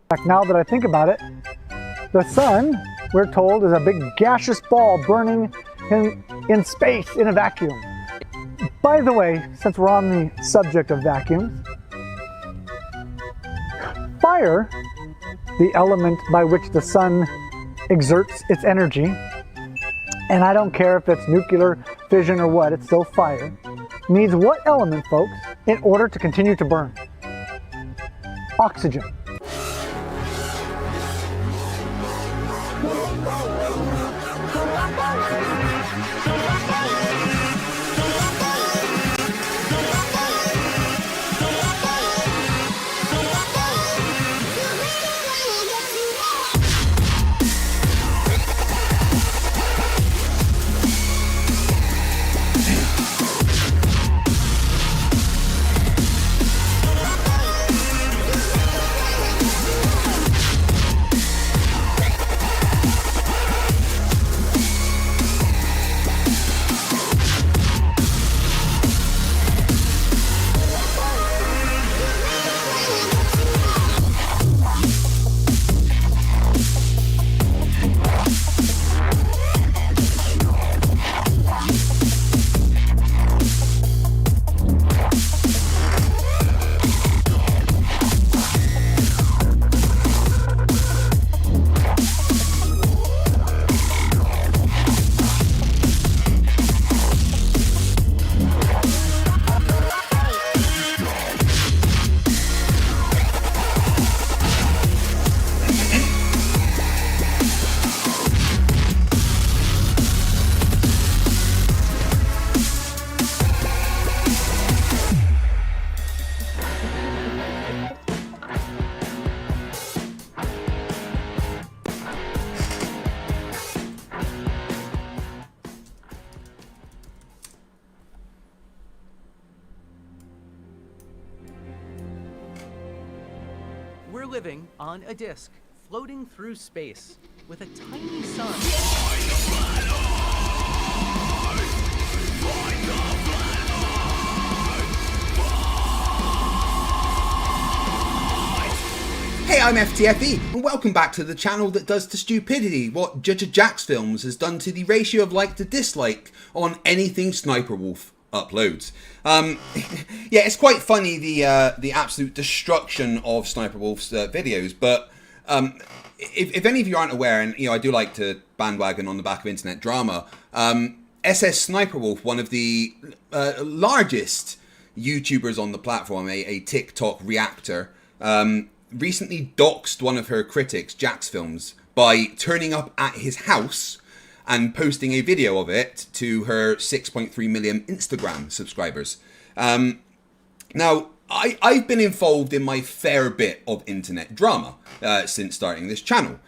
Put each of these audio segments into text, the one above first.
fact, now that I think about it, the sun, we're told, is a big gaseous ball burning in space in a vacuum. By the way, since we're on the subject of vacuums, fire, the element by which the sun exerts its energy, and I don't care if it's nuclear fission or what, it's still fire, needs what element, folks, in order to continue to burn? Oxygen. We're living on a disk, floating through space, with a tiny sun. Hey, I'm FTFE, and welcome back to the channel that does to stupidity what Judge Jack's Films has done to the ratio of like to dislike on anything Sniper Wolf uploads. Yeah, it's quite funny the absolute destruction of Sniper Wolf's videos, but if any of you aren't aware, and I do like to bandwagon on the back of internet drama, SS Sniper Wolf, one of the largest YouTubers on the platform, a TikTok reactor, recently doxed one of her critics, Jack's Films, by turning up at his house and posting a video of it to her 6.3 million Instagram subscribers. Now, I've been involved in my fair bit of internet drama since starting this channel.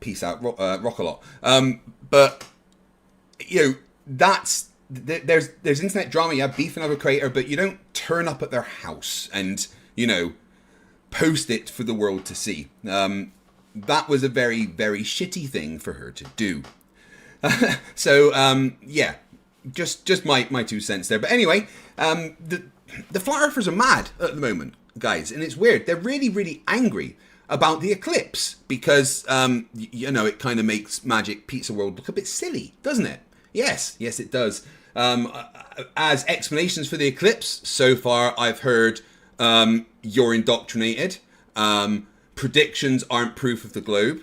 Peace out, rock a lot. But that's there's internet drama. You have beef another creator, but you don't turn up at their house and post it for the world to see. That was a very, very shitty thing for her to do. So, yeah, just my 2 cents there. But anyway, the Flat Earthers are mad at the moment, guys. And it's weird. They're really, really angry about the eclipse because, it kind of makes Magic Pizza World look a bit silly, doesn't it? Yes, it does. As explanations for the eclipse, so far I've heard you're indoctrinated. Predictions aren't proof of the globe.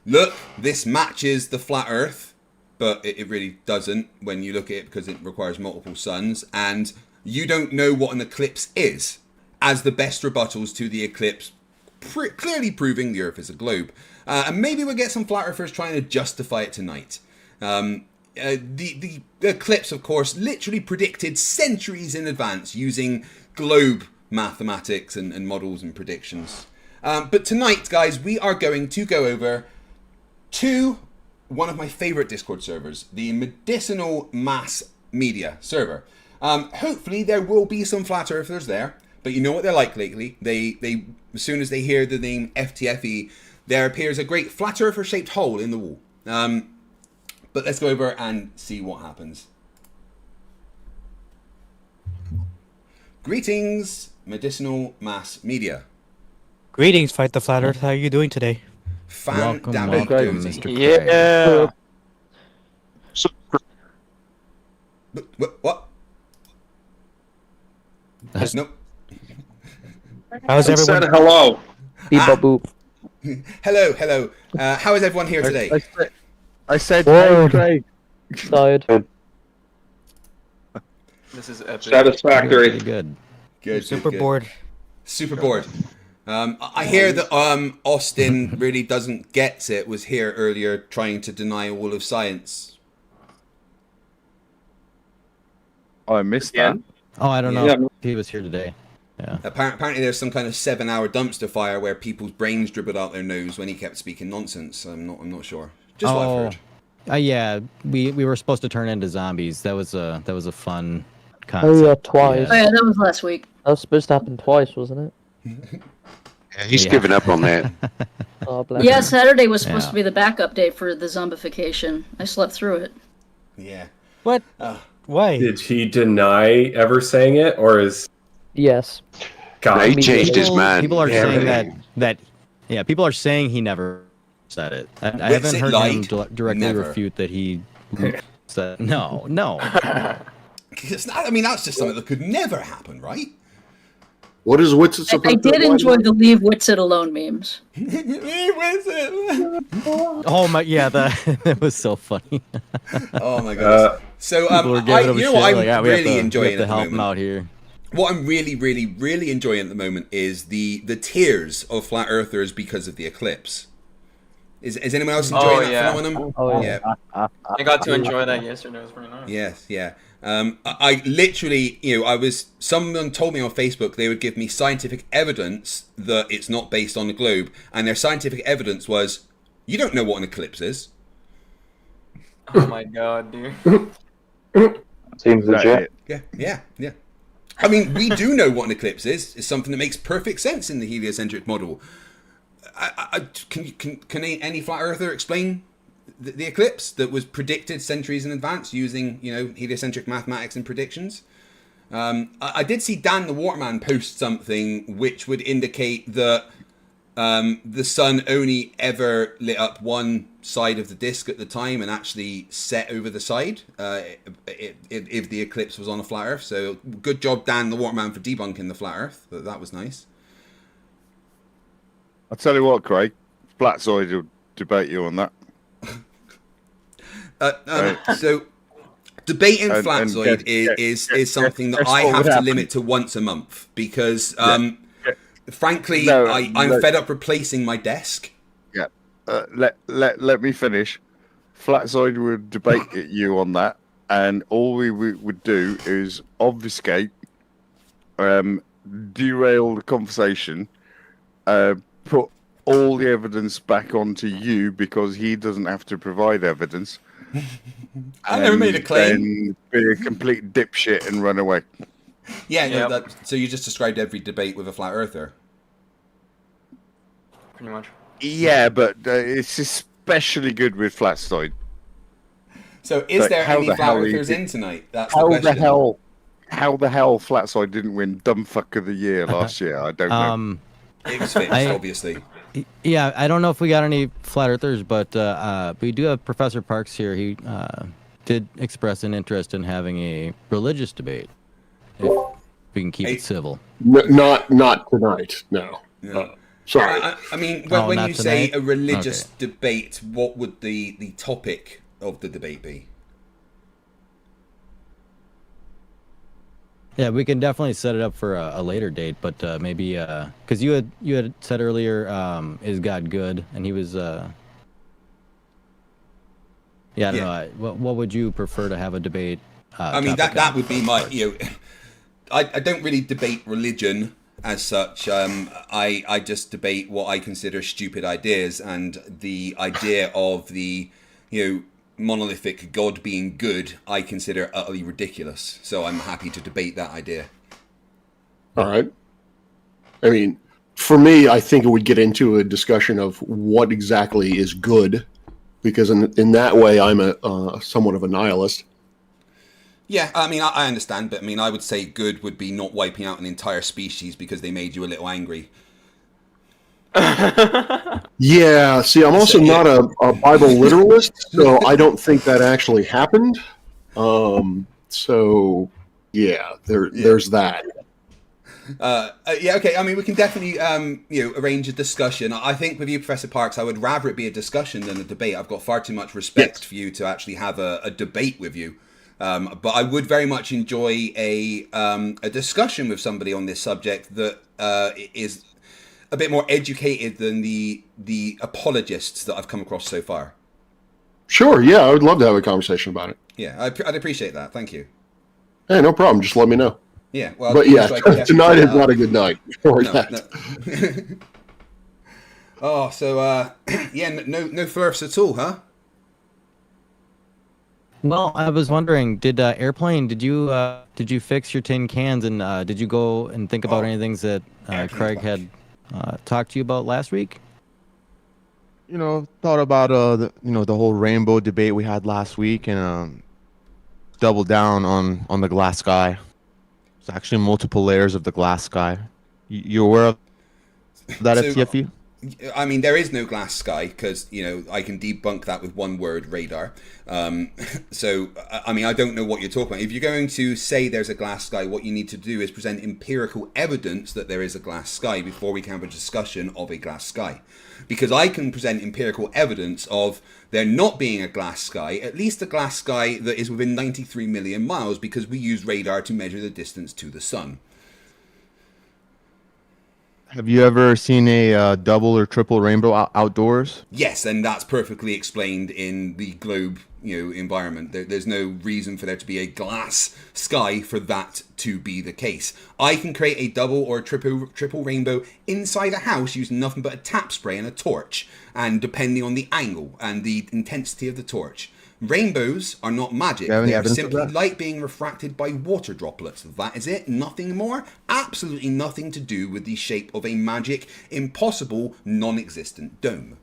Look, this matches the flat Earth, but it really doesn't when you look at it because it requires multiple suns. And you don't know what an eclipse is, as the best rebuttals to the eclipse, clearly proving the Earth is a globe. And maybe we'll get some flat Earthers trying to justify it tonight. The eclipse, of course, literally predicted centuries in advance using globe mathematics and models and predictions. But tonight, guys, we are going to go over to one of my favorite Discord servers, the Medicinal Mass Media server. Hopefully there will be some flat earthers there, but you know what they're like lately. They as soon as they hear the name FTFE, there appears a great flat earther shaped hole in the wall. But let's go over and see what happens. Greetings. Medicinal Mass Media. Greetings, Fight the Flat Earth. How are you doing today? Welcome, Mr. Craig. Yeah. What? Nope. How's I said everyone? hello. Beep boop. Hello. How is everyone here today? I said Word. hey, Craig. Tired. This is epic. Satisfactory. Pretty good. Good. Super good. bored. Super bored. I hear that Austin really doesn't get it. Was here earlier trying to deny all of science. Oh, I missed that. Oh, I don't know Yeah. if he was here today. Yeah. Apparently, there's some kind of 7-hour dumpster fire where people's brains dribbled out their nose when he kept speaking nonsense. I'm not sure. Just what I've heard. Yeah. We were supposed to turn into zombies. That was a fun concept. Oh yeah, twice. Oh yeah, that was last week. That was supposed to happen twice, wasn't it? Yeah, he's given up on that. Oh, bless Yeah, him. Saturday was supposed Yeah. to be the backup day for the zombification. I slept through it. Yeah. What? Why? Did he deny ever saying it, or is Yes. God? He changed his mind. People are Yeah, saying right. that. Yeah, people are saying he never said it. I Wait, haven't it heard him lied? directly Never. refute that he said. No. I mean, that's just something that could never happen, right? What is what's it I supposed to did be? enjoy the leave Witsit alone memes. Oh my! Yeah, that was so funny. Oh my goodness. So People were giving him you know shit, what I'm like, "Ah, we have really to- enjoying we have to at the help him moment. out here. What I'm really enjoying at the moment is the tears of flat earthers because of the eclipse. Is anyone else enjoying that yeah. phenomenon? Oh, yeah. I got to enjoy that yesterday. It was pretty nice. Yes, yeah. I literally, someone told me on Facebook they would give me scientific evidence that it's not based on the globe, and their scientific evidence was, you don't know what an eclipse is. Oh my god, dude. Seems legit. Yeah. I mean, we do know what an eclipse is. It's something that makes perfect sense in the heliocentric model. Can any flat earther explain the eclipse that was predicted centuries in advance using, heliocentric mathematics and predictions? I did see Dan the Waterman post something which would indicate that the sun only ever lit up one side of the disk at the time and actually set over the side if the eclipse was on a flat earth. So good job, Dan the Waterman, for debunking the flat earth. That was nice. I'll tell you what, Craig. Flatzoid will debate you on that. So debating And- flatzoid and is something that guess I what have would to happen? limit to once a month because frankly No, I'm fed up replacing my desk. Yeah. Let me finish. Flatzoid would debate you on that, and all we would do is obfuscate, derail the conversation, put all the evidence back onto you because he doesn't have to provide evidence. I never made a claim. And be a complete dipshit and run away. Yeah, no, Yep. so you just described every debate with a flat earther. Pretty much. Yeah, but it's especially good with Flatzoid. So is But there how any the flat hell earthers he- in tonight? That's How the the question. hell Flatzoid didn't win Dumb Fuck of the Year last year? I don't know. It was fixed, I- obviously. Yeah, I don't know if we got any flat earthers, but we do have Professor Parks here. He did express an interest in having a religious debate, if we can keep Hey. it civil. Not tonight. No. No. Sorry. I mean, Oh, when not you say tonight? a religious Okay. debate, what would the topic of the debate be? Yeah, we can definitely set it up for a later date, but maybe because you had said earlier, is God good? And he was yeah, I don't know. What would you prefer to have a debate? I mean, topic that on? would be my, I don't really debate religion as such. I just debate what I consider stupid ideas, and the idea of the, monolithic God being good, I consider utterly ridiculous. So I'm happy to debate that idea. All right. I mean, for me, I think it would get into a discussion of what exactly is good, because in that way, I'm a somewhat of a nihilist. Yeah, I mean, I understand, but I mean, I would say good would be not wiping out an entire species because they made you a little angry. Yeah, see, I'm also not a Bible literalist, so I don't think that actually happened. So, yeah, there's that. Yeah, okay. I mean, we can definitely, arrange a discussion. I think with you, Professor Parks, I would rather it be a discussion than a debate. I've got far too much respect for you to actually have a debate with you. But I would very much enjoy a discussion with somebody on this subject that is a bit more educated than the apologists that I've come across so far. Sure, yeah, I would love to have a conversation about it. Yeah, I'd appreciate that. Thank you. Hey, no problem. Just let me know. Yeah, well, but yeah, tonight is not a good night for that. No. Oh, so yeah, no Flerfs at all, huh? Well, I was wondering, Airplane, did you fix your tin cans, and did you go and think about any things that Craig had talked to you about last week? Thought about the whole rainbow debate we had last week, and doubled down on the glass sky. It's actually multiple layers of the glass sky. You aware of that, FTFE? I mean, there is no glass sky because, I can debunk that with one word, radar. So, I mean, I don't know what you're talking about. If you're going to say there's a glass sky, what you need to do is present empirical evidence that there is a glass sky before we can have a discussion of a glass sky. Because I can present empirical evidence of there not being a glass sky, at least a glass sky that is within 93 million miles, because we use radar to measure the distance to the sun. Have you ever seen a double or triple rainbow outdoors? Yes, and that's perfectly explained in the globe, environment. There's no reason for there to be a glass sky for that to be the case. I can create a double or triple rainbow inside a house using nothing but a tap spray and a torch, and depending on the angle and the intensity of the torch. Rainbows are not magic. They are simply light being refracted by water droplets. That is it. Nothing more. Absolutely nothing to do with the shape of a magic, impossible, non-existent dome.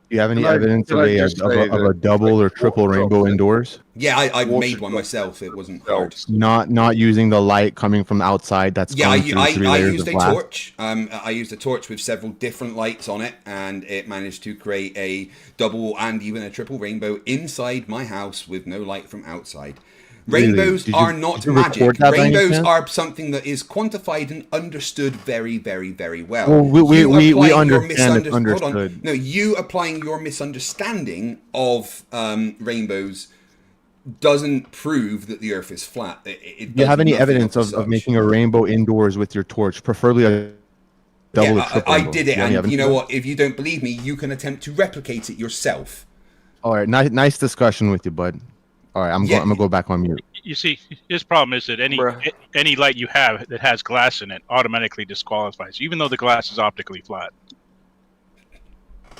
Do you have any evidence of a double or triple rainbow indoors? Yeah, I made one myself. It wasn't hard. Not using the light coming from outside. That's I used a torch. I used a torch with several different lights on it, and it managed to create a double and even a triple rainbow inside my house with no light from outside. Rainbows are not magic. Rainbows are something that is quantified and understood very, very, very well. Well, we understand it understood. Hold on. No, you applying your misunderstanding of rainbows doesn't prove that the Earth is flat. Do you have any evidence of making a rainbow indoors with your torch, preferably a double or triple rainbow? I did it, and you know what? If you don't believe me, you can attempt to replicate it yourself. All right, nice discussion with you, bud. All right, I'm gonna go back on mute. You see, his problem is that any light you have that has glass in it automatically disqualifies, even though the glass is optically flat.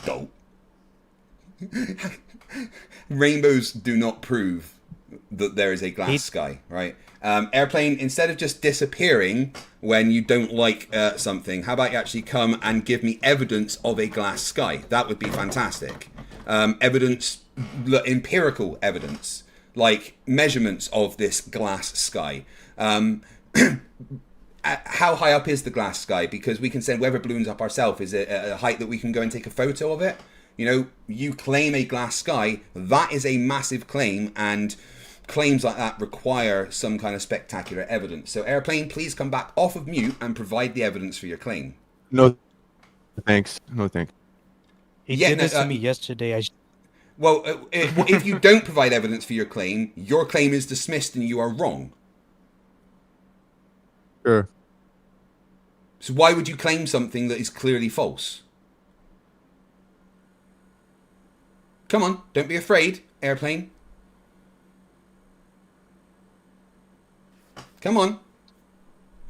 Don't. Rainbows do not prove that there is a glass sky, right? Airplane, instead of just disappearing when you don't like something, how about you actually come and give me evidence of a glass sky? That would be fantastic. Evidence, empirical evidence. Like measurements of this glass sky. How high up is the glass sky? Because we can send weather balloons up ourselves. Is it a height that we can go and take a photo of it? You claim a glass sky. That is a massive claim, and claims like that require some kind of spectacular evidence. So, Airplane, please come back off of mute and provide the evidence for your claim. No, thanks. No, thanks. He did this to me yesterday. Well, if you don't provide evidence for your claim is dismissed and you are wrong. Sure. So why would you claim something that is clearly false? Come on, don't be afraid, Airplane. Come on.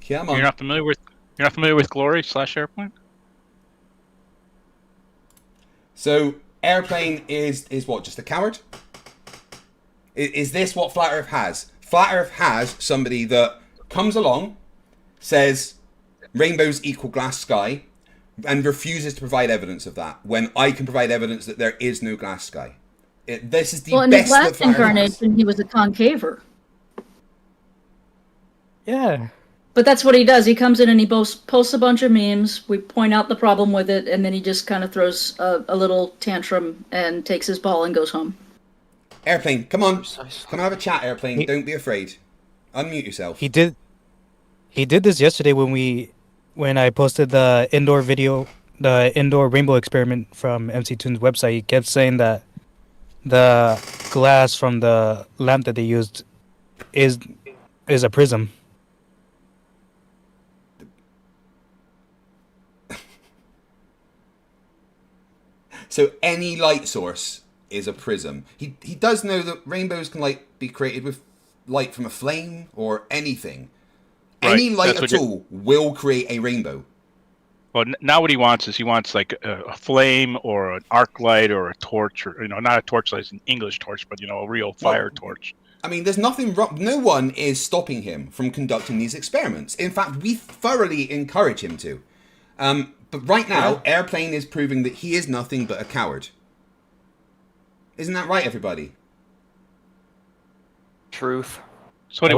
You're not familiar with Glory / Airplane? So Airplane is what, just a coward? Is this what Flat Earth has? Flat Earth has somebody that comes along, says rainbows equal glass sky, and refuses to provide evidence of that, when I can provide evidence that there is no glass sky. This is the best. Well, in his last incarnation, he was a concaver. Yeah. But that's what he does. He comes in and he posts a bunch of memes. We point out the problem with it, and then he just kind of throws a little tantrum and takes his ball and goes home. Airplane, come on. Come have a chat, Airplane. Don't be afraid. Unmute yourself. He did this yesterday when I posted the indoor video, the indoor rainbow experiment from MC Toon's website. He kept saying that the glass from the lamp that they used is a prism. So any light source is a prism. He does know that rainbows can be created with light from a flame or anything. Right, Any light that's at all will create a rainbow. Well, now what he wants is like a flame or an arc light or a torch, or not a torchlight, it's an English torch, but a real fire torch. I mean, there's nothing wrong. No one is stopping him from conducting these experiments. In fact, we thoroughly encourage him to. But right now, Airplane is proving that he is nothing but a coward. Isn't that right, everybody? Truth. So what he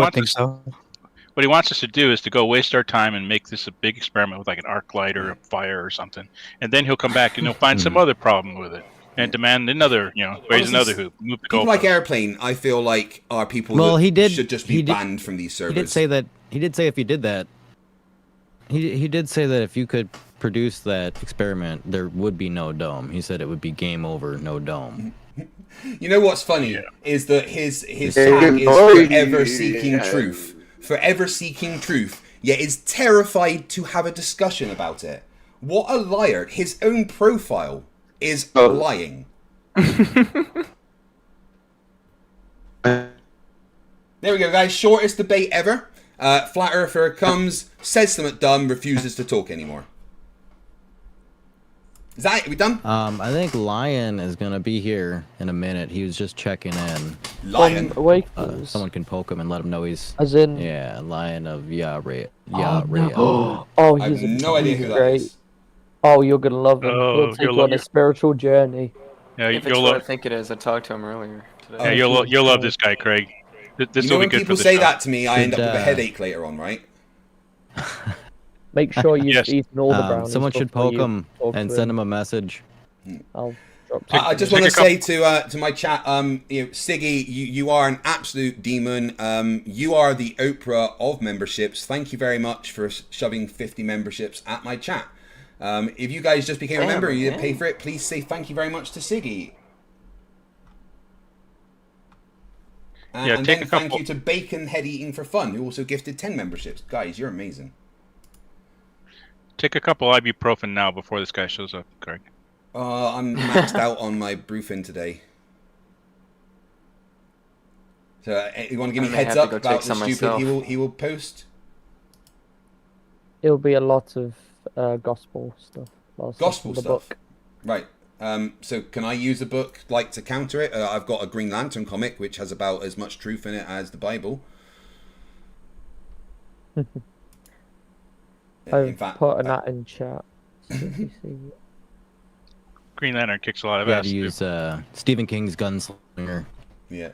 wants us to do is to go waste our time and make this a big experiment with like an arc light or a fire or something, and then he'll come back and he'll find some other problem with it and demand another, raise another hoop. Move the people goalpost. like Airplane, I feel like, are people that should just be banned from these servers. He did say that. He did say if you did that. He did say that if you could produce that experiment, there would be no dome. He said it would be game over, no dome. You know what's funny is that his tag is forever seeking truth. Forever seeking truth, yet is terrified to have a discussion about it. What a liar. His own profile is lying. There we go, guys. Shortest debate ever. Flat Earther comes, says something dumb, refuses to talk anymore. Is that it? Are we done? I think Lion is gonna be here in a minute. He was just checking in. Lion? Someone can poke him and let him know he's... As in... Yeah, Lion of Yah-Ray. Oh, I have he's no idea who that great. is. Oh, you're gonna love him. Oh, He'll take you on a spiritual journey. Yeah, If it's what I think it is, I talked to him earlier today. Yeah, you'll love this guy, Craig. This will be when good people for the say show. that to me, I end up with a headache later on, right? Make sure you've eaten all the brownies. Someone should before poke you him talk and to send him a message. I'll drop I just want to say to my chat, Siggy, you are an absolute demon. You are the Oprah of memberships. Thank you very much for shoving 50 memberships at my chat. If you guys just became a member and you didn't pay for it, please say thank you very much to Siggy. And then thank you to Bacon Head Eating for Fun, who also gifted 10 memberships. Guys, you're amazing. Take a couple ibuprofen now before this guy shows up, Craig. I'm maxed out on my Brufen today. So you want to give me heads up about the stupid he will post? It'll be a lot of gospel stuff. Gospel stuff? Book. Right. So can I use the book to counter it? I've got a Green Lantern comic which has about as much truth in it as the Bible. I've put that in chat. Green Lantern kicks a lot of You ass. had to use Stephen King's Gunslinger. Yeah.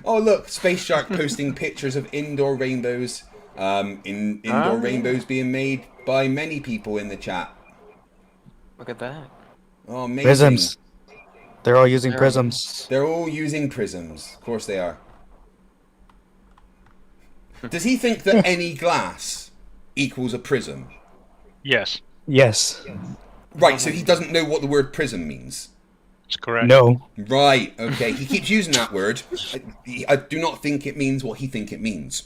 Oh look, Space Shark posting pictures of indoor rainbows. Indoor rainbows being made by many people in the chat. Look at that. Oh, amazing. Prisms. They're all using prisms. They're all using prisms. Of course they are. Does he think that any glass equals a prism? Yes. Yes. Right, so he doesn't know what the word prism means. That's correct. No. Right, okay. He keeps using that word. I do not think it means what he thinks it means.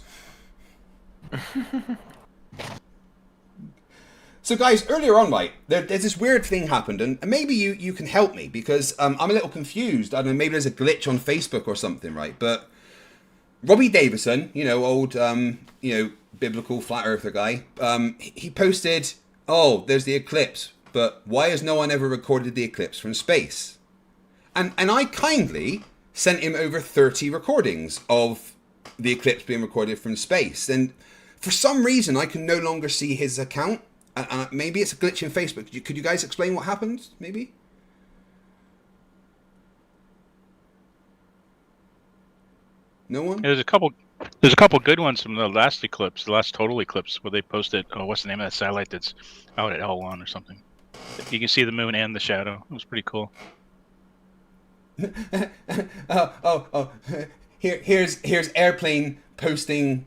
So guys, earlier on, right, there's this weird thing happened, and maybe you can help me, because I'm a little confused. I don't know, maybe there's a glitch on Facebook or something, right? But Robbie Davison, old, biblical flat earther guy, he posted, oh, there's the eclipse, but why has no one ever recorded the eclipse from space? And I kindly sent him over 30 recordings of the eclipse being recorded from space, and for some reason I can no longer see his account. Maybe it's a glitch in Facebook. Could you guys explain what happened, maybe? No one? There's a couple. There's a couple good ones from the last eclipse, the last total eclipse, where they posted. Oh, what's the name of that satellite that's out at L1 or something? You can see the moon and the shadow. It was pretty cool. Here's Airplane posting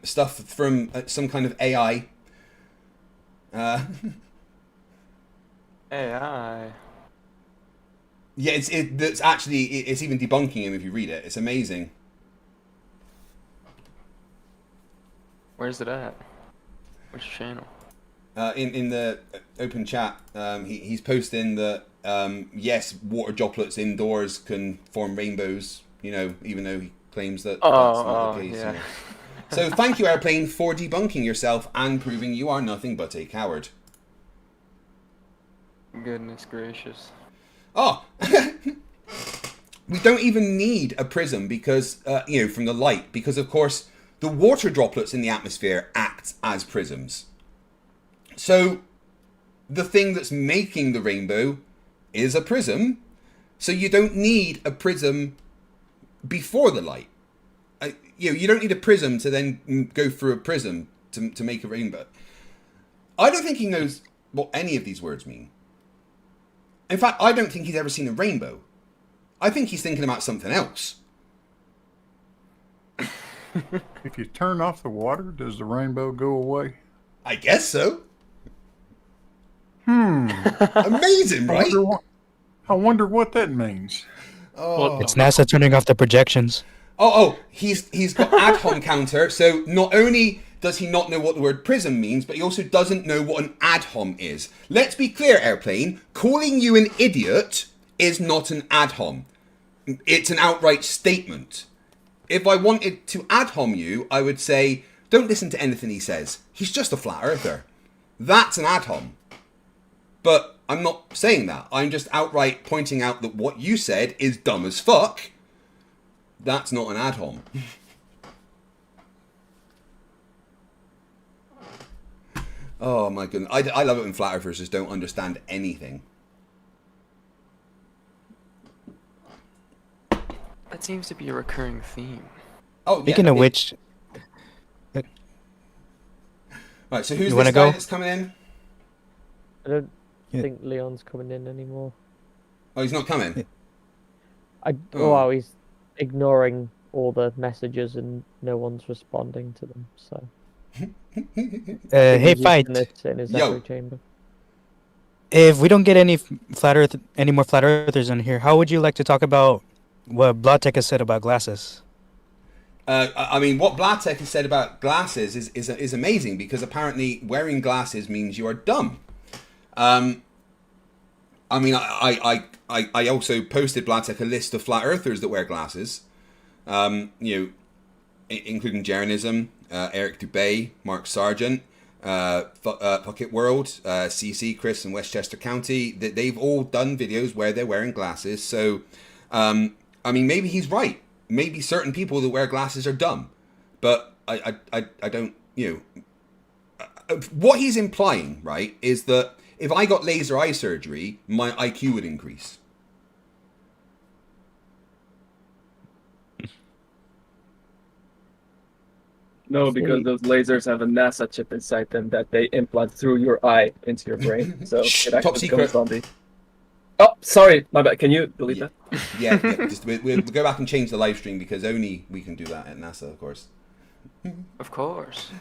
stuff from some kind of AI. AI. Yeah, it's even debunking him if you read it. It's amazing. Where's it at? Which channel? In the open chat, he's posting that yes, water droplets indoors can form rainbows. You know, even though he claims that that's not the case. Yeah. You know. So thank you, Airplane, for debunking yourself and proving you are nothing but a coward. Goodness gracious. Oh, we don't even need a prism because from the light, because of course the water droplets in the atmosphere act as prisms. So the thing that's making the rainbow is a prism. So you don't need a prism before the light. You don't need a prism to then go through a prism to make a rainbow. I don't think he knows what any of these words mean. In fact, I don't think he's ever seen a rainbow. I think he's thinking about something else. If you turn off the water, does the rainbow go away? I guess so. Amazing, right? I wonder what that means. Oh. It's NASA turning off the projections. He's got ad hom counter, so not only does he not know what the word prism means, but he also doesn't know what an ad hom is. Let's be clear, Airplane. Calling you an idiot is not an ad hom. It's an outright statement. If I wanted to ad hom you, I would say, don't listen to anything he says. He's just a flat earther. That's an ad hom. But I'm not saying that. I'm just outright pointing out that what you said is dumb as fuck. That's not an ad hom. Oh my goodness. I love it when flat earthers just don't understand anything. That seems to be a recurring theme. Oh, Speaking of which... Right, so who's You this wanna guy go? that's coming in? I don't think Leon's coming in anymore. Oh, he's not coming? Well, he's ignoring all the messages and no one's responding to them, so... Hey, Fight. In his echo chamber. If we don't get any more flat earthers in here, how would you like to talk about what Blatek has said about glasses? I mean, what Blatek has said about glasses is amazing, because apparently wearing glasses means you are dumb. I mean, I also posted Blatek a list of flat earthers that wear glasses, including Jeranism, Eric Dubay, Mark Sargent, Pocket World, CC, Chris, and Westchester County. They've all done videos where they're wearing glasses. So, I mean, maybe he's right. Maybe certain people that wear glasses are dumb. But I don't, what he's implying, right, is that if I got laser eye surgery, my IQ would increase. No, because those lasers have a NASA chip inside them that they implant through your eye into your brain. So Shh, it top actually secret. goes on the... Oh, sorry, my bad. Can you delete that? Yeah. Just we'll go back and change the live stream, because only we can do that at NASA, of course. Of course.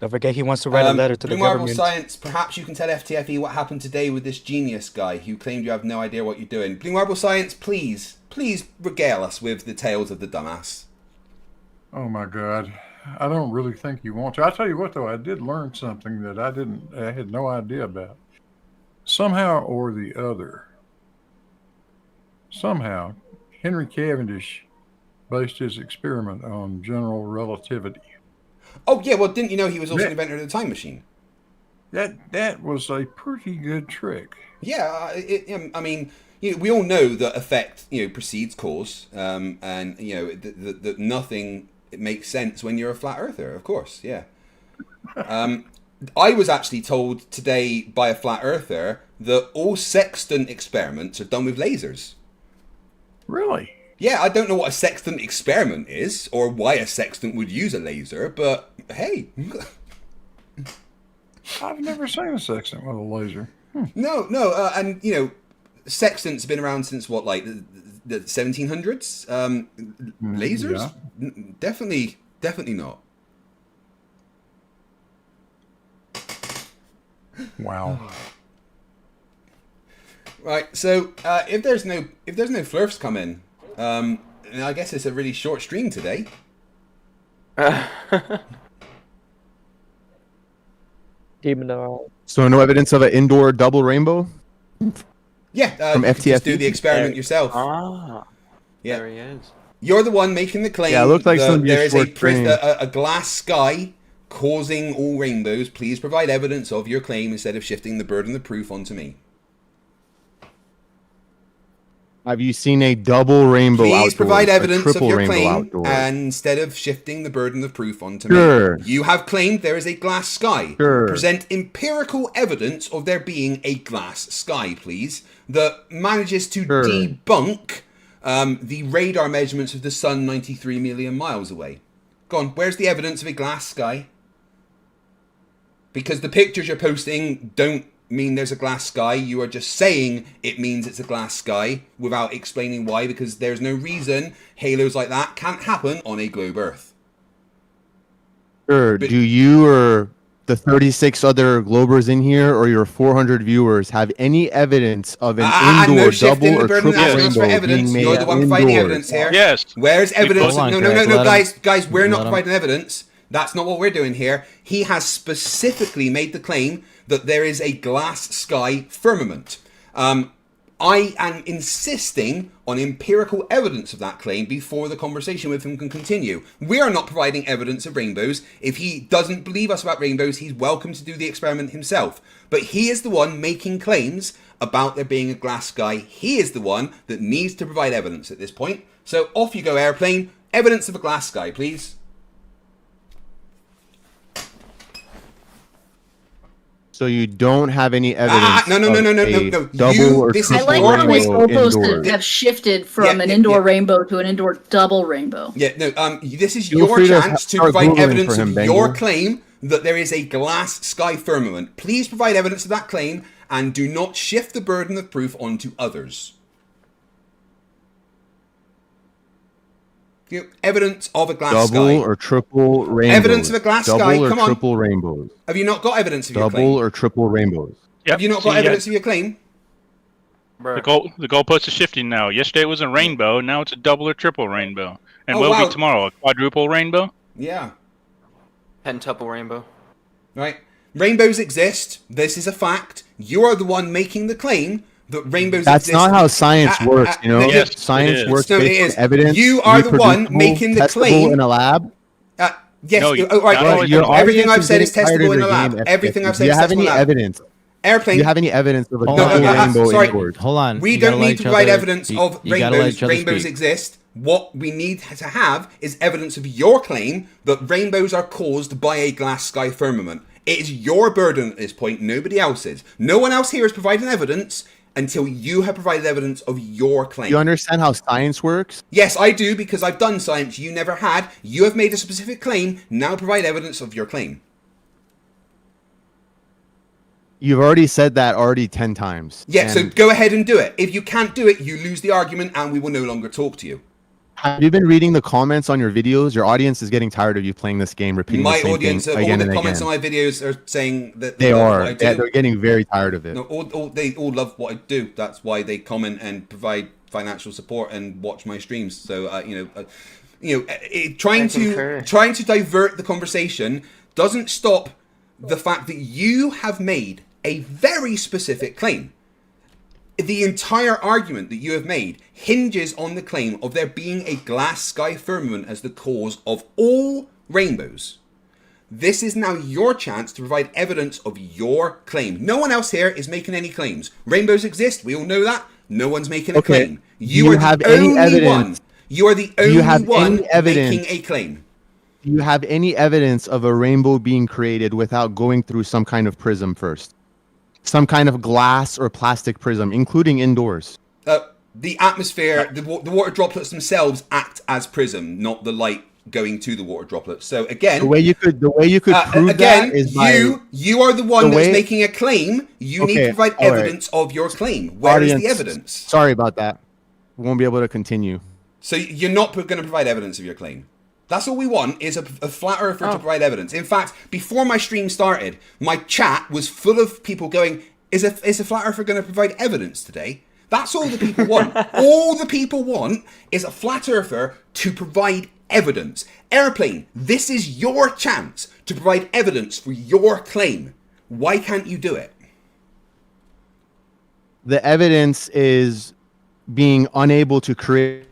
Don't forget he wants to write a letter to the Blue Marble government. Science, perhaps you can tell FTFE what happened today with this genius guy who claimed you have no idea what you're doing. Blue Marble Science, please regale us with the tales of the dumbass. Oh my God. I don't really think you want to. I'll tell you what, though, I did learn something that I had no idea about. Somehow or the other, Henry Cavendish based his experiment on general relativity. Oh, yeah, well, didn't you know he was also an inventor of the time machine? That was a pretty good trick. Yeah, I mean, we all know that effect, precedes cause, and, that nothing makes sense when you're a flat earther, of course, yeah. I was actually told today by a flat earther that all sextant experiments are done with lasers. Really? Yeah, I don't know what a sextant experiment is, or why a sextant would use a laser, but hey. I've never seen a sextant with a laser. No, and sextant's been around since what, like the 1700s? Lasers? Yeah. Definitely not. Wow. Right, so if there's no Flerfs come in, I guess it's a really short stream today. Demonized. So no evidence of an indoor double rainbow? Yeah, From you can FTFE? just do the experiment yourself. Ah, Yeah. there he is. You're the one making the claim. Yeah, it looked like that somebody there is a, short stream. a glass sky causing all rainbows. Please provide evidence of your claim instead of shifting the burden of proof onto me. Have you seen a double rainbow Please outdoors? provide A evidence of triple your rainbow claim outdoors? and instead of shifting the burden of proof onto Sure. me. You have claimed there is a glass sky. Sure. Present empirical evidence of there being a glass sky, please, that manages to Sure. debunk the radar measurements of the sun 93 million miles away. Go on, where's the evidence of a glass sky? Because the pictures you're posting don't mean there's a glass sky. You are just saying it means it's a glass sky without explaining why, because there's no reason halos like that can't happen on a globe Earth. Sure. Do you or the 36 other Globers in here or your 400 viewers have any evidence of an indoor no shifting double the or burden triple of evidence for rainbow evidence. being made You're the one providing indoors? evidence here. Yes. Where's evidence? Hold on, No, Greg, let him- guys, we're not let him- providing evidence. That's not what we're doing here. He has specifically made the claim that there is a glass sky firmament. I am insisting on empirical evidence of that claim before the conversation with him can continue. We are not providing evidence of rainbows. If he doesn't believe us about rainbows, he's welcome to do the experiment himself. But he is the one making claims about there being a glass sky. He is the one that needs to provide evidence at this point. So off you go, airplane. Evidence of a glass sky, please. So you don't have any evidence? No. No. Double or this is I triple like how his rainbow goalposts indoors. have shifted from an indoor rainbow to an indoor double rainbow. Yeah, no. This is Feel your free to chance to start provide Googling evidence for him, of Bengal. your claim that there is a glass sky firmament. Please provide evidence of that claim and do not shift the burden of proof onto others. Evidence of a glass Double sky. or triple rainbows. Evidence of a glass double sky. Or Come on. triple rainbows. Have you not got evidence of your Double claim? or triple rainbows. Have you not got evidence of your claim? The goalposts are shifting now. Yesterday it was a rainbow, now it's a double or triple rainbow. And Oh, what will wow. be tomorrow? A quadruple rainbow? Yeah. Pentuple rainbow. Right. Rainbows exist. This is a fact. You are the one making the claim that rainbows That's exist. not how science works, you know? Yes, Science it is. works No, it based is. on evidence. You are the one reproducible, making the testable claim. in a lab. Yes. No, Oh, right. not right. your Everything audience I've is said is getting tired testable of in a the lab. game, Everything I've Do said you is have testable in any a lab. evidence? Airplane. Do you have any evidence of a Hold double on, rainbow sorry. indoors? Hold on. We You don't gotta let need to each provide other- evidence you- of you gotta let rainbows. each other Rainbows speak. exist. What we need to have is evidence of your claim that rainbows are caused by a glass sky firmament. It is your burden at this point, nobody else's. No one else here is providing evidence until you have provided evidence of your claim. You understand how science works? Yes, I do, because I've done science. You never had. You have made a specific claim. Now provide evidence of your claim. You've already said that 10 times. Yeah, so And go ahead and do it. If you can't do it, you lose the argument and we will no longer talk to you. have you been reading the comments on your videos? Your audience is getting tired of you playing this game, repeating My the same audience, thing all again the and comments again. on my videos are saying that They love are. what I do. Yeah, they're getting very tired of it. No, they all love what I do. That's why they comment and provide financial support and watch my streams. So trying to divert the conversation doesn't stop the fact that you have made a very specific claim. The entire argument that you have made hinges on the claim of there being a glass sky firmament as the cause of all rainbows. This is now your chance to provide evidence of your claim. No one else here is making any claims. Rainbows exist, we all know that. No one's making a claim. You are have the any only evidence? one. You are the Do you only have one any evidence? making a claim. Do you have any evidence of a rainbow being created without going through some kind of prism first? Some kind of glass or plastic prism, including indoors. the atmosphere, the water droplets themselves act as prism, not the light going to the water droplets. So again, the way you could prove again, that is by you are the one the that's way- making a claim. You need to provide all right. evidence of your claim. Where is the Audience, evidence? Sorry about that. We won't be able to continue. So you're not going to provide evidence of your claim. That's all we want, is a flat earther to provide evidence. In fact, before my stream started, my chat was full of people going, is a flat earther going to provide evidence today? That's all the people want. All the people want is a flat earther to provide evidence. Airplane, this is your chance to provide evidence for your claim. Why can't you do it? The evidence is being unable to create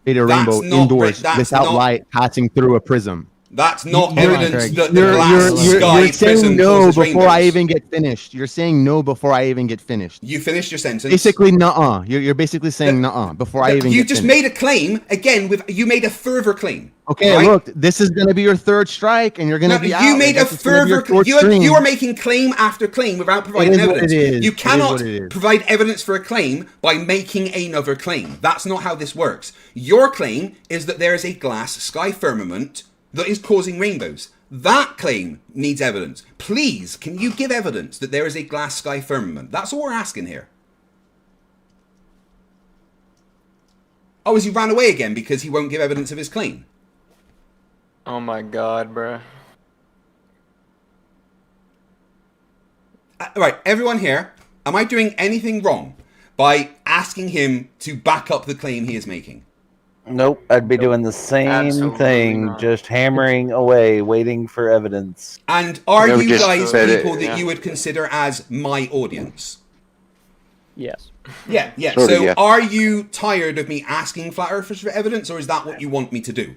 a rainbow indoors without light passing through a prism. That's not evidence that the glass you're sky saying prism no causes before I rainbows. even get finished. You're saying no before I even get finished. You finished your sentence. Basically, nuh-uh. You're basically saying nuh-uh before I even You get just finished. made a claim, again, you made a further claim. Okay, right? look, this is going to be your third strike, and you're going to be out. You made a Like, it's gonna be your further. fourth You stream. are making claim after claim without providing It is what evidence. it is. You It is cannot what it is. provide evidence for a claim by making another claim. That's not how this works. Your claim is that there is a glass sky firmament that is causing rainbows. That claim needs evidence. Please, can you give evidence that there is a glass sky firmament? That's all we're asking here. Oh, as he ran away again because he won't give evidence of his claim. Oh my god, bruh. Right, everyone here, am I doing anything wrong by asking him to back up the claim he is making? Nope, I'd be doing the same Absolutely thing, not. just hammering away, waiting for evidence. And are Yeah, we you just guys said it, people that yeah. you would consider as my audience? Yes. Yeah. Sort of, So yeah. are you tired of me asking flat earthers for evidence, or is that what you want me to do?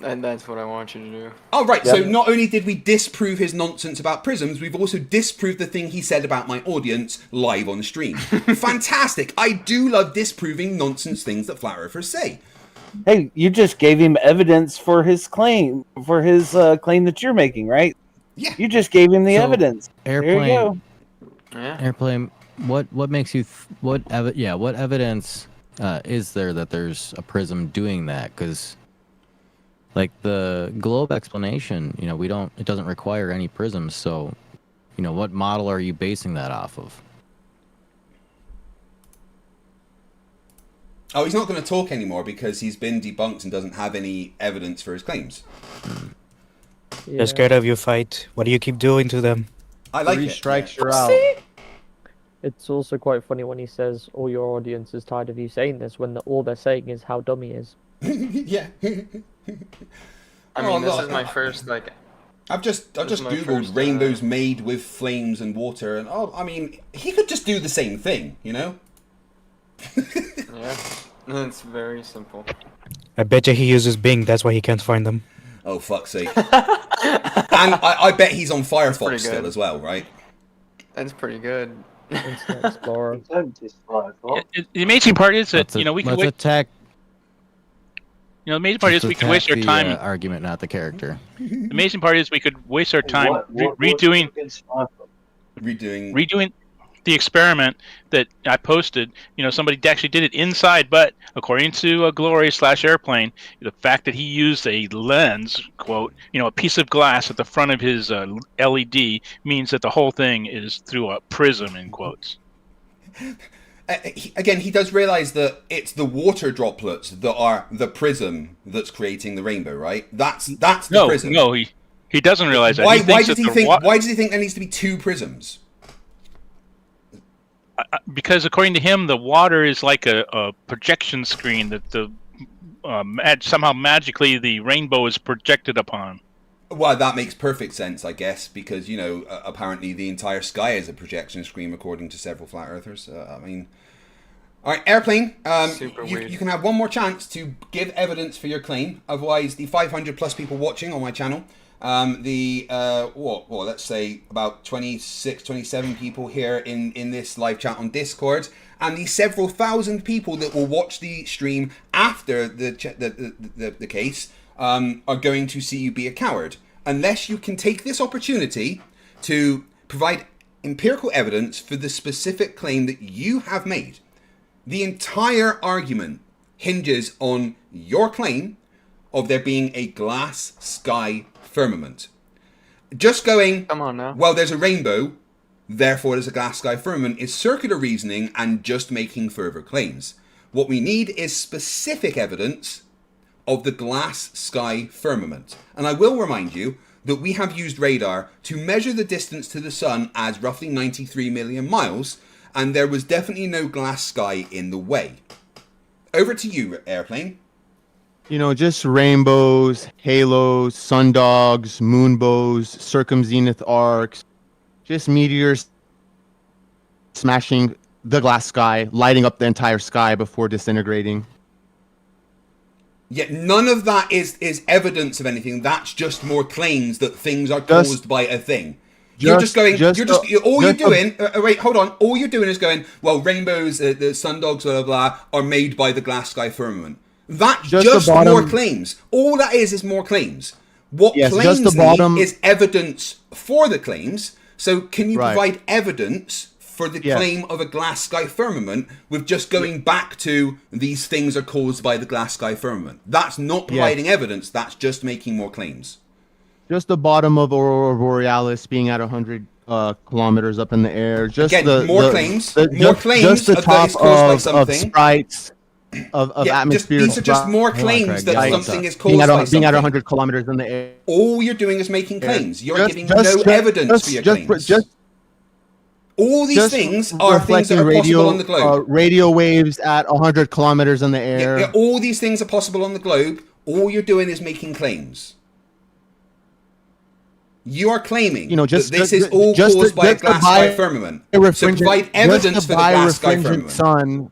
And that's what I want you to do. Oh, right. So Yep. not only did we disprove his nonsense about prisms, we've also disproved the thing he said about my audience live on stream. Fantastic. I do love disproving nonsense things that flat earthers say. Hey, you just gave him evidence for his claim, claim that you're making, right? Yeah. You just gave him the So, evidence. There you go. Yeah. Airplane. What makes you? What evidence is there that there's a prism doing that? Because, like the globe explanation, it doesn't require any prisms. So, what model are you basing that off of? Oh, he's not going to talk anymore because he's been debunked and doesn't have any evidence for his claims. They're scared of your fight. What do you keep doing to them? I like Three it. strikes, you're out. It's also quite funny when he says, all your audience is tired of you saying this, when all they're saying is how dumb he is. Yeah. I mean, this is my first, like... I've just This is my googled first, rainbows made with flames and water, and I mean, he could just do the same thing, Yeah. It's very simple. I bet you he uses Bing. That's why he can't find them. Oh, fuck's sake. And I bet he's on pretty Firefox good. still as well, right? That's pretty good. Internet Explorer. The amazing part is that Let's we can let's wait. attack. The amazing part is we can waste our time. Argument, not the character. The amazing part is we could waste our time redoing the experiment that I posted. Somebody actually did it inside, but according to Glory/Airplane, the fact that he used a lens, quote, a piece of glass at the front of his LED means that the whole thing is through a prism, in quotes. He does realize that it's the water droplets that are the prism that's creating the rainbow, right? That's the prism. No, he doesn't realize that. Why thinks does that he the think? Why does he think there needs to be two prisms? Because according to him, the water is like a projection screen that somehow magically the rainbow is projected upon. Well, that makes perfect sense, I guess, because apparently the entire sky is a projection screen, according to several flat earthers. All right, Airplane. You can have one more chance to give evidence for your claim. Otherwise, the 500 plus people watching on my channel, let's say about 26, 27 people here in this live chat on Discord, and the several thousand people that will watch the stream after the case are going to see you be a coward, unless you can take this opportunity to provide empirical evidence for the specific claim that you have made. The entire argument hinges on your claim of there being a glass sky firmament. Just going, Come on now. well, there's a rainbow, therefore there's a glass sky firmament, is circular reasoning and just making further claims. What we need is specific evidence of the glass sky firmament. And I will remind you that we have used radar to measure the distance to the sun as roughly 93 million miles, and there was definitely no glass sky in the way. Over to you, Airplane. You know, just rainbows, halos, sundogs, moonbows, circumzenith arcs, just meteors smashing the glass sky, lighting up the entire sky before disintegrating. Yet none of that is evidence of anything. That's just more claims that things are caused by a thing. You're just going. Wait, hold on. All you're doing is going. Well, rainbows, the sundogs, blah blah blah, are made by the glass sky firmament. That's just more claims. All that is more claims. What claims need is evidence for the claims. So can you provide evidence for the claim of a glass sky firmament with just going back to these things are caused by the glass sky firmament? That's not providing evidence. That's just making more claims. Just the bottom of Aurora Borealis being at 100 kilometers up in the air. Just Again, more claims. More claims just the that top is caused by something. of sprites. Of atmosphere. These are just more claims that something is caused by something. Being at 100 kilometers in the air. All you're doing is making claims. You're giving no evidence for your claims. All these things are things that are possible on the globe. Radio waves at 100 kilometers in the air. Yeah, all these things are possible on the globe. All you're doing is making claims. You are claiming that this is all caused by a glass sky firmament. So provide evidence for the glass sky firmament.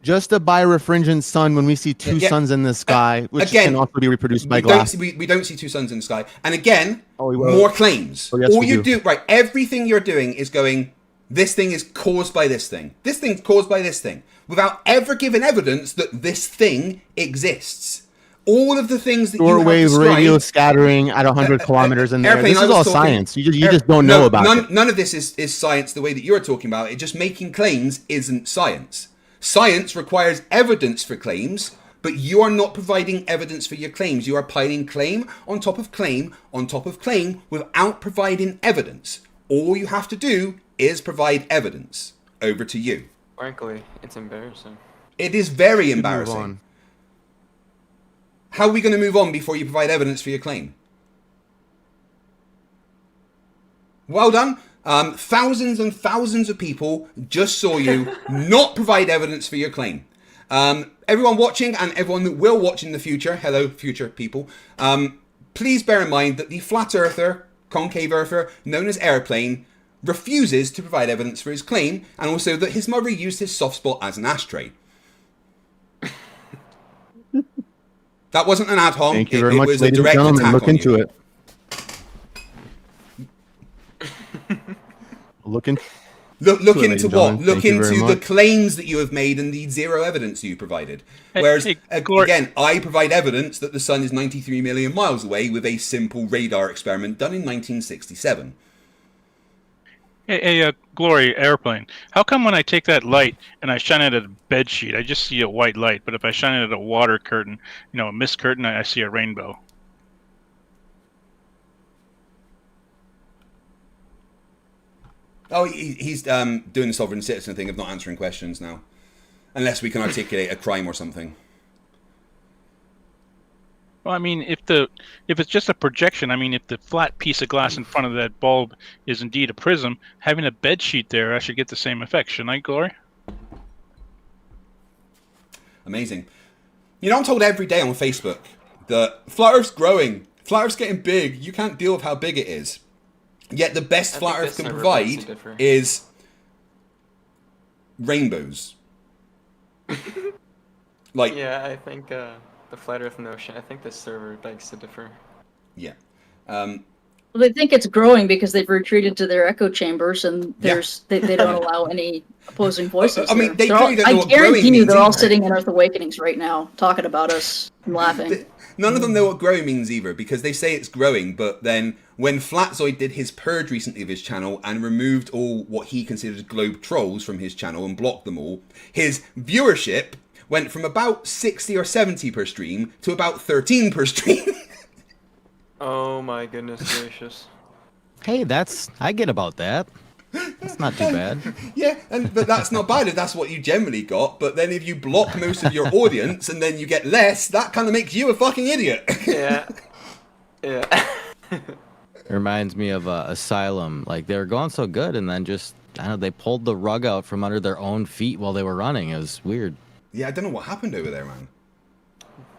Just a birefringent sun when we see two suns in the sky, which can also be reproduced by glass. We don't see two suns in the sky. And again, more claims. All you do, everything you're doing is going, this thing is caused by this thing. This thing's caused by this thing. Without ever giving evidence that this thing exists. All of the things that you have wave described, radio scattering at 100 kilometers in the air. This is all science. You just don't know about it. None of this is science the way that you're talking about it. Just making claims isn't science. Science requires evidence for claims, but you are not providing evidence for your claims. You are piling claim on top of claim on top of claim without providing evidence. All you have to do is provide evidence. Over to you. Frankly, it's embarrassing. It is very embarrassing. How are we going to move on before you provide evidence for your claim? Well done. Thousands and thousands of people just saw you not provide evidence for your claim. Everyone watching and everyone that will watch in the future, hello future people, please bear in mind that the flat earther, concave earther, known as Airplane, refuses to provide evidence for his claim, and also that his mother used his soft spot as an ashtray. That wasn't an ad hoc. Thank you very much, was a ladies and direct gentlemen. attack Look on into you. it. Look into what? Look into the claims that you have made and the zero evidence you provided. Whereas, again, I provide evidence that the sun is 93 million miles away with a simple radar experiment done in 1967. Hey, Glory, Airplane. How come when I take that light and I shine it at a bed sheet, I just see a white light, but if I shine it at a water curtain, a mist curtain, I see a rainbow? Oh, he's doing the sovereign citizen thing of not answering questions now. Unless we can articulate a crime or something. Well, I mean, if it's just a projection, I mean, if the flat piece of glass in front of that bulb is indeed a prism, having a bed sheet there, I should get the same effect, shouldn't I, Glory? Amazing. I'm told every day on Facebook that Flat Earth's growing, Flat Earth's getting big, you can't deal with how big it is. Yet the best Flat Earth can provide is rainbows. Yeah, I think the Flat Earth notion, I think the server begs to differ. Yeah. Well, they think it's growing because they've retreated to their echo chambers and they don't allow any opposing voices. I mean, I guarantee you they're all sitting in Earth Awakenings right now talking about us and laughing. None of them know what growing means either, because they say it's growing, but then when Flatzoid did his purge recently of his channel and removed all what he considered globe trolls from his channel and blocked them all, his viewership went from about 60 or 70 per stream to about 13 per stream. Oh my goodness gracious. Hey, I get about that. That's not too bad. Yeah, but that's not bad if that's what you generally got. But then if you block most of your audience and then you get less, that kind of makes you a fucking idiot. Yeah. Yeah. It reminds me of Asylum. Like, they were going so good, and then just, I don't know, they pulled the rug out from under their own feet while they were running. It was weird. Yeah, I don't know what happened over there, man.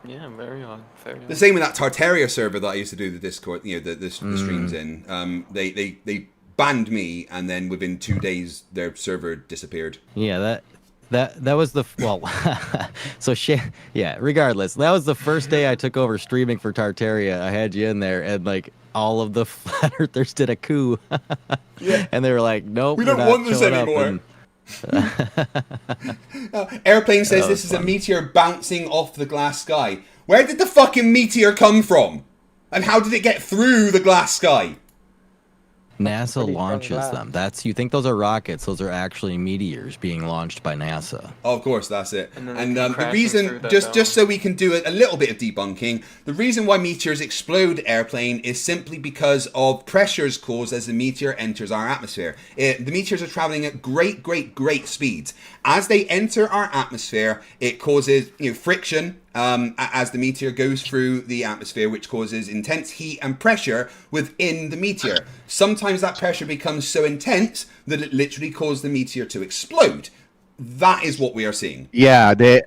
Yeah, very odd. Very odd. The same with that Tartaria server that I used to do the Discord, the streams in. They banned me, and then within 2 days their server disappeared. Yeah, that was the regardless, that was the first day I took over streaming for Tartaria. I had you in there, and like all of the flat earthers did a coup. Yeah. And they were like, nope, we don't want this anymore. Airplane says this is a meteor bouncing off the glass sky. Where did the fucking meteor come from? And how did it get through the glass sky? NASA launches them. You think those are rockets? Those are actually meteors being launched by NASA. Oh, of course, that's it. And the reason, just so we can do a little bit of debunking, the reason why meteors explode airplane is simply because of pressures caused as the meteor enters our atmosphere. The meteors are traveling at great speeds. As they enter our atmosphere, it causes friction as the meteor goes through the atmosphere, which causes intense heat and pressure within the meteor. Sometimes that pressure becomes so intense that it literally causes the meteor to explode. That is what we are seeing. Yeah, they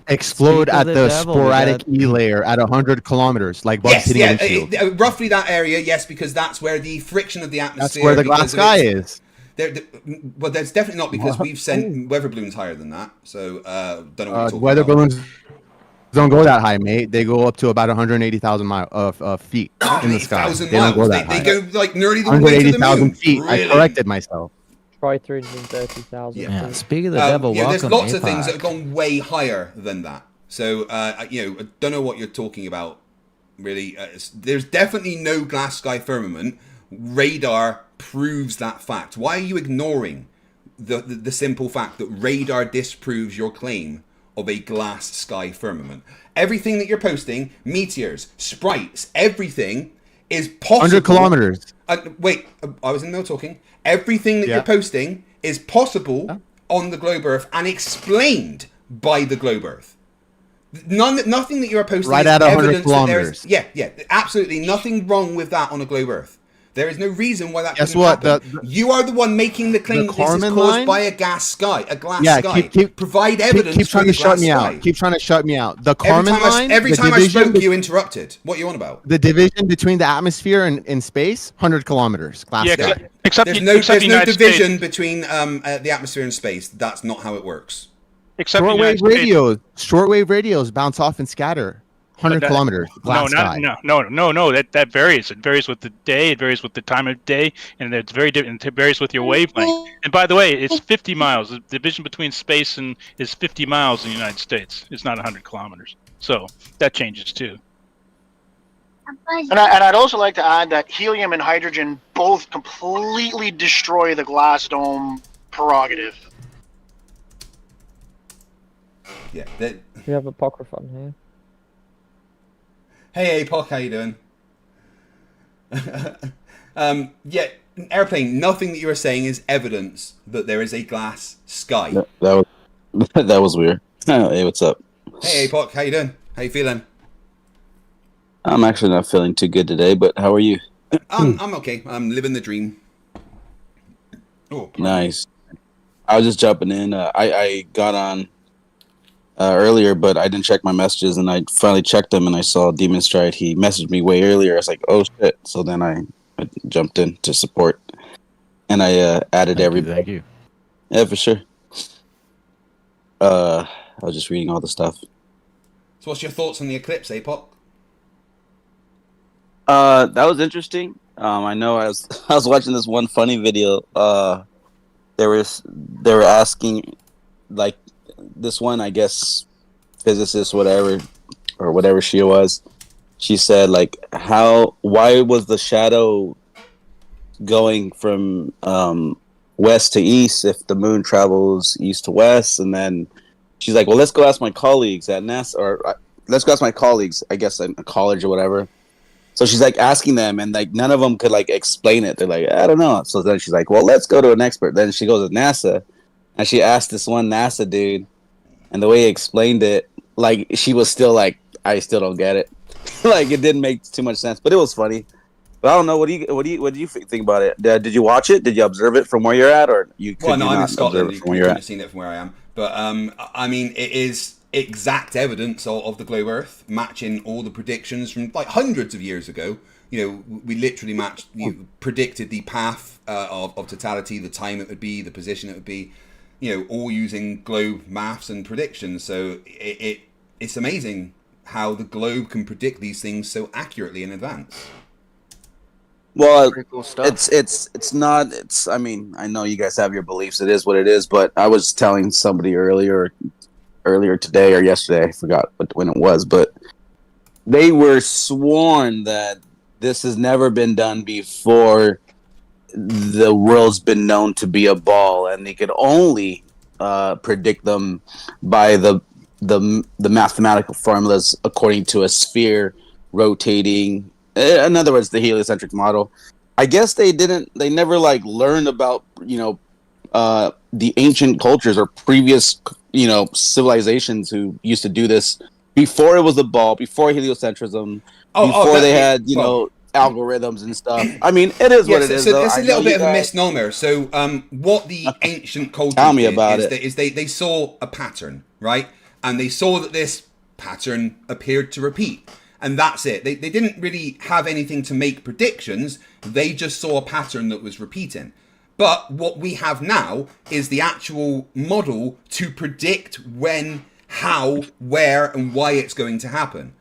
explode at the sporadic E layer at 100 kilometers, like bugs hitting a windshield. Roughly that area, yes, because that's where the friction of the atmosphere. That's where the glass sky is. Well, there's definitely not, because we've sent weather balloons higher than that. So don't know what you're talking weather about. balloons don't go that high, mate. They go up to about 180,000 feet in the sky. They don't go that high. They go like nearly the way to the moon. 180,000 feet. Really? I corrected myself. Try 330,000. Yeah. Speaking of the devil, welcome, there's lots of APOC. things that have gone way higher than that. So I don't know what you're talking about. Really, there's definitely no glass sky firmament. Radar proves that fact. Why are you ignoring the simple fact that radar disproves your claim of a glass sky firmament? Everything that you're posting, meteors, sprites, everything is possible. 100 kilometers. Wait, I was in the middle talking. Everything that you're posting is possible on the globe Earth and explained by the globe Earth. Nothing that you're posting right is at 100 evidence kilometers. that yeah, absolutely nothing wrong with that on a globe Earth. There is no reason why that. Guess what? Happen. You are the one making the claim that this is caused by a glass sky. Provide evidence. Keep trying to shut me sky. out. Keep trying to shut me out. The Kármán line. Every time I spoke, you interrupted. What are you on about? The division between the atmosphere and space, 100 kilometers. Glass sky. There's no division between the atmosphere and space. That's not how it works. Shortwave radios bounce off and scatter. 100 kilometers. Glass sky. No. That varies. It varies with the day. It varies with the time of day, and it's very different. It varies with your wavelength. And by the way, it's 50 miles. The division between space and is 50 miles in the United States. It's not 100 kilometers. So that changes too. And I'd also like to add that helium and hydrogen both completely destroy the glass dome prerogative. Yeah. We have Apocryphon here. Hey, APOC, how you doing? Airplane, nothing that you are saying is evidence that there is a glass sky. That was weird. Hey, what's up? Hey, APOC, how you doing? How you feeling? I'm actually not feeling too good today, but how are you? I'm okay. I'm living the dream. Oh, nice. I was just jumping in. I got on earlier, but I didn't check my messages, and I finally checked them, and I saw Demon Stride. He messaged me way earlier. I was like, oh shit. So then I jumped in to support, and I added everybody. Thank you. Yeah, for sure. I was just reading all the stuff. So what's your thoughts on the eclipse, APOC? That was interesting. I know I was watching this one funny video. They were asking, like, this one, I guess, physicist, whatever she was, she said like, why was the shadow going from west to east if the moon travels east to west? And then she's like, well, let's go ask my colleagues at NASA, or let's go ask my colleagues, I guess, in college or whatever. So she's like asking them, and like none of them could like explain it. They're like, I don't know. So then she's like, well, let's go to an expert. Then she goes to NASA, and she asked this one NASA dude, and the way he explained it, like she was still like, I still don't get it. Like it didn't make too much sense, but it was funny. But I don't know. What do you think about it? Did you watch it? Did you observe it from where you're at, or you? Well, no, you I'm in not Scotland. observe it You from where you're couldn't at? have seen it from where I am. But I mean, it is exact evidence of the globe Earth matching all the predictions from like hundreds of years ago. You know, we literally predicted the path of totality, the time it would be, the position it would be. You know, all using globe maths and predictions. So it's amazing how the globe can predict these things so accurately in advance. Well, cool stuff. it's not. I mean, I know you guys have your beliefs. It is what it is. But I was telling somebody earlier today or yesterday, I forgot when it was, but they were sworn that this has never been done before. The world's been known to be a ball, and they could only predict them by the mathematical formulas according to a sphere rotating. In other words, the heliocentric model. I guess they never like learned about the ancient cultures or previous civilizations who used to do this before it was a ball, before heliocentrism, before they had algorithms and stuff. I mean, it is what it is. So it's a little bit of a misnomer. So what the ancient culture Tell me did about is they saw a pattern, right? And they saw that this pattern appeared to repeat. And that's it. They didn't really have anything to make predictions. They just saw a pattern that was repeating. But what we have now is the actual model to predict when, how, where, and why it's going to happen.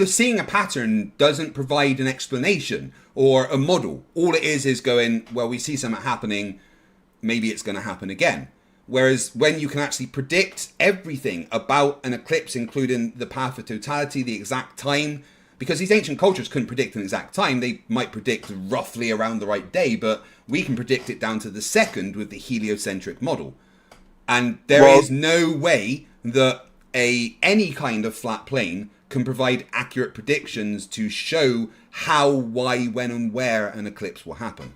Seeing a pattern doesn't provide an explanation or a model. All it is going, well, we see something happening, maybe it's going to happen again. Whereas when you can actually predict everything about an eclipse, including the path of totality, the exact time, because these ancient cultures couldn't predict an exact time. They might predict roughly around the right day, but we can predict it down to the second with the heliocentric model. And there is no way that any kind of flat plane can provide accurate predictions to show how, why, when, and where an eclipse will happen.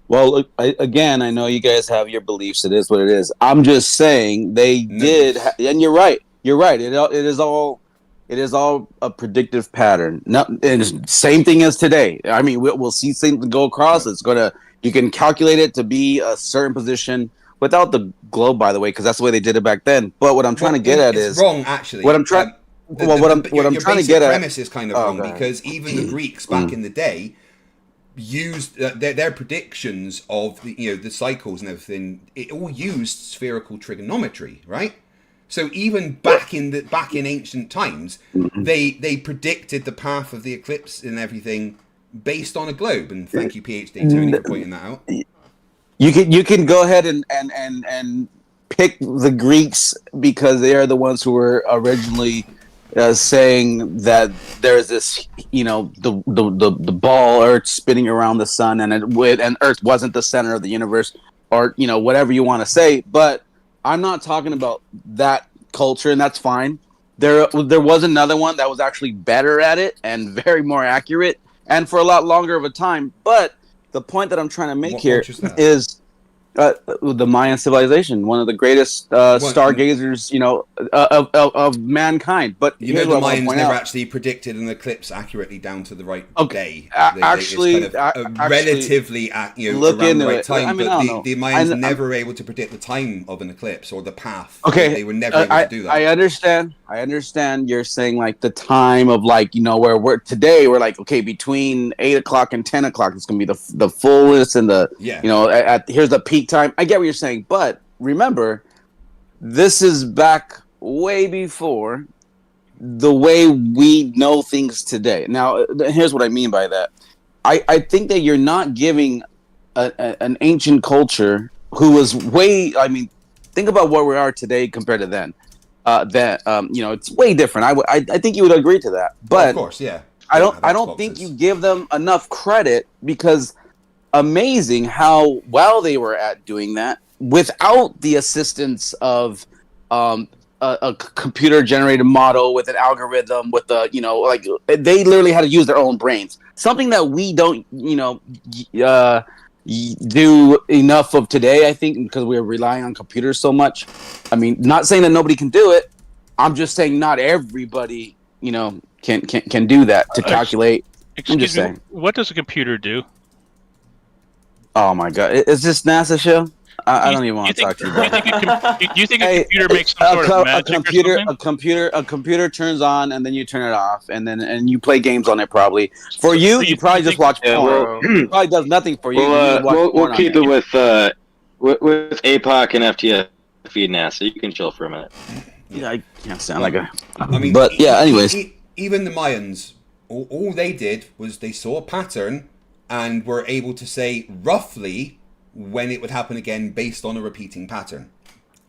Well, again, I know you guys have your beliefs. It is what it is. I'm just saying they did, and you're right. You're right. It is all a predictive pattern. And same thing as today. I mean, we'll see things go across. You can calculate it to be a certain position without the globe, by the way, because that's the way they did it back then. But what I'm trying to get at is wrong. Actually, what I'm trying. What I'm trying to get at. Your premise is kind of wrong because even the Greeks back in the day used their predictions of the cycles and everything. It all used spherical trigonometry, right? So even back in ancient times, they predicted the path of the eclipse and everything based on a globe. And thank you, PhD Tony, for pointing that out. You can go ahead and pick the Greeks because they are the ones who were originally saying that there's this, the ball Earth spinning around the sun, and Earth wasn't the center of the universe, or whatever you want to say. But I'm not talking about that culture, and that's fine. There was another one that was actually better at it and very more accurate, and for a lot longer of a time. But the point that I'm trying to make here is the Mayan civilization, one of the greatest stargazers, of mankind. But the Mayans never actually predicted an eclipse accurately down to the right day. Relatively, look around the right time. But the Mayans never were able to predict the time of an eclipse or the path. Okay, they were never able to do that. I understand. You're saying like the time of where we're today. We're like, okay, between 8 o'clock and 10 o'clock, it's gonna be the fullest and here's the peak time. I get what you're saying, but remember, this is back way before the way we know things today. Now, here's what I mean by that. I think that you're not giving an ancient culture who was think about where we are today compared to then. that it's way different. I think you would agree to that. But of course, yeah. I don't think you give them enough credit, because amazing how well they were at doing that without the assistance of a computer generated model with an algorithm with they literally had to use their own brains, something that we don't do enough of today, I think, because we're relying on computers so much. I mean, not saying that nobody can do it, I'm just saying not everybody can do that to calculate. I'm just saying. What does a computer do? Oh my god, is this NASA show? I don't even want to talk to you. Do you think a computer makes some sort of magic or something? A computer turns on and then you turn it off, and you play games on it. Probably for you, you probably just watch porn. It probably does nothing for you. We'll keep it with APOC and FTFE NASA. You can chill for a minute. Yeah, I can't sound like a. But yeah, anyways, even the Mayans, all they did was they saw a pattern and were able to say roughly when it would happen again based on a repeating pattern.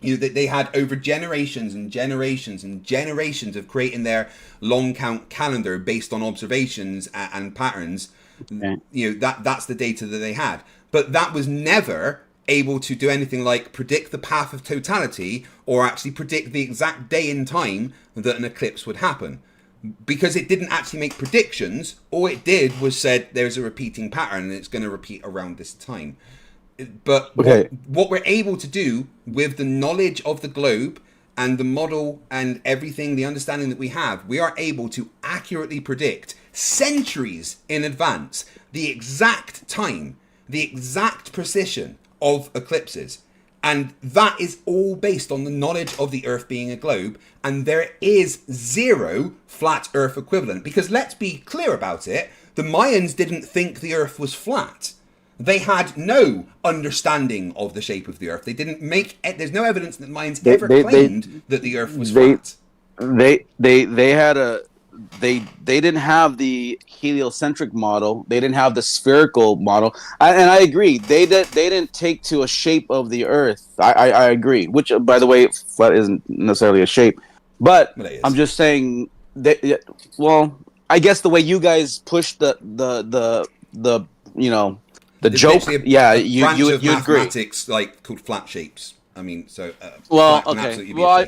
They had over generations and generations and generations of creating their long count calendar based on observations and patterns. Okay. That's the data that they had. But that was never able to do anything like predict the path of totality or actually predict the exact day and time that an eclipse would happen. Because it didn't actually make predictions, all it did was said there's a repeating pattern and it's going to repeat around this time. But what we're able to do with the knowledge of the globe and the model and everything, the understanding that we have, we are able to accurately predict centuries in advance the exact time, the exact precision of eclipses. And that is all based on the knowledge of the Earth being a globe, and there is zero flat Earth equivalent. Because let's be clear about it, the Mayans didn't think the Earth was flat. They had no understanding of the shape of the Earth. They didn't make. There's no evidence that Mayans ever claimed that the Earth was flat. They had a. They didn't have the heliocentric model. They didn't have the spherical model. And I agree. They didn't take to a shape of the Earth. I agree. Which, by the way, flat isn't necessarily a shape. But I'm just saying that. Well, I guess the way you guys push the joke. Yeah, you agree. Mathematics like called flat shapes. I mean, so. Okay. Well,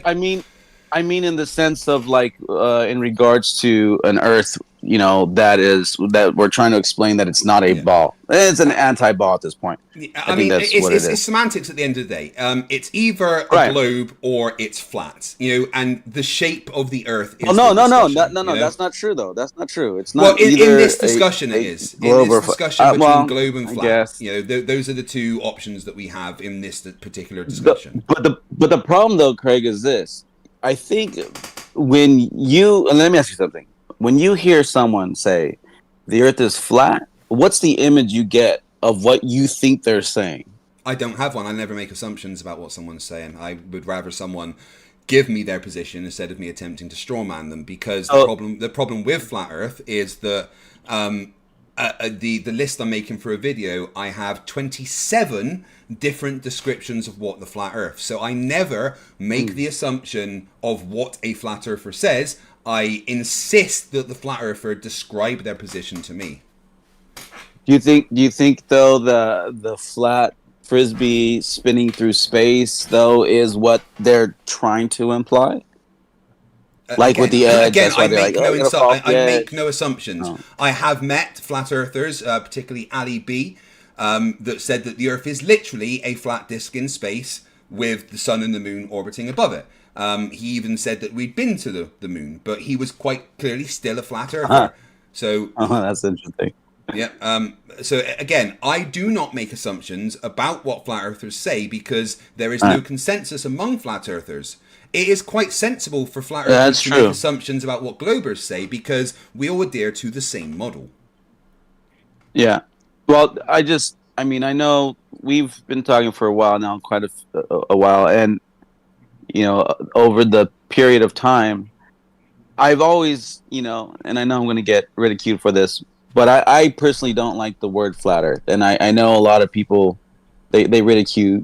I mean, in the sense of in regards to an Earth, that we're trying to explain that it's not a ball. It's an anti-ball at this point. I mean, it's semantics at the end of the day. It's either a globe or it's flat. And the shape of the Earth is. No. That's not true, though. That's not true. It's not. Well, in this discussion, it is. In this discussion between globe and flat, those are the two options that we have in this particular discussion. But the problem, though, Craig, is this. I think when you, and let me ask you something. When you hear someone say the Earth is flat, what's the image you get of what you think they're saying? I don't have one. I never make assumptions about what someone's saying. I would rather someone give me their position instead of me attempting to strawman them, because the problem with flat Earth is that the list I'm making for a video, I have 27 different descriptions of what the flat Earth. So I never make the assumption of what a flat earther says. I insist that the flat earther describe their position to me. Do you think though the flat frisbee spinning through space though is what they're trying to imply? With the edge. Again, I make no assumptions. Oh. I have met flat earthers, particularly Ali B, that said that the Earth is literally a flat disk in space with the sun and the moon orbiting above it. He even said that we'd been to the moon, but he was quite clearly still a flat earther. So that's interesting. Yeah. So again, I do not make assumptions about what flat earthers say because there is no consensus among flat earthers. It is quite sensible for flat earthers to make assumptions about what globers say because we all adhere to the same model. Yeah. Well, I know we've been talking for a while now, quite a while, and over the period of time, I've always, and I know I'm going to get ridiculed for this, but I personally don't like the word flat earth. And I know a lot of people, they ridicule,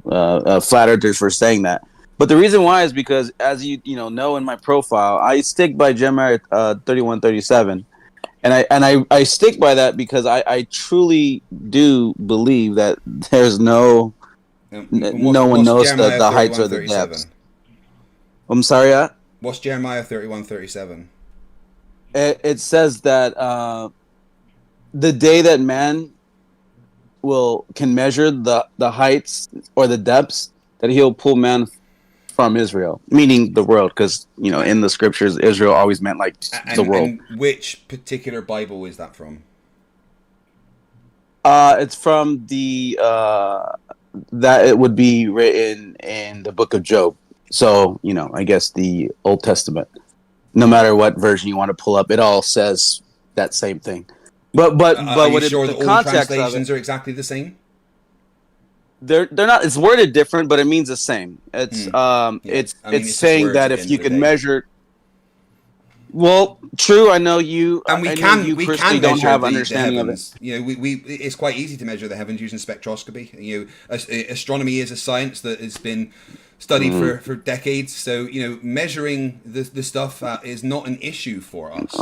flat earthers for saying that. But the reason why is because, as you know in my profile, I stick by Jeremiah 31:37, and I stick by that because I truly do believe that there's no one knows the heights or the depths. I'm sorry, What's Jeremiah 31:37? It says that the day that man can measure the heights or the depths, that he'll pull man from Israel, meaning the world, because in the scriptures Israel always meant like the world. And which particular Bible is that from? It's from the that it would be written in the book of Job. So I guess the Old Testament. No matter what version you want to pull up, it all says that same thing. But are you what sure the that all context translations of it, are exactly the same? They're not. It's worded different, but it means the same. It's it's saying that if you can measure. Well, true. I know you. And we I can know you we personally can don't measure have the understanding of it. heavens. We it's quite easy to measure the heavens using spectroscopy. Astronomy is a science that has been studied for decades. So measuring the stuff is not an issue for us.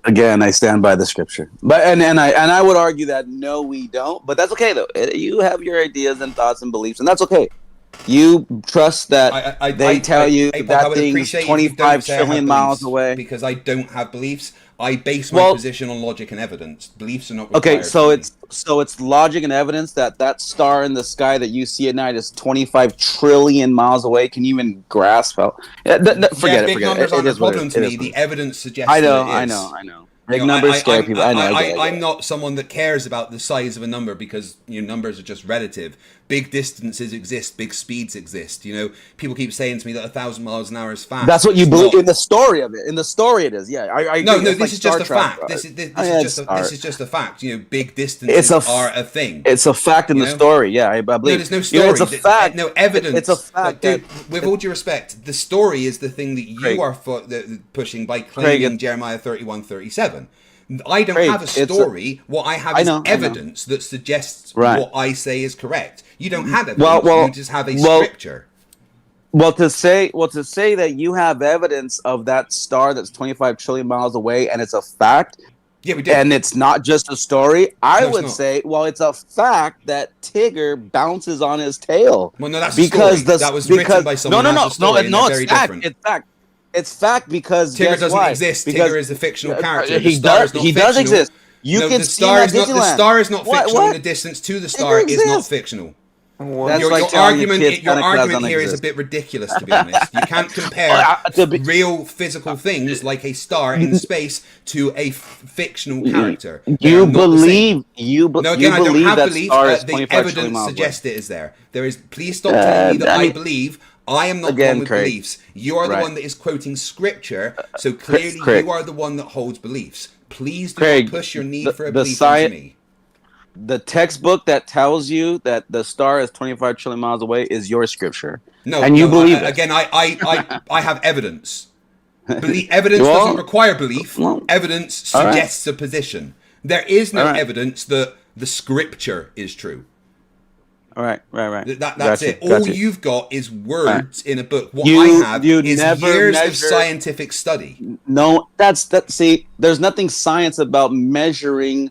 Again, I stand by the scripture, but and I would argue that no, we don't. But that's okay though. You have your ideas and thoughts and beliefs, and that's okay. You trust that they tell you that thing's 25 trillion miles away. Because I don't have beliefs. I base my position on logic and evidence. Beliefs are not required. Okay, so it's logic and evidence that star in the sky that you see at night is 25 trillion miles away. Can you even grasp how? Forget it. Big numbers aren't a problem to me. The evidence suggests I know. that it is. I know. Big numbers scare people. I'm not someone that cares about the size of a number because numbers are just relative. Big distances exist, big speeds exist. People keep saying to me that 1,000 miles an hour is fast. That's what you believe in the story of it. In the story, it is. Yeah, I no. agree. This is just a fact. This is just a fact. Big distances are a thing. It's a fact in the story. Yeah, I believe. No, there's no story. It's a fact. No evidence. It's a fact. Dude, with all due respect, the story is the thing that you are pushing by claiming Jeremiah 31:37. I don't have a story. What I have is evidence that suggests what I say is correct. You don't have evidence. You just have a scripture. Well, to say that you have evidence of that star that's 25 trillion miles away and it's a fact, yeah, we do, and it's not just a story. I would say, it's a fact that Tigger bounces on his tail. Well, no, that's because that was written by someone. No, it's fact. It's fact. It's fact because Tigger doesn't exist. Tigger is a fictional character. He does exist. The star is not fictional. The distance to the star is not fictional. Your argument here is a bit ridiculous, to be honest. You can't compare real physical things like a star in space to a fictional character. You believe No, again, I don't have belief. The evidence suggests it is there. Please stop telling me that I believe. I am not the one with beliefs. You are the one that is quoting scripture, so clearly you are the one that holds beliefs. Please do not push your need for a belief onto me. The textbook that tells you that the star is 25 trillion miles away is your scripture. No, and you believe it. Again, I have evidence. Evidence doesn't require belief. Evidence suggests a position. There is no evidence that the scripture is true. Right. That's it. All you've got is words in a book. What I have is years of scientific study. No, see, there's nothing science about measuring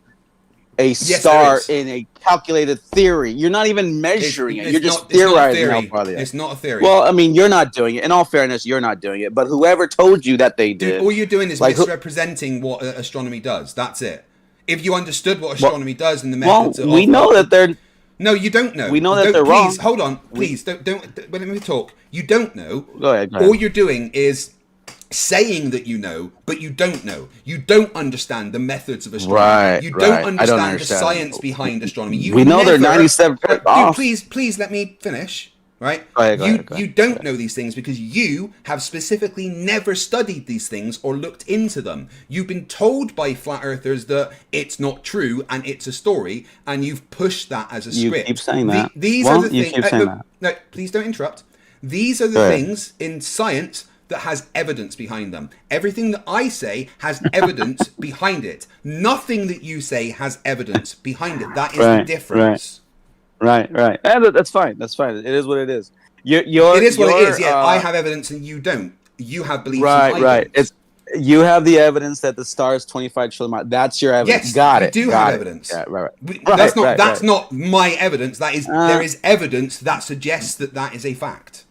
a star in a calculated theory. You're not even measuring it. You're just theorizing how far they are. It's not a theory. Well, I mean, you're not doing it. In all fairness, you're not doing it. But whoever told you that they did. Dude, all you're doing is misrepresenting what astronomy does. That's it. If you understood what astronomy does and the methods of... we know that they're... No, you don't know. We know that they're wrong. Please, hold on. Please, don't let me talk. You don't know. Go ahead. All you're doing is saying that you know, but you don't know. You don't understand the methods of astronomy. Right. You don't understand the science behind astronomy. We know they're 97% off. Dude, please let me finish. Right? Go ahead. You don't know these things because you have specifically never studied these things or looked into them. You've been told by flat earthers that it's not true and it's a story, and you've pushed that as a script. You keep saying that. These are the things. No, please don't interrupt. These are the things in science that has evidence behind them. Everything that I say has evidence behind it. Nothing that you say has evidence behind it. That is the difference. Right. And that's fine. It is what it is. You're, it is what it you're, is. Yeah, I have evidence and you don't. You have beliefs. Right, and I right. don't. It's you have the evidence that the star is 25 trillion miles. That's your evidence. Yes, Got we it. do got have it. evidence. Yeah, right, That's not right, that's right. not my evidence. That is there is evidence that suggests that that is a fact.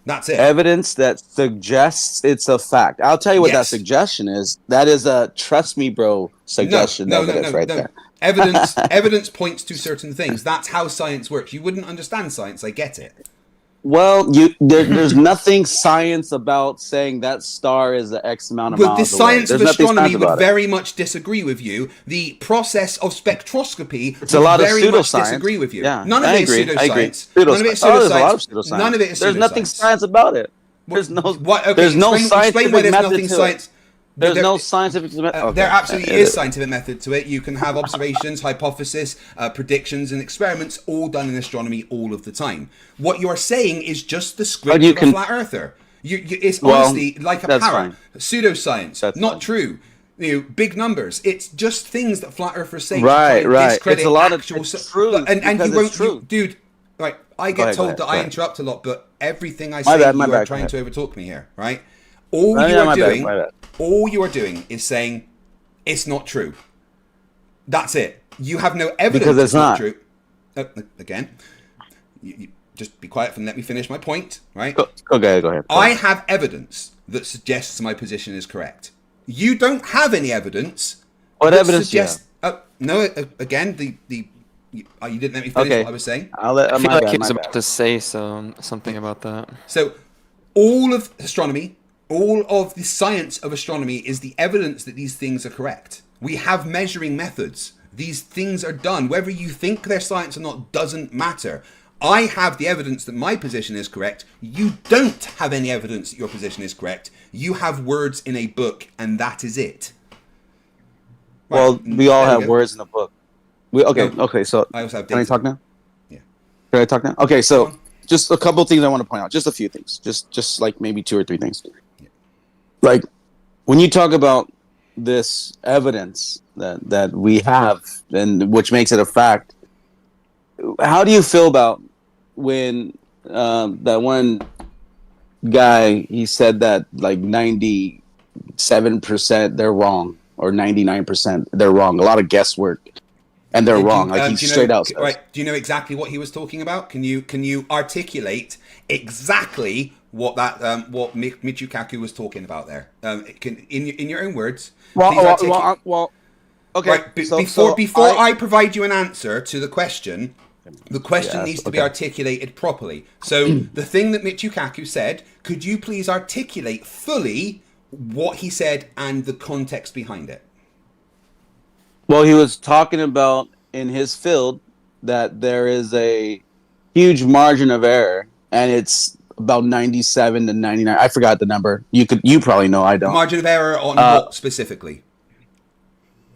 That's it. Evidence that suggests it's a fact. I'll tell you what that Yes. suggestion is. That is a trust me, bro suggestion. No, evidence right there. Evidence points to certain things. That's how science works. You wouldn't understand science. I get it. Well, there's nothing science about saying that star is the X amount of Well, miles the science away. of There's nothing astronomy science would about it. very much disagree with you. The process of spectroscopy It's a would lot of very much pseudoscience. disagree with you. Yeah, None of I it is agree. I agree. pseudoscience. None of it is Oh, there's a lot of pseudoscience. pseudoscience. None of it is There's nothing pseudoscience. science about it. There's no. Okay, there's no scientific explain why there's method nothing to science. it. There's no scientific method. Okay. There absolutely is scientific method to it. You can have observations, hypothesis, predictions, and experiments all done in astronomy all of the time. What you are saying is just the script of a flat earther. It's honestly like a parrot. Pseudoscience. Not true. Big numbers. It's just things that flat earthers say. Right, right. Discredit It's a lot actual of truth. and you won't, dude. Right, I get told that I interrupt a lot, but everything I say, you are trying to overtalk me here, right? All you are doing is saying it's not true. That's it. You have no evidence because it's not true. Again, you just be quiet and let me finish my point, right? Okay, go ahead. I have evidence that suggests my position is correct. You don't have any evidence. What evidence suggests? No. Again, you didn't let me finish what I was saying. I feel like he was about to say something about that. So, all of astronomy, all of the science of astronomy is the evidence that these things are correct. We have measuring methods. These things are done. Whether you think they're science or not doesn't matter. I have the evidence that my position is correct. You don't have any evidence that your position is correct. You have words in a book, and that is it. Right. Well, we all have words in the book. Okay, so I also have can I talk now? Yeah. Can I talk now? Okay, so just a couple things I want to point out. Just a few things. Just like maybe 2 or 3 things. Yeah. Like when you talk about this evidence that we have and which makes it a fact, how do you feel about when that one guy, he said that like 97% they're wrong or 99% they're wrong, a lot of guesswork, and they're wrong, like he straight out says. Right, do you know exactly what he was talking about? Can you articulate exactly what that what Michikaku was talking about there? In your own words. Well, okay. Right, before I provide you an answer to the question needs to be articulated properly. So the thing that Michikaku said, could you please articulate fully what he said and the context behind it? Well, he was talking about in his field that there is a huge margin of error, and it's about 97 to 99. I forgot the number. You probably know. I don't. Margin of error on what specifically?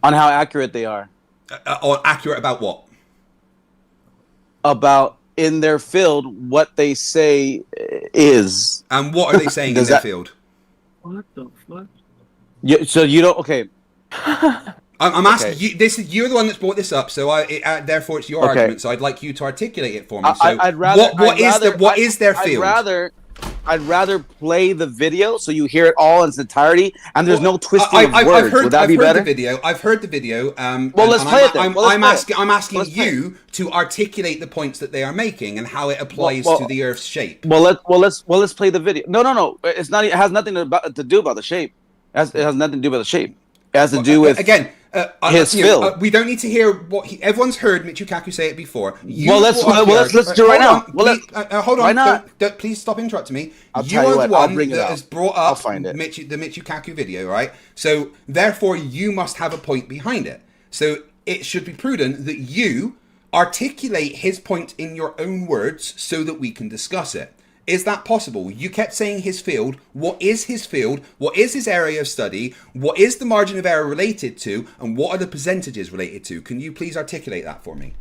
On how accurate they are. Or accurate about what? About in their field what they say is. And what are they saying in their field? What the fuck? So you don't. Okay. I'm asking you. You're the one that's brought this up, so therefore it's your argument. So I'd like you to articulate it for me. So what is their field? I'd rather play the video so you hear it all in its entirety, and there's no twisting of words. Would that be better? I've heard the video. Well, let's play it then. I'm asking you to articulate the points that they are making and how it applies to the Earth's shape. Well, let's play the video. No. It's not. It has nothing to do about the shape. It has nothing to do about the shape. It has to do with his field. We don't need to hear what everyone's heard Michikaku say it before. Let's do it right now. Hold on. Why not? Please stop interrupting me. You are the one that has brought up the Michikaku video, right? So therefore, you must have a point behind it. So it should be prudent that you articulate his point in your own words so that we can discuss it. Is that possible? You kept saying his field. What is his field? What is his area of study? What is the margin of error related to? And what are the percentages related to? Can you please articulate that for me?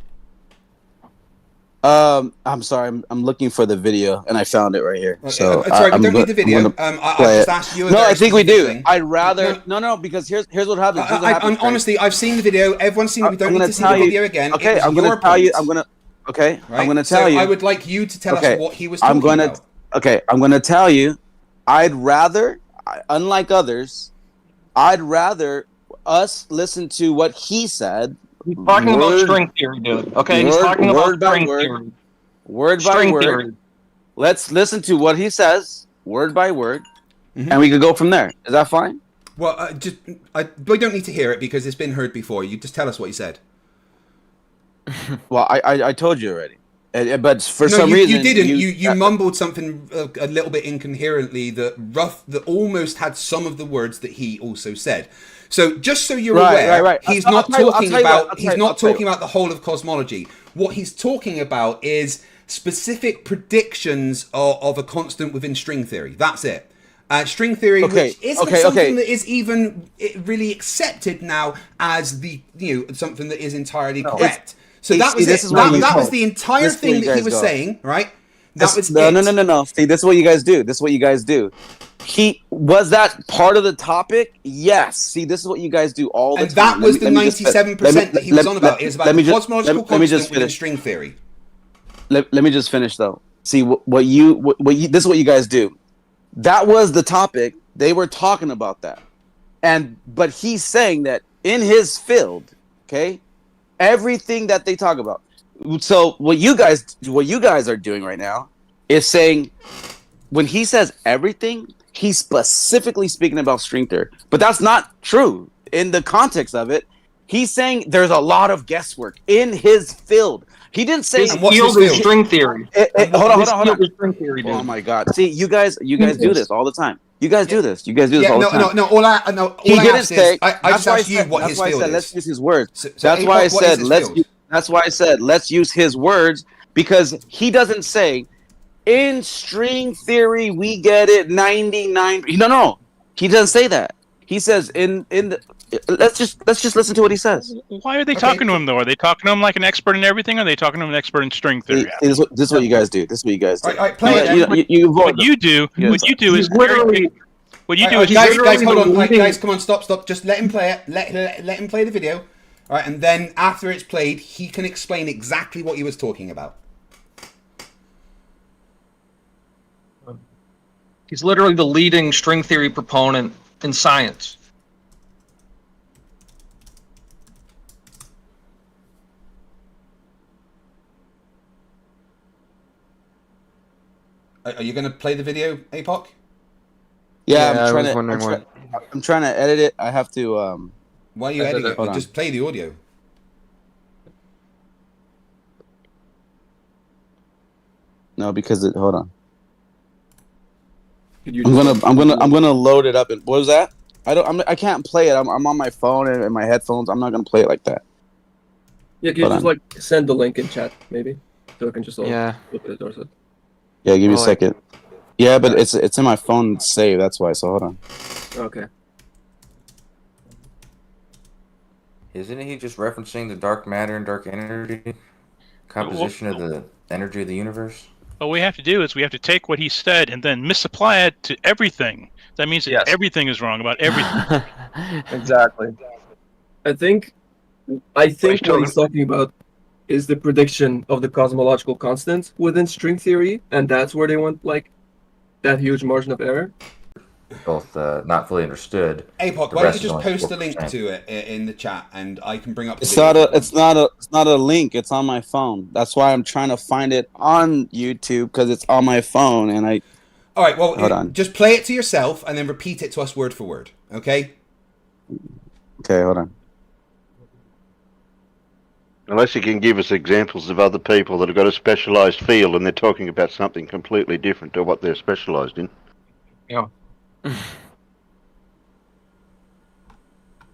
I'm sorry. I'm looking for the video, and I found it right here. Okay. So sorry, we don't need the video. I just asked you. No, I think we do. I'd rather no, because here's what happens. Honestly, I've seen the video. Everyone's seen it. We don't need to see the video again. Okay, I'm gonna tell you. Okay, Right? I'm going to tell so you. I would like you to tell us what he was I'm talking gonna, about. Okay, I'm going to tell you. Unlike others, I'd rather us listen to what he said. He's talking about string theory, dude. Okay, he's talking about string theory. Word by String word. theory. Let's listen to what he says, word by word, Mm-hmm. and we could go from there. Is that fine? Well, we don't need to hear it because it's been heard before. You just tell us what he said. Well, I told you already. But for some reason you didn't. You mumbled something a little bit incoherently that almost had some of the words that he also said. So just so you're aware, he's not talking about the whole of cosmology. What he's talking about is specific predictions of a constant within string theory. That's it. String theory, which isn't something that is even really accepted now as something that is entirely correct. So that was it. That was the entire thing that he was saying, right? No. See, this is what you guys do. Was that part of the topic? Yes. See, this is what you guys do all the time. And that was the 97% that he was on about. It was about the cosmological constant within string theory. Let me just finish though. See what you this is what you guys do. That was the topic. They were talking about that. But he's saying that in his field, okay? Everything that they talk about. So what you guys are doing right now is saying when he says everything, he's specifically speaking about string theory. But that's not true in the context of it. He's saying there's a lot of guesswork in his field. He didn't say his field is string theory. Hold on. String theory, oh my God! See, you guys do this all the time. You guys do this. You guys do this all the time. All I just asked you what his field is. Let's use his words. That's why I said let's use his words, because he doesn't say in string theory we get it 99. No, he doesn't say that. He says in the. Let's just listen to what he says. Why are they talking to him though? Are they talking to him like an expert in everything? Or are they talking to him an expert in string theory? This is what you guys do. All right, play it. What you do is literally. Guys, hold on. Guys, come on, stop. Just let him play it. Let him play the video. All right, and then after it's played, he can explain exactly what he was talking about. He's literally the leading string theory proponent in science. Are you going to play the video, APOC? Yeah, I'm trying to edit it. I have to. Why are you editing it? Just play the audio. No, because it. Hold on. I'm gonna load it up. And what was that? I can't play it. I'm on my phone and my headphones. I'm not gonna play it like that. Yeah, can you just like send the link in chat maybe, so I can just look at it or something. Yeah, give me a second. Yeah, but it's in my phone saved. That's why. So hold on. Okay. Isn't he just referencing the dark matter and dark energy composition of the energy of the universe? What we have to do is we have to take what he said and then misapply it to everything. That means that everything is wrong about everything. Exactly. I think what he's talking about is the prediction of the cosmological constant within string theory, and that's where they want like that huge margin of error. Both not fully understood. APOC, why don't you just post a link to it in the chat, and I can bring up. It's not a link. It's on my phone. That's why I'm trying to find it on YouTube, because it's on my phone, and I. All right. Well, hold on. Just play it to yourself and then repeat it to us word for word. Okay. Okay. Hold on. Unless you can give us examples of other people that have got a specialized field and they're talking about something completely different to what they're specialized in. Yeah.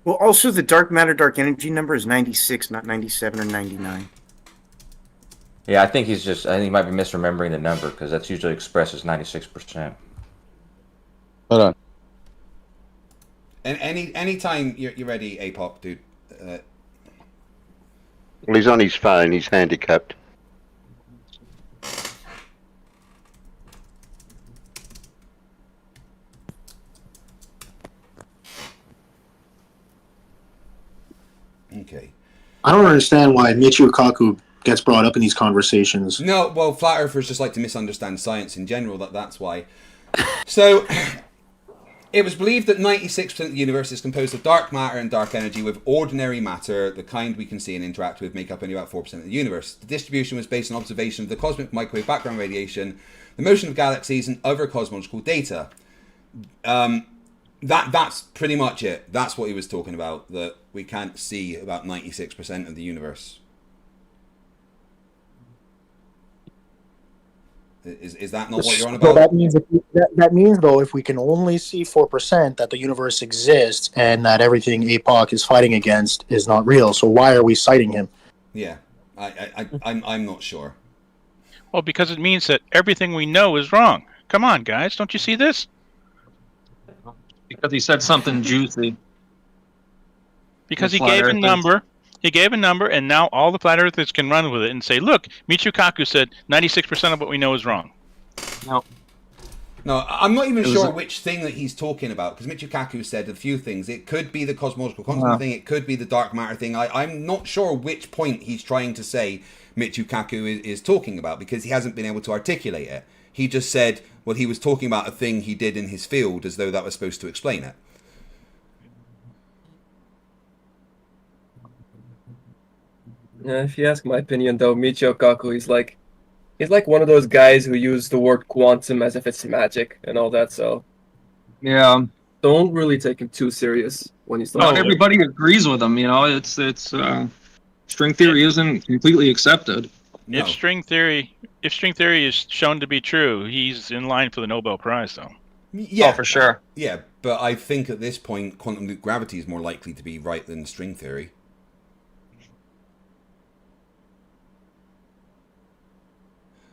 Well, also the dark matter, dark energy number is 96, not 97 or 99. Yeah, I think he might be misremembering the number, because that's usually expressed as 96%. Hold on. And anytime you're ready, APOC, dude. Well, he's on his phone. He's handicapped. Okay. I don't understand why Michio Kaku gets brought up in these conversations. No, well, flat earthers just like to misunderstand science in general. That's why. So, it was believed that 96% of the universe is composed of dark matter and dark energy, with ordinary matter, the kind we can see and interact with, make up only about 4% of the universe. The distribution was based on observation of the cosmic microwave background radiation, the motion of galaxies, and other cosmological data. That's pretty much it. That's what he was talking about, that we can't see about 96% of the universe. Is that not what you're on about? So that means that means though, if we can only see 4%, that the universe exists and that everything APOC is fighting against is not real. So why are we citing him? Yeah, I'm not sure. Well, because it means that everything we know is wrong. Come on, guys, don't you see this? Because he said something juicy. Because he gave a number. He gave a number, and now all the flat earthers can run with it and say, look, Michio Kaku said 96% of what we know is wrong. No. No, I'm not even sure which thing that he's talking about, because Michio Kaku said a few things. It could be the cosmological constant thing, it could be the dark matter thing. I'm not sure which point he's trying to say Michio Kaku is talking about, because he hasn't been able to articulate it. He just said, well, he was talking about a thing he did in his field, as though that was supposed to explain it. Yeah, if you ask my opinion, though, Michio Kaku, he's like one of those guys who use the word quantum as if it's magic and all that. So yeah, don't really take him too serious when he's. Not everybody agrees with him. You know, it's string theory isn't completely accepted. If string theory is shown to be true, he's in line for the Nobel Prize, though. Yeah, for sure. Yeah, but I think at this point, quantum loop gravity is more likely to be right than string theory.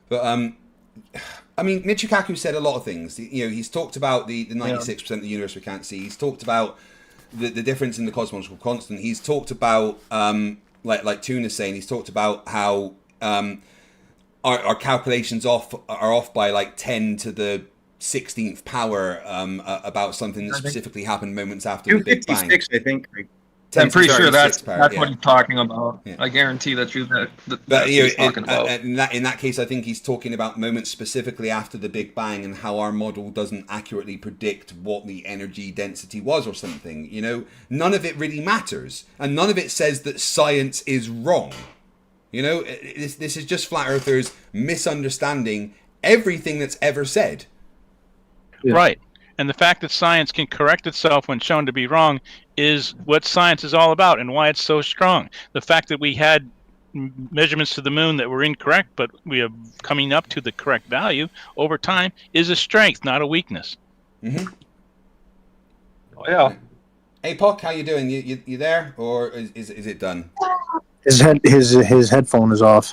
But I mean, Michio Kaku said a lot of things. You know, he's talked about the 96% of the universe we can't see. He's talked about the difference in the cosmological constant. He's talked about like Tuna's saying. He's talked about how our calculations are off by like 10 to the 16th power about something that specifically happened moments after the Big Bang. 256, I think. I'm pretty sure that's power, what he's talking about. Yeah. I guarantee that's But what he's talking about. in that case, I think he's talking about moments specifically after the Big Bang and how our model doesn't accurately predict what the energy density was or something. You know, none of it really matters, and none of it says that science is wrong. You know, this is just flat earthers misunderstanding everything that's ever said. Yeah. Right. And the fact that science can correct itself when shown to be wrong is what science is all about and why it's so strong. The fact that we had measurements to the moon that were incorrect, but we are coming up to the correct value over time is a strength, not a weakness. Mm-hmm. Oh, yeah. Hey, Puck, how you doing? You there, or is it done? His headphone is off.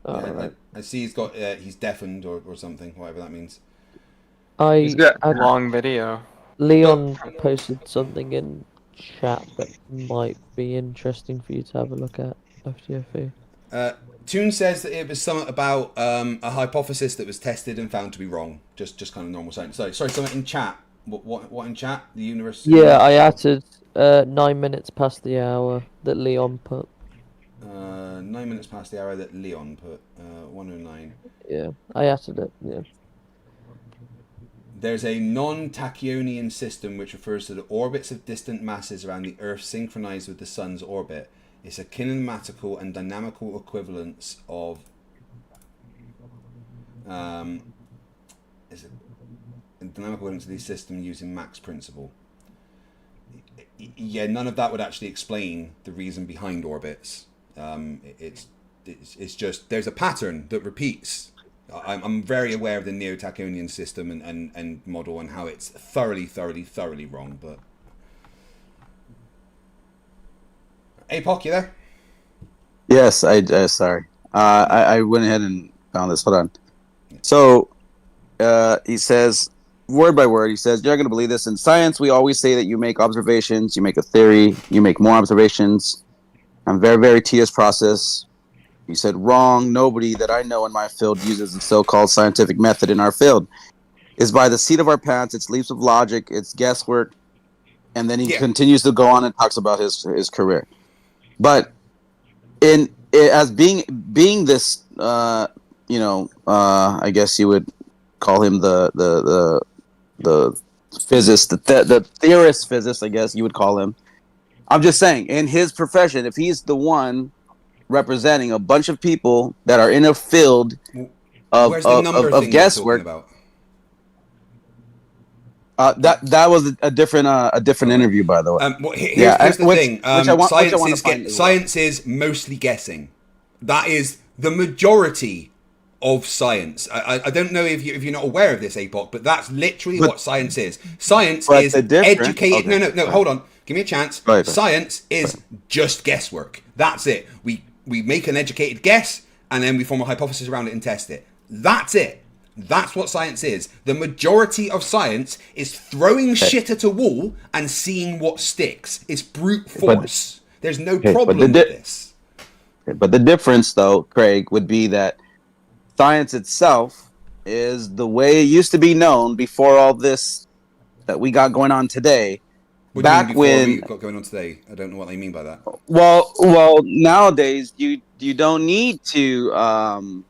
I see he's got he's deafened or something, whatever that means. He's got a long video. Leon posted something in chat that might be interesting for you to have a look at. FTFE. Toon says that it was something about a hypothesis that was tested and found to be wrong. Just kind of normal science. Sorry, something in chat. What in chat? The universe. Yeah, I added 9 minutes past the hour that Leon put. 9 minutes past the hour that Leon put. 109. Yeah, I added it. Yeah. There's a non-tachyonian system which refers to the orbits of distant masses around the Earth synchronized with the Sun's orbit. It's a kinematical and dynamical equivalence of is a dynamical equivalence of the system using Mach's principle. Yeah, none of that would actually explain the reason behind orbits. It's just there's a pattern that repeats. I'm very aware of the neo-tachyonian system and model and how it's thoroughly wrong. But Apoc, you there? Yes, sorry. I went ahead and found this. Hold on. So he says, word by word, he says, you're not going to believe this. In science, we always say that you make observations, you make a theory, you make more observations. A very, very tedious process. He said, wrong. Nobody that I know in my field uses the so-called scientific method in our field. It's by the seat of our pants. It's leaps of logic. It's guesswork. And then he continues to go on and talks about his career. But in as being this, you know, I guess you would call him the physicist, the theorist physicist, I guess you would call him. I'm just saying, in his profession, if he's the one representing a bunch of people that are in a field of guesswork. That was a different interview, by the way. Well, here's the thing. Science is mostly guessing. That is the majority of science. I don't know if you're not aware of this, Apoc, but that's literally what science is. Science is educated. Okay. No. Hold on. Give me a chance. Right. Science is just guesswork. That's it. We make an educated guess, and then we form a hypothesis around it and test it. That's it. That's what science is. The majority of science is throwing shit at a wall and seeing what sticks. It's brute force. There's no problem with this. But the difference, though, Craig, would be that science itself is the way it used to be known before all this that we got going on today. What back do you mean before we got going on today? I don't know what they mean by that. Well, nowadays you don't need to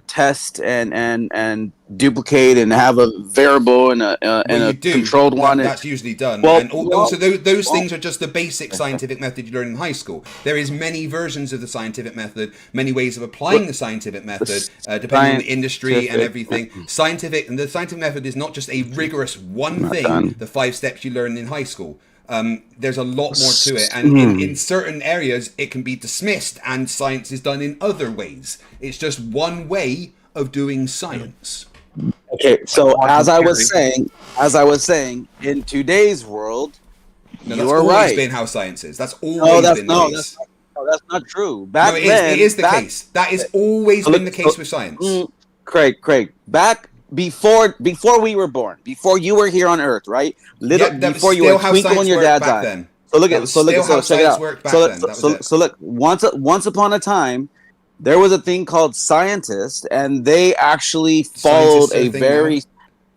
test and duplicate and have a variable and a controlled one. That's usually done. And also those things are just the basic scientific method you learn in high school. There is many versions of the scientific method, many ways of applying the scientific method, depending on the industry and everything. The scientific method is not just a rigorous one thing, the 5 steps you learn in high school. There's a lot more to it, and in certain areas it can be dismissed, and science is done in other ways. It's just one way of doing science. Okay, so as I was saying, in today's world, that's always been how science is. That's always been the case. That's not true. It is the case. That has always been the case with science. Craig, back before we were born, before you were here on Earth, right? Before you were a twinkle in your dad's eye. Then. Check it out. So look, once upon a time, there was a thing called scientists, and they actually followed a very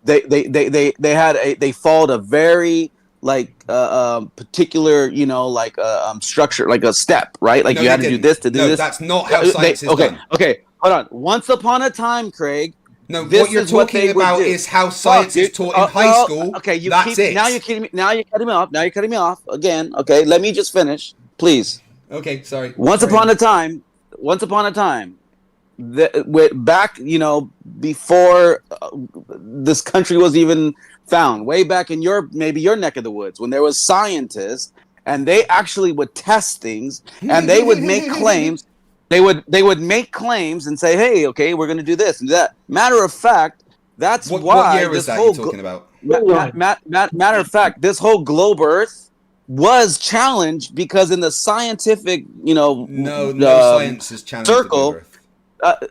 they followed a very particular, structure, like a step, right? Like you had to do this to do this. That's not how science is done. Okay, hold on. Once upon a time, Craig. No, what you're talking about is how science is taught in high school. Okay, That's it. Now you're kidding me. Now you're cutting me off. Now you're cutting me off again. Okay, let me just finish, please. Okay, sorry. Once upon a time, back, before this country was even found, way back in your neck of the woods, when there was scientists, and they actually would test things, and they would make claims. They would make claims and say, "Hey, okay, we're going to do this and that." Matter of fact, that's why. What year was that you're talking about? Matter of fact, this whole globe Earth was challenged because in the scientific, no science is challenged circle.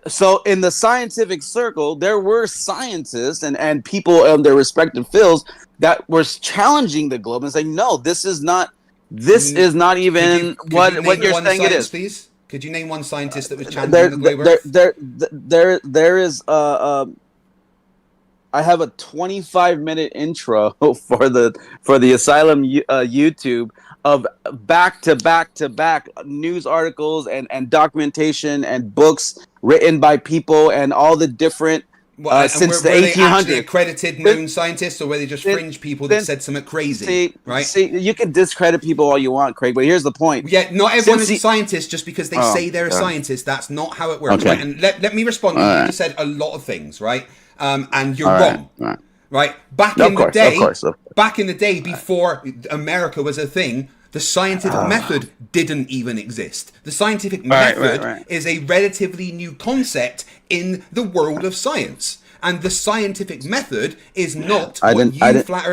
So in the scientific circle, there were scientists and people in their respective fields that were challenging the globe and saying, "No, this is not even what you're saying it is." Please? Could you name one scientist that was challenging the globe Earth? There is I have a 25-minute intro for the Asylum YouTube of back to back news articles and documentation and books written by people and all the different since the 1800s. They accredited known scientists, or were they just fringe people that said something crazy? See, you can discredit people all you want, Craig, but here's the point. Yeah, not everyone is a scientist just because they say they're a scientist. That's not how it works. Okay. Right? And let me respond. You just said a lot of things, right? And you're wrong. Right? Back in the day, before America was a thing, the scientific method didn't even exist. The scientific method is a relatively new concept in the world of science. And the scientific method is not what you flat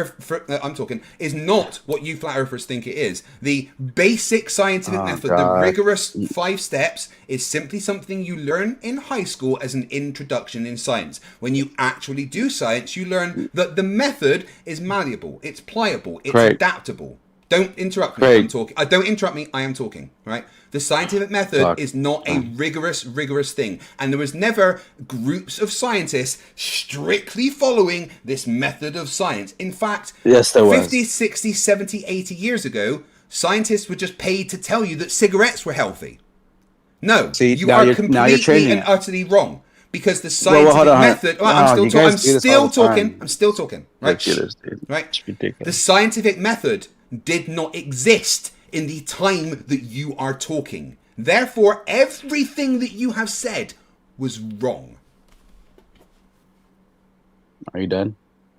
earthers think it is. The basic scientific method, the rigorous 5 steps, is simply something you learn in high school as an introduction in science. When you actually do science, you learn that the method is malleable, it's pliable, it's adaptable. Don't interrupt me. I'm talking. Don't interrupt me. I am talking. Right. The scientific method is not a rigorous thing, and there was never groups of scientists strictly following this method of science. In fact, yes, there was. 50, 60, 70, 80 years ago, scientists were just paid to tell you that cigarettes were healthy. No, See, you now are you're completely changing and it. utterly wrong. Because the Well, scientific hold on. method... No, I'm you guys do this all the time. I'm still talking. Right? Ridiculous, dude. Right? It's ridiculous. The scientific method did not exist in the time that you are talking. Therefore, everything that you have said was wrong. Are you done?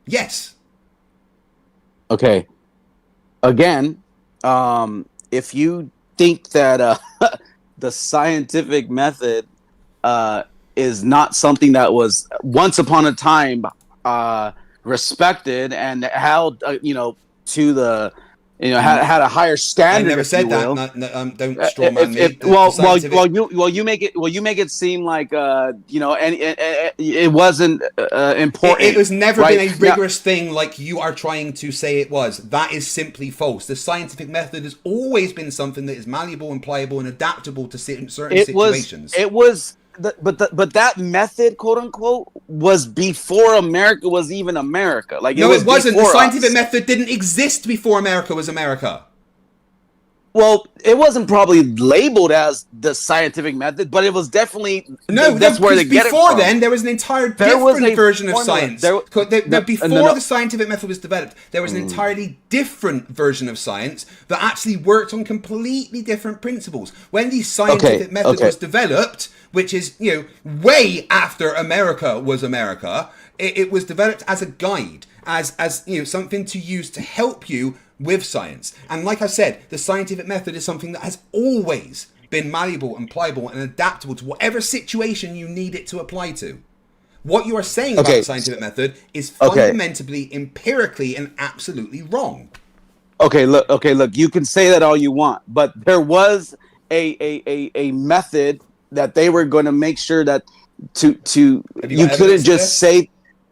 Yes. Okay. Again, if you think that the scientific method is not something that was once upon a time respected and held, to the, had a higher standard. I never if said you that. will. Don't strawman me. You make it seem like and it wasn't important. It was never right? been a rigorous thing like you are trying to say it was. That is simply false. The scientific method has always been something that is malleable and pliable and adaptable to certain situations. But that method, quote unquote, was before America was even America. Like no, it wasn't. The scientific us. method didn't exist before America was America. Well, it wasn't probably labeled as the scientific method, but it was definitely that's where they get it before from. then there was an entire different version of science. Before the scientific method was developed, there was an entirely different version of science that actually worked on completely different principles. When the scientific method was developed, which is way after America was America, it was developed as a guide, as something to use to help you with science. And like I said, the scientific method is something that has always been malleable and pliable and adaptable to whatever situation you need it to apply to. What you are saying about the scientific method is fundamentally, empirically, and absolutely wrong. Okay, look, you can say that all you want, but there was a method that they were going to make sure that you couldn't just say.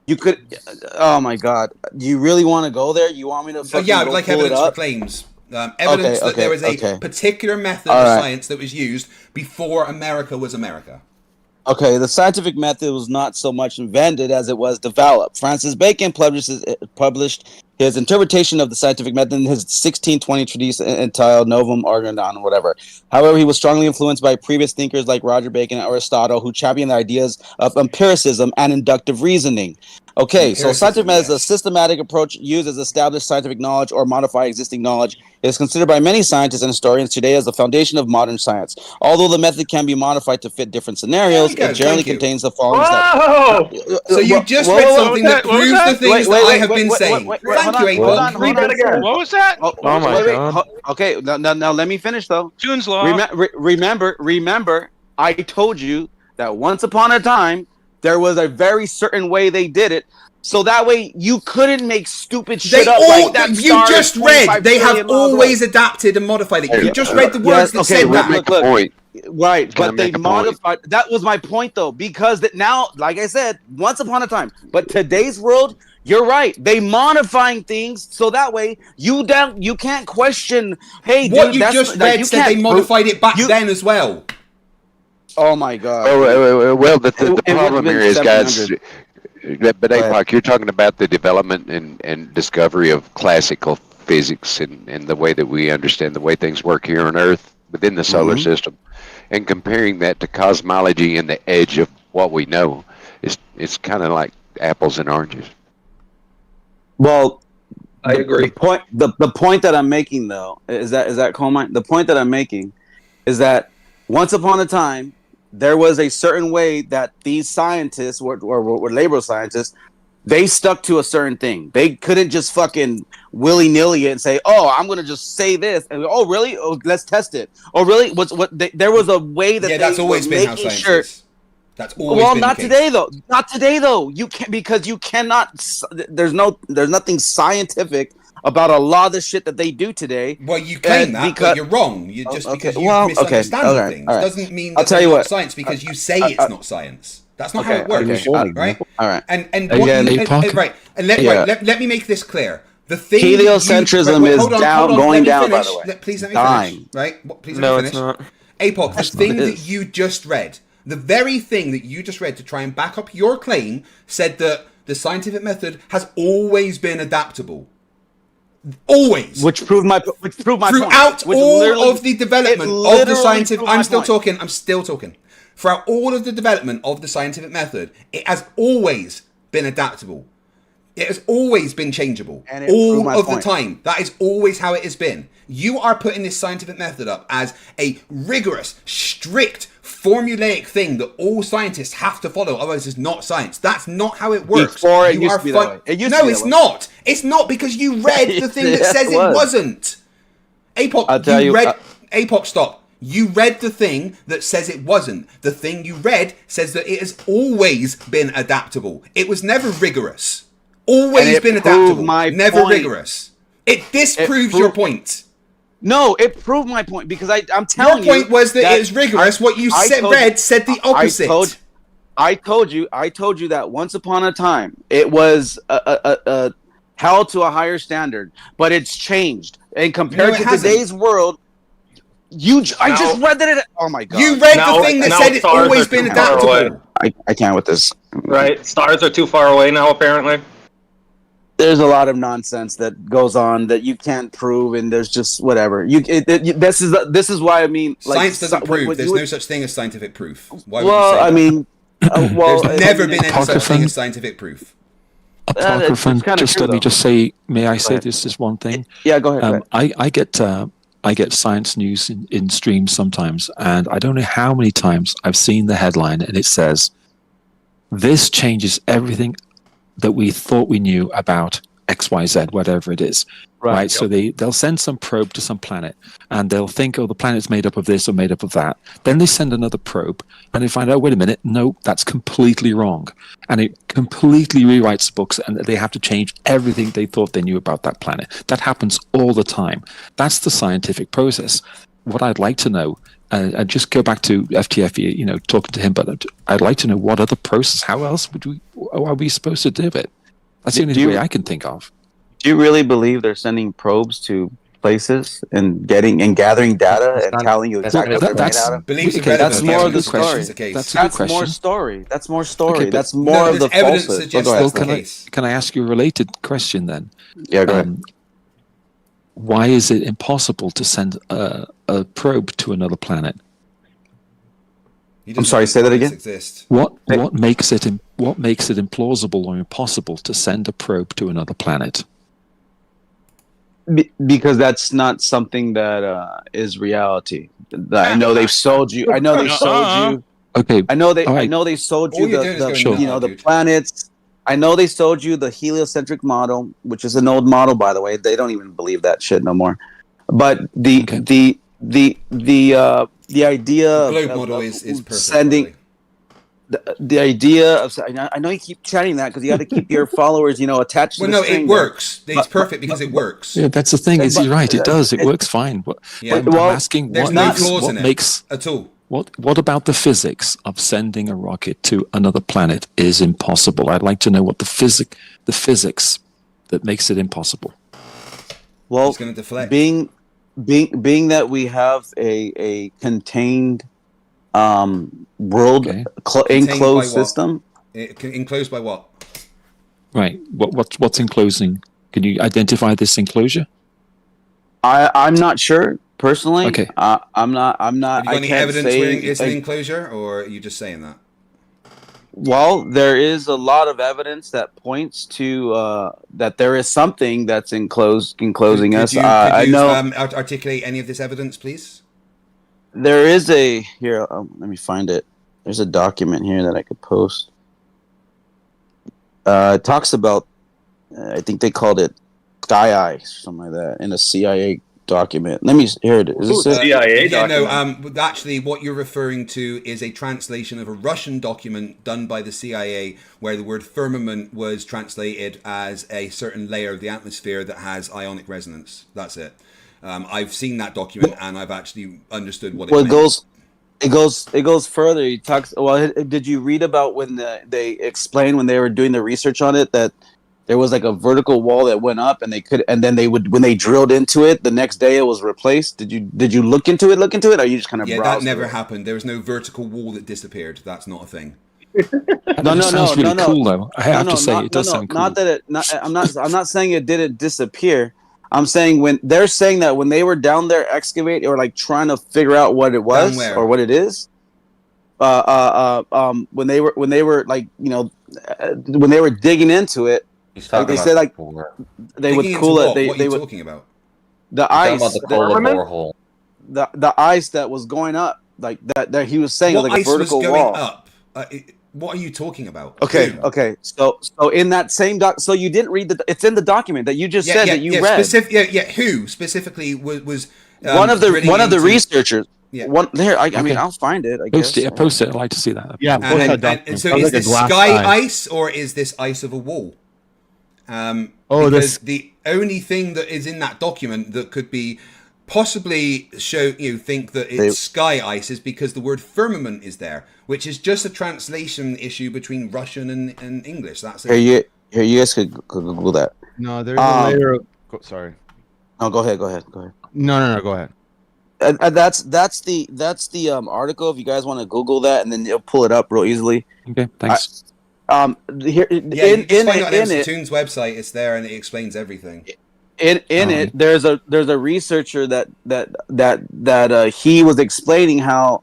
You could. Oh my God! Do you really want to go there? You want me to? Yeah, I'd like evidence for claims. Evidence that there was a particular method of science that was used before America was America. Okay, the scientific method was not so much invented as it was developed. Francis Bacon published his interpretation of the scientific method in his 1620 treatise entitled Novum Organon, whatever. However, he was strongly influenced by previous thinkers like Roger Bacon and Aristotle, who championed the ideas of empiricism and inductive reasoning. Okay, so scientific method is a systematic approach used as established scientific knowledge or modify existing knowledge. It is considered by many scientists and historians today as the foundation of modern science. Although the method can be modified to fit different scenarios, it generally contains the following steps. So you just read something that proves the things that I have been saying. Thank you, April. Read that again. What was that? Oh my God. Okay, now let me finish though. Tune's Law. Remember, I told you that once upon a time there was a very certain way they did it, so that way you couldn't make stupid shit up like that. You just read they have always adapted and modified it. You just read the words that said that. Look. Right, but they modified. That was my point, though, because now, like I said, once upon a time. But today's world, you're right. They modifying things so that way you can't question. Hey, what dude, you just read said they modified it back then as well. Oh my God. Well, the problem here is, guys. But APOC, you're talking about the development and discovery of classical physics and the way that we understand the way things work here on Earth within the solar system, and comparing that to cosmology and the edge of what we know. It's kind of like apples and oranges. Well, I agree. The point that I'm making, though, is that coal mine? The point that I'm making is that once upon a time, there was a certain way that these scientists were labor scientists, they stuck to a certain thing. They couldn't just fucking willy-nilly it and say, "Oh, I'm gonna just say this," and "Oh, really? Oh, let's test it." "Oh, really?" There was a way that that's always been how science is. That's always been not the case. today though. Not today though. You can't, because you cannot. There's nothing scientific about a lot of the shit that they do today. Well, you claim that, but you're wrong. You just because you misunderstand things doesn't mean that I'll tell you it's not what. science because you say it's not science. That's not how it works, right? All right. And Again, let me make this clear. The thing heliocentrism is going down. By the way, please let me finish. Right? Please let me finish. No, it's not. APOC, the thing that you just read, the very thing that you just read to try and back up your claim, said that the scientific method has always been adaptable. Always. Which proved my point. Throughout Which all of the development of the scientific... proved my I'm still point. talking. Throughout all of the development of the scientific method, it has always been adaptable. It has always been changeable. And it All proved my of point. the time. That is always how it has been. You are putting this scientific method up as a rigorous, strict, formulaic thing that all scientists have to follow, otherwise it's not science. That's not how it works. Before it You used are to be that way. It used to No, be it's that way. not. It's not because you read the thing that Yes, says it was. it wasn't. APOC, I'll tell you, APOC, stop. You read the thing that says it wasn't. The thing you read says that it has always been adaptable. It was never rigorous. Always been adaptable. Never point. rigorous. It disproves your point. No, it proved my point because I'm telling you. Your point was that it was rigorous. What you read said the opposite. I told you that once upon a time it was held to a higher standard, but it's changed. And compared to today's world, I just read that it. Oh my god! You read the thing that said it's always been adaptable. I can't with this. Right, stars are too far away now, apparently. There's a lot of nonsense that goes on that you can't prove, and there's just whatever. This is why I mean. Like, Science doesn't prove. There's no such thing as scientific proof. Why would Well, you say I that? mean, there's never been any such thing as scientific proof. Apocryphon, just let me just say, may I say this is one thing? Yeah, go ahead. I get science news in streams sometimes, and I don't know how many times I've seen the headline and it says, "This changes everything that we thought we knew about XYZ," whatever it is. Right. So they'll send some probe to some planet and they'll think, oh, the planet's made up of this or made up of that. Then they send another probe and they find out, wait a minute, no, that's completely wrong. And it completely rewrites books and they have to change everything they thought they knew about that planet. That happens all the time. That's the scientific process. What I'd like to know, and just go back to FTFE, talking to him, but I'd like to know what other process, how else are we supposed to do it? That's the only way I can think of. Do you really believe they're sending probes to places and gathering data and telling you exactly what they're made out of? That's more of the story. That's more story. That's more story. Okay, That's more of the falsehood. Well, can I ask you a related question then? Yeah, go ahead. Why is it impossible to send a probe to another planet? I'm sorry, say that again. What makes it implausible or impossible to send a probe to another planet? Because that's not something that is reality. I know they've sold you. I know they sold you. Okay. I know they sold you the planets. I know they sold you the heliocentric model, which is an old model, by the way. They don't even believe that shit no more. But the idea The globe model is perfect. sending the idea of, I know you keep chatting that because you got to keep your followers, attached. Well, to the no, string it works. It's perfect because it works. Yeah, that's the thing. Is you're right? It does. It works fine. But I'm asking, there's what no makes flaws in it at all. What about the physics of sending a rocket to another planet is impossible? I'd like to know what the physics that makes it impossible. Well, it's going to deflect. Being that we have a contained world enclosed system. Enclosed by what? Right. What's enclosing? Can you identify this enclosure? I'm not sure personally. Okay. I'm not. Have you got I any can't evidence say. where it's an enclosure, or are you just saying that? Well, there is a lot of evidence that points to that there is something that's enclosing us. I know. know. Articulate any of this evidence, please. There is here. Let me find it. There's a document here that I could post. It talks about. I think they called it Sky Eye, something like that, in a CIA document. Here it is. Is this it? CIA document? No. Actually, what you're referring to is a translation of a Russian document done by the CIA, where the word firmament was translated as a certain layer of the atmosphere that has ionic resonance. That's it. I've seen that document and I've actually understood what it meant. It goes further. He talks. Well, did you read about when they explained when they were doing the research on it that there was like a vertical wall that went up and then they would, when they drilled into it, the next day it was replaced. Did you look into it? Or you just kind of that never happened. There was no vertical wall that disappeared. That's not a thing. No. Sounds really cool though. I have to say, it does sound cool. I'm not saying it didn't disappear. I'm saying when they're saying that when they were down there excavating or like trying to figure out what it was or what it is, when they were like, you know, when they were digging into it, like they said, like they would cool it. What are you talking about? The talking ice, about the cola borehole. the ice that was going up, like that he was saying, What like a ice was vertical going wall. up? What are you talking about? Okay. So in that same so you didn't read it's in the document that you just said that you read. Who specifically was one of the researchers. Yeah. One there. I mean, Okay. I'll find it. I Post guess. it. Post it. I'd like to see that. Yeah. And so is this sky ice or is this ice of a wall? Because the only thing that is in that document that could be possibly think that it's sky ice is because the word firmament is there, which is just a translation issue between Russian and English. That's it. Here, you guys could Google that. No, there's a layer of... Sorry. No, go ahead. No, go ahead. That's the article. If you guys want to Google that, and then you'll pull it up real easily. Okay, thanks. You just find it on MC Toon's website. It's there, and it explains everything. In it, there's a researcher that he was explaining how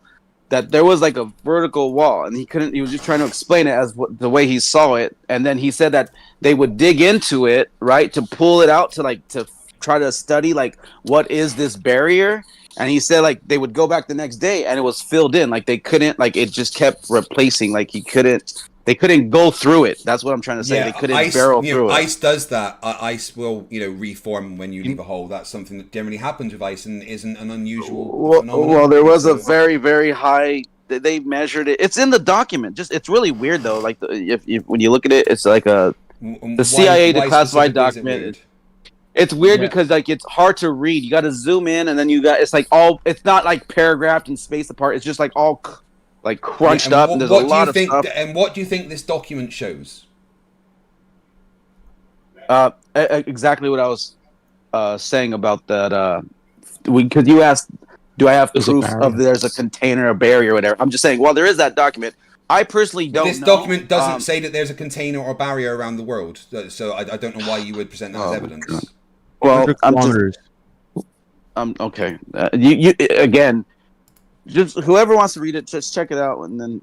that there was like a vertical wall, and he was just trying to explain it as the way he saw it, and then he said that they would dig into it, right, to pull it out to try to study like what is this barrier. And he said like they would go back the next day and it was filled in, like they couldn't, like it just kept replacing, like they couldn't go through it. That's what I'm trying to say. They couldn't barrel through it. Ice does that. Ice will reform when you leave a hole. That's something that generally happens with ice and isn't an unusual phenomenon. Well, there was a very, very high. They measured it. It's in the document. It's really weird though. Like if when you look at it, it's like the CIA declassified document. It's weird because like it's hard to read. You got to zoom in, and then it's not like paragraphed and spaced apart. It's just like all like crunched up. And there's a lot of stuff. And what do you think this document shows? Exactly what I was saying about that. Because you asked, do I have proof of there's a container, a barrier, or whatever? I'm just saying. Well, there is that document. I personally don't. This document doesn't say that there's a contain or a barrier around the world, so I don't know why you would present that as evidence. God. Well, okay. You again, just whoever wants to read it, just check it out, and then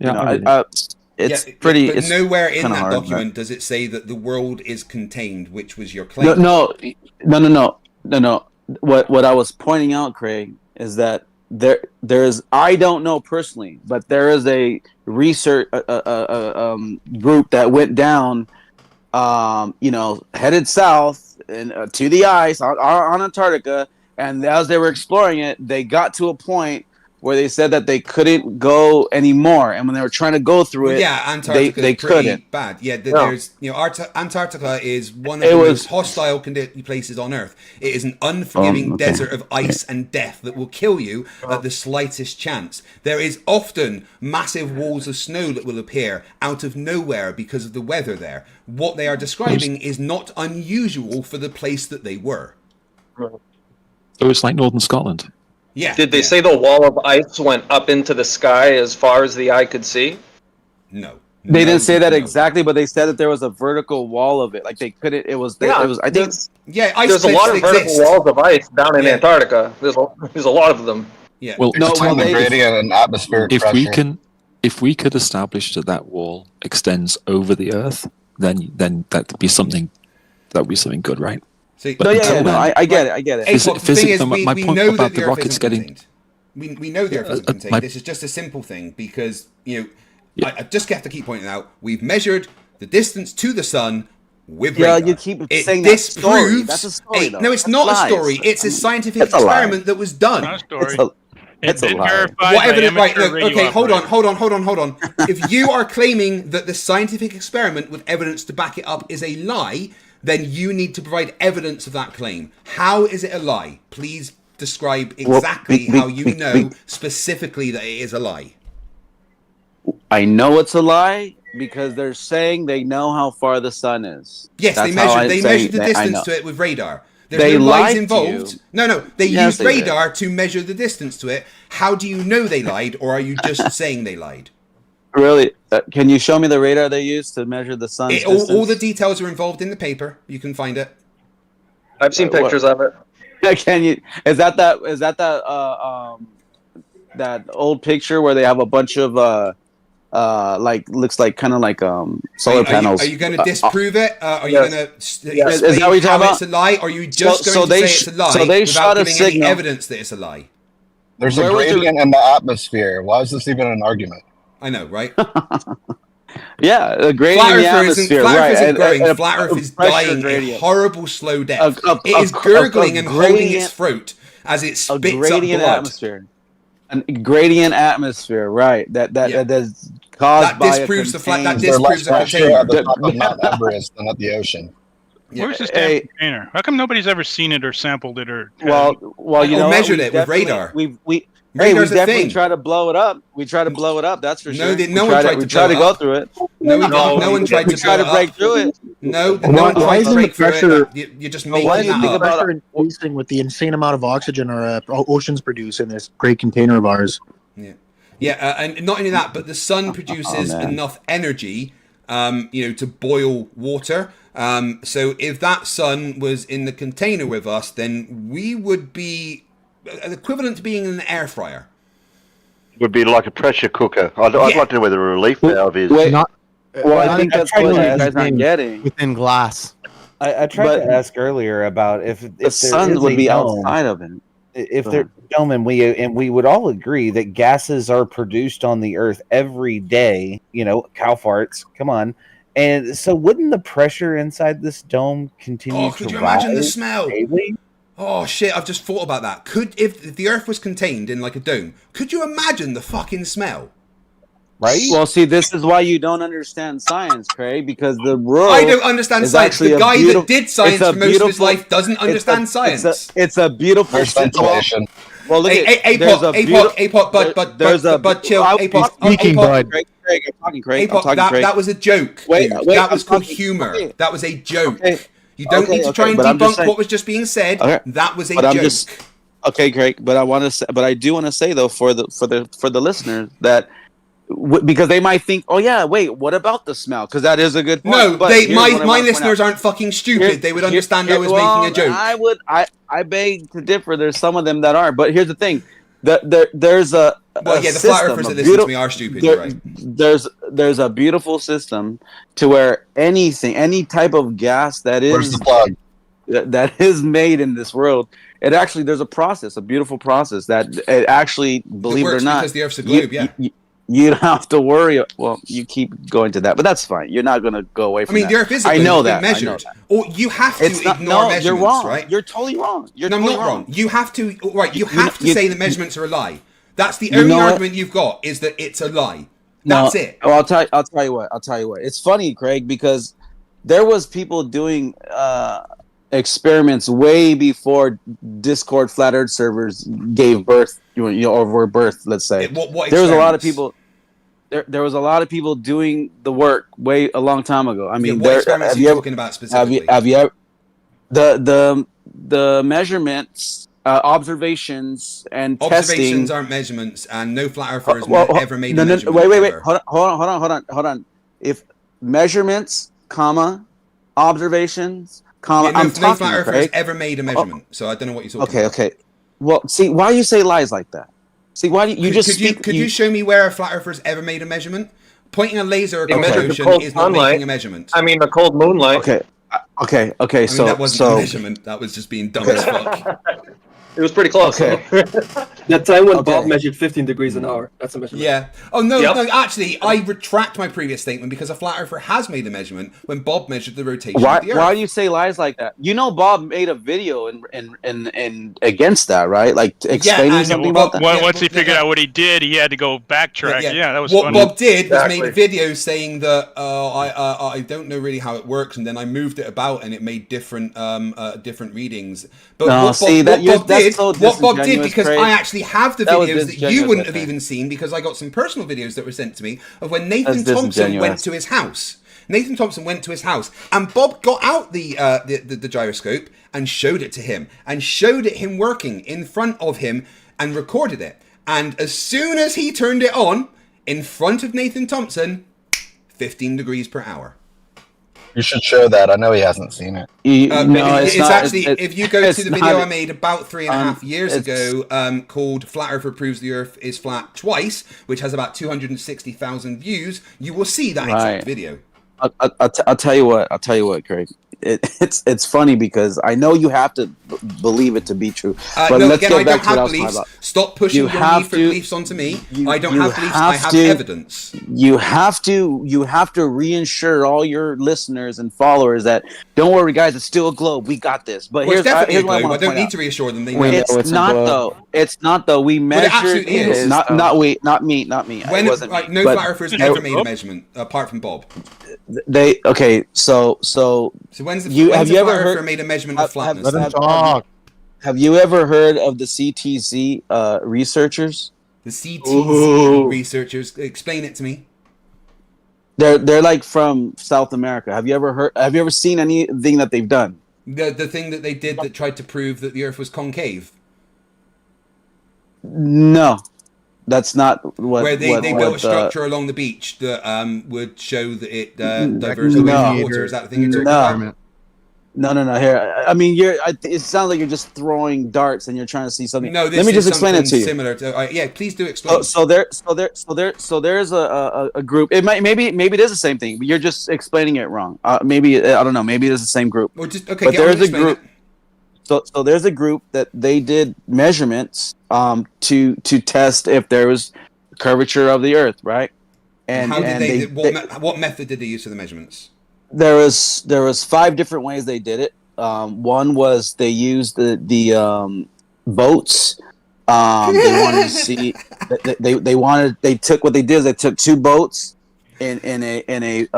it's pretty. But it's nowhere in that hard, document does it say that the world is contained, which was your claim. No. What I was pointing out, Craig, is that there is, I don't know personally, but there is a research group that went down, headed south and to the ice on Antarctica, and as they were exploring it, they got to a point where they said that they couldn't go anymore, and when they were trying to go through it, Antarctica they couldn't. Bad. Yeah, there's Antarctica is one of the most hostile places on Earth. It is an unforgiving desert of ice and death that will kill you at the slightest chance. There is often massive walls of snow that will appear out of nowhere because of the weather there. What they are describing is not unusual for the place that they were. So it's like Northern Scotland. Yeah. Did they say the wall of ice went up into the sky as far as the eye could see? No. They didn't say that exactly, but they said that there was a vertical wall of it. Like they couldn't. It was. I think. Yeah, there's a lot of vertical walls of ice down in Antarctica. There's a lot of them. Yeah. Well, gradient and atmospheric pressure. If we could establish that wall extends over the Earth, then that'd be something good, right? See, I get it. My point about the rockets getting. We know the Earth isn't contained. This is just a simple thing because I just have to keep pointing out we've measured the distance to the sun with radar. You keep saying that story. That's a story. No, it's not a story. It's a scientific experiment that was done. Not a story. It's a lie. What evidence? Right. Okay. Hold on. If you are claiming that the scientific experiment with evidence to back it up is a lie, then you need to provide evidence of that claim. How is it a lie? Please describe exactly how you know specifically that it is a lie. I know it's a lie because they're saying they know how far the sun is. Yes, they measured the distance to it with radar. There's no lies involved. No, they used radar to measure the distance to it. How do you know they lied, or are you just saying they lied? Really? Can you show me the radar they used to measure the sun's distance? All the details are involved in the paper. You can find it. I've seen pictures of it. Can you? Is that that old picture where they have a bunch of like looks like kind of like solar panels? Are you going to disprove it? Are you Yes. going to Is that what you're how talking it's a lie? Or are you just So going to they say it's a lie so they without shot a giving any signal. evidence that it's a lie? There's Where a was the- gradient in the atmosphere. Why is this even an argument? I know, right? Yeah, a gradient in the atmosphere, Flat Earth right? isn't growing. And Flat Earth is pressure dying a gradient. horrible slow death. It is a gurgling and holding its gradient- throat as it A spits up gradient blood. atmosphere. A gradient atmosphere, right? That is caused That by disproves a the flat. That Is there less disproves the pressure container. at the top of Mount Everest than at the ocean? Where's this damn container? How come nobody's ever seen it or sampled it or? Well, you Or know, measured we it with definitely- radar. We Radar's a definitely thing. try to blow it up. We try to blow it up. That's for sure. No one tried to We try blow to it go up. through it. No one tried We to try blow to it break up. through it. No Why one tried to isn't the break through pressure? it. You're just Why making is that the up. pressure increasing with the insane amount of oxygen our oceans produce in this great container of ours? Yeah, and not only that, but the sun produces man. enough energy, to boil water. So if that sun was in the container with us, then we would be equivalent to being in an air fryer. Would be like a pressure cooker. I'd like to know where the relief valve is. Not, I think that's what you guys aren't getting. within glass. I tried to ask earlier about if The there sun is would a be dome, outside of it. if there's a dome, and we would all agree that gases are produced on the Earth every day. Cow farts. Come on. And so, wouldn't the pressure inside this dome continue Could to you imagine the rise smell? daily? Oh shit! I've just thought about that. If the Earth was contained in like a dome, could you imagine the fucking smell? Right? Well, see, this is why you don't understand science, Craig, because the world. I don't understand is science. actually The a guy beautiful- that did science it's a for most of his beautiful- life doesn't it's a- understand science. It's a beautiful. There's ventilation. Well, look at APOC, bud, chill. APOC, Craig, I'm talking, Craig. APOC, that was a joke. Wait, dude. wait, that was I'm called talking- humor. okay. That was a joke. Okay. You don't Okay, need to try okay, and but I'm just debunk saying- what was just being said. Okay. That was a But joke. I'm just okay, Craig. But I do want to say though for the listeners that because they might think, oh yeah, wait, what about the smell? Because that is a good point. No, But here's what I my wanna point listeners out. aren't fucking stupid. They would understand I was well, making a joke. I beg to differ. There's some of them that are, but here's the thing: there's a Well, yeah, the flat earthers that listen to me are stupid. You're right. There's a beautiful system to where any type of gas that Where's is the plug? that is made in this world, it actually there's a beautiful process that it actually, believe it or works not, because the Earth's a globe, you don't have to worry. Well, you keep going to that, but that's fine. You're not going to go away from that. I mean, the Earth is a I globe, know it's been that. I know measured. that. Or you have to ignore measurements, you're wrong. right? You're totally wrong. You're No, I'm totally not wrong. You have to. Right, you have to you- say the measurements are a lie. That's the You only know what? argument you've got is that it's a lie. That's No, it. Well, I'll tell you what. It's funny, Craig, because there was people doing experiments way before Discord flat Earth servers gave birth, or were birthed. Let's say What there was a lot of experiments? people. There was a lot of people doing the work a long time ago. I mean, what experiments are you talking about specifically? Have you ever the measurements, observations, and Observations testing aren't measurements, and no flat earther has ever made no, a no, measurement. wait. ever. Hold on. If measurements, observations, Yeah, no I'm flat talking, earther has Craig. ever made a measurement, so I don't know what you're talking about. Okay. Well, see, why you say lies like that? See, why do you just speak? Could you show me where a flat earther has ever made a measurement? Pointing a laser They across the measured the ocean cold is not sunlight. making a measurement. I mean, the cold moonlight. Okay. I mean, So that wasn't a measurement. That was just being dumb as fuck. It was pretty close. Okay. That time when Bob measured 15 degrees an hour. That's a measurement. Yeah. Oh no, Yep. no. Actually, I retract my previous statement because a flat earther has made a measurement when Bob measured the rotation Why of the Earth. do you say lies like that? You know, Bob made a video in against that, right? Like explaining something about that. Once he figured out what he did, he had to go backtrack. Yeah, that was what funny. Bob did was made a video saying that I don't know really how it works, and then I moved it about and it made different readings. But No, what see, Bob Bob did, because Craig. I actually have the That was videos that you disingenuous, wouldn't I have think. even seen because I got some personal videos that were sent to me of when Nathan That's Thompson went disingenuous. to his house. Nathan Thompson went to his house, and Bob got out the gyroscope and showed it to him, and showed it him working in front of him, and recorded it. And as soon as he turned it on, in front of Nathan Thompson, 15 degrees per hour. You should show that. I know he hasn't seen it. It's actually, if you go to the video not- I made about 3.5 years ago, called "Flat Earther Proves the Earth is Flat Twice," which has about 260,000 views, you will see that exact video. I'll tell you what, Craig. It's funny because I know you have to believe it to be true. But no, let's again, get I back don't to what I have was talking beliefs. about. Stop pushing your need for beliefs onto me. I don't have beliefs. I have evidence. You have to reinsure all your listeners and followers that don't worry, guys. It's still a globe. We got this. But Well, here's it's definitely here's a what I globe. want I to don't need out. to reassure them. They We know. it's not though. It's not though. We But it measured. absolutely is. Not we. Not me. Not me. When it wasn't me. no But flat earthers ever made a measurement apart from Bob. They okay. So when's the have you ever flat earther heard? made a measurement of flatness? Have you ever heard of the CTZ researchers? The CTZ researchers. Explain it to me. They're like from South America. Have you ever seen anything that they've done? The thing that they did that tried to prove that the Earth was concave. No, that's not what. Where they built a structure along the beach that would show that it diverged away from water. Is that the thing you're talking about? No. Here, I mean, it sounds like you're just throwing darts and you're trying to see something. No, let me just explain it to you. Similar to, yeah, please do explain. So there's a group. Maybe it is the same thing, but you're just explaining it wrong. Maybe I don't know. Maybe it is the same group. Well, just okay. But there's a group. So there's a group that they did measurements to test if there was curvature of the Earth, right? And how did they what method did they use for the measurements? There was 5 different ways they did it. One was they used the boats. They wanted to see. They took what they did is they took 2 boats in a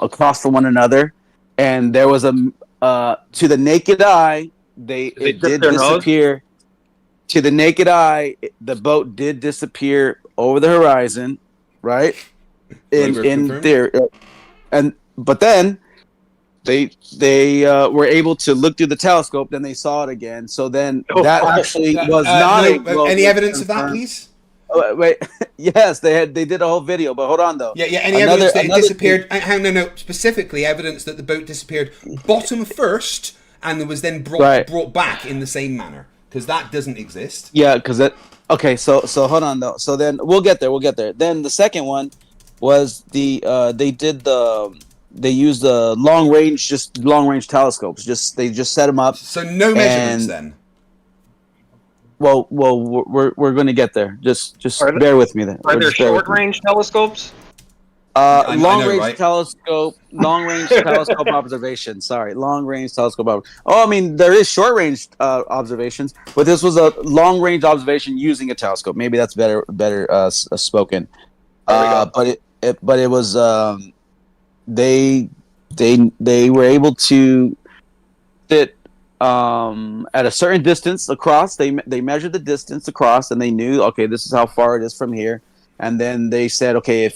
across from one another, and there was to the naked eye it did disappear. To the naked eye, the boat did disappear over the horizon, right? In theory. But then they were able to look through the telescope. Then they saw it again. So then that actually was not any evidence of that, please. Oh, wait, yes, they did a whole video. But hold on though. Yeah. Any evidence that it disappeared? No. Specifically, evidence that the boat disappeared bottom first, and it was then brought back in the same manner, because that doesn't exist. Yeah, because that. Okay, so hold on though. So then we'll get there. Then the second one was they used the long range telescopes. They just set them up. So no measurements then. Well, we're going to get there. Just bear with me then. Are there short range telescopes? Long range telescope observation. Sorry, long range telescope. Oh, I mean there is short range observations, but this was a long range observation using a telescope. Maybe that's better spoken. But it was they were able to sit at a certain distance across. They measured the distance across, and they knew, okay, this is how far it is from here. And then they said, okay,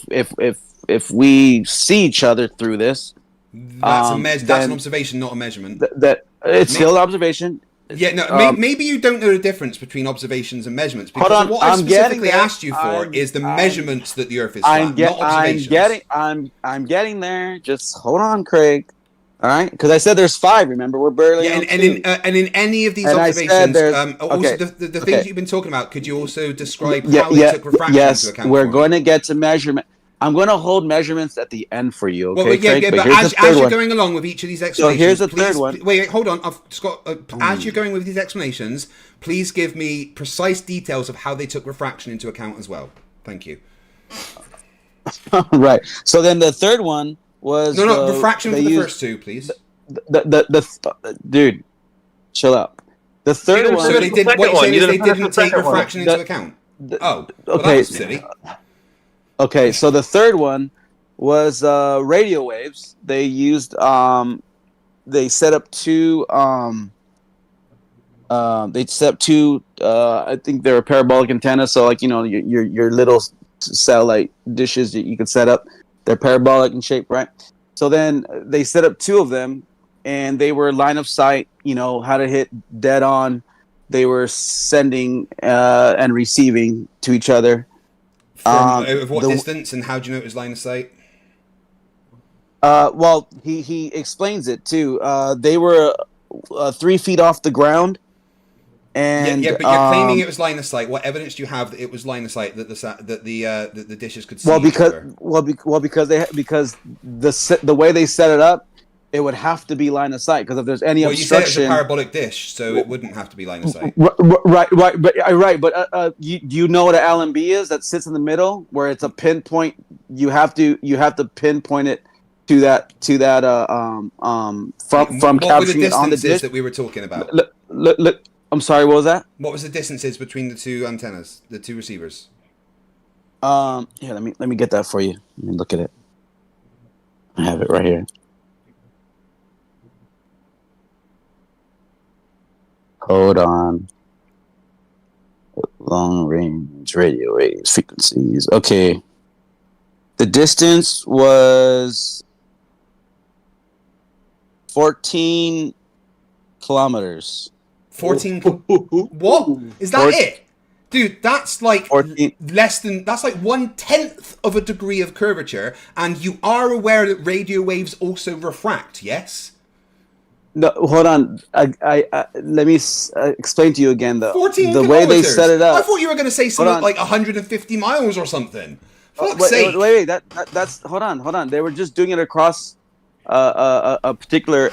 if we see each other through this, that's an observation, not a measurement. That it's still an observation. Yeah, no. Maybe you don't know the difference between observations and measurements. Because what I specifically asked you for is the measurements that the Earth is flat, not observations. I'm getting there. Just hold on, Craig. All right, because I said there's 5. Remember, we're barely. Yeah, and in any of these observations, also the things you've been talking about, could you also describe how they took refraction into account? Yes, we're going to get to measurement. I'm going to hold measurements at the end for you. Okay, Craig? But as you're going along with each of these explanations, so here's the third one. Wait, hold on, Scott. As you're going with these explanations, please give me precise details of how they took refraction into account as well. Thank you. Right. So then the third one was refraction for the first 2, please. Dude, chill out. The third one. So they did. What you're saying is they didn't take refraction into account. Well, okay. That's silly. Okay, so the third one was radio waves. They used they set up 2 I think they were parabolic antennas, so like your little satellite dishes that you could set up. They're parabolic in shape, right? So then they set up 2 of them, and they were line of sight, how to hit dead on. They were sending and receiving to each other. From what distance, and how do you know it was line of sight? Well, he explains it too. They were 3 feet off the ground, and yeah, but you're claiming it was line of sight. What evidence do you have that it was line of sight, that the dishes could see each other? Because the way they set it up, it would have to be line of sight, because if there's any obstruction, you said it's a parabolic dish, so it wouldn't have to be line of sight. Right. But do you know what an Allen B is? That sits in the middle, where it's a pinpoint. You have to pinpoint it to that from capturing it on the dish that we were talking about. Look, I'm sorry. What was that? What was the distances between the two antennas, the two receivers? Yeah, let me get that for you. Let me look at it. I have it right here. Hold on. Long range radio waves, frequencies. Okay. The distance was 14 kilometers. 14. What? Is that it? Dude, that's like less than, that's like 1/10 of a degree of curvature, and you are aware that radio waves also refract, yes? No, hold on. Let me explain to you again, though. 14 the way they set it up. I thought you were going to say something like 150 miles or something. Fuck's sake. Wait. That's hold on. They were just doing it across a particular.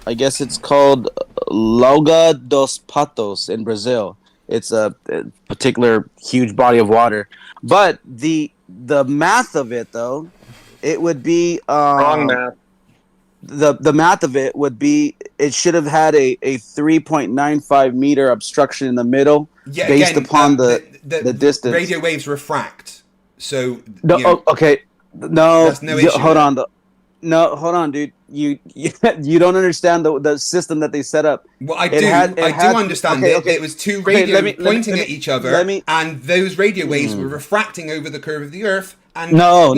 I guess it's called Lagoa dos Patos in Brazil. It's a particular huge body of water. But the math of it, though, it would be wrong math. The math of it would be, it should have had a 3.95 meter obstruction in the middle, based upon the distance. Radio waves refract, so no. Okay, no. That's no issue hold on, hold on, dude. You don't understand the system that they set up. Well, I do understand it. It was two radios pointing at each other, and those radio waves were refracting over the curve of the Earth. And no,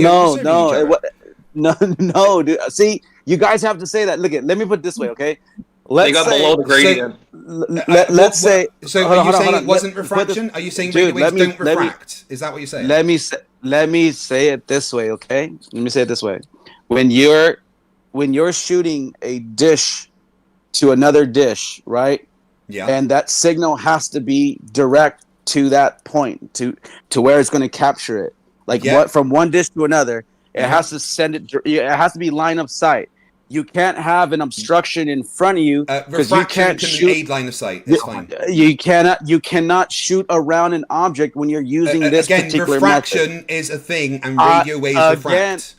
dude. See. You guys have to say that. Look, let me put it this way, okay? They got below the gradient. Let's say. So, are you saying it wasn't refraction? Are you saying radio waves don't refract? Is that what you're saying? Let me say it this way, okay? Let me say it this way. When you're shooting a dish to another dish, right? Yeah. And that signal has to be direct to that point, to where it's going to capture it. Like from one dish to another. It has to send it. It has to be line of sight. You can't have an obstruction in front of you because you can't shoot. Aid line of sight. It's fine. You cannot shoot around an object when you're using this particular refraction method. Is a thing, and radio waves refract.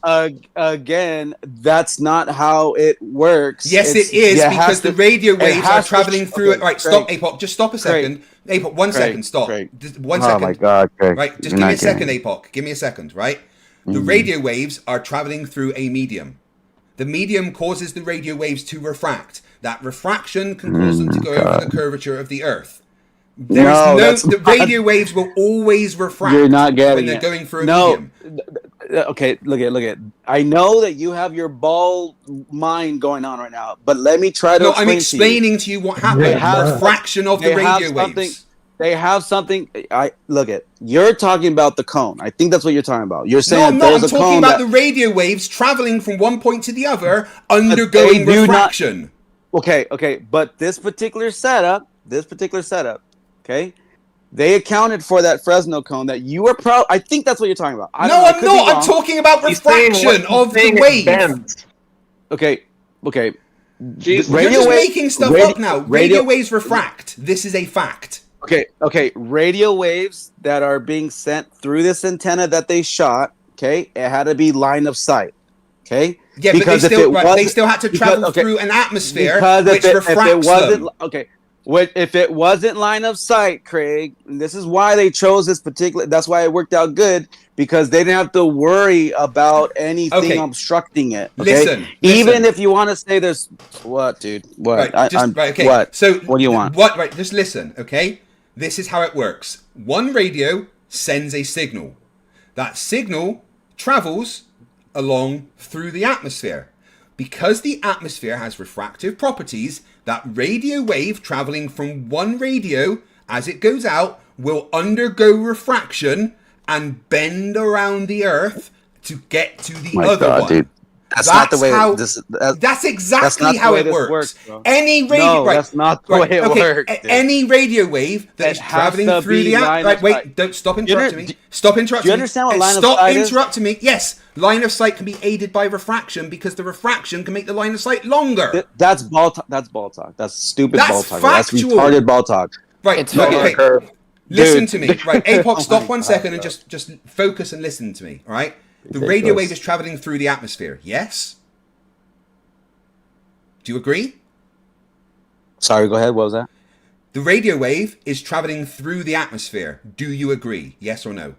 Again, that's not how it works. Yes, it is, because the radio waves are traveling through it. Right, stop, APOC. Just stop a second. APOC, 1 second. Stop. Just 1 second. Oh my God, Craig. Right, just give me a second, APOC. Give me a second, right? The radio waves are traveling through a medium. The medium causes the radio waves to refract. That refraction can cause them to go over the curvature of the Earth. The radio waves will always refract. You're not getting when they're going through a medium. Okay, look at. I know that you have your ball mind going on right now, but let me try to. No, I'm explaining to you what happened. Refraction of the radio waves. They have something. You're talking about the cone. I think that's what you're talking about. You're saying I'm talking about the radio waves traveling from one point to the other, undergoing refraction. Okay, but this particular setup, okay, they accounted for that Fresnel cone that you were I think that's what you're talking about. I'm not. I'm talking about refraction of the wave. Okay. Jeez, you're just making stuff up now. Radio waves refract. This is a fact. Okay. Radio waves that are being sent through this antenna that they shot, okay, it had to be line of sight, okay? Yeah, because they still had to travel through an atmosphere which refracts them. If it wasn't line of sight, Craig, and this is why they chose this particular. That's why it worked out good, because they didn't have to worry about anything obstructing it. Okay? Listen. Even if you want to say there's what, dude? What? Okay. What? So what do you want? What? Right. Just listen. Okay. This is how it works. One radio sends a signal. That signal travels along through the atmosphere. Because the atmosphere has refractive properties, that radio wave traveling from one radio as it goes out will undergo refraction and bend around the Earth to get to the other one. Dude. That's not the way that's exactly how it works. Any radio, No, right? that's not the way it works, dude. Any radio wave that is traveling through the right. Wait, don't stop interrupting me. Stop interrupting me. Do you understand what line of stop sight is? interrupting me. Yes, line of sight can be aided by refraction because the refraction can make the line of sight longer. That's ball talk. That's ball talk. That's stupid That's ball talk. factual. That's retarded ball talk. Right. Okay. Listen to me. Right, APOC, stop 1 second and just focus and listen to me. All right. The radio wave is traveling through the atmosphere. Yes. Do you agree? Sorry, go ahead. What was that? The radio wave is traveling through the atmosphere. Do you agree? Yes or no?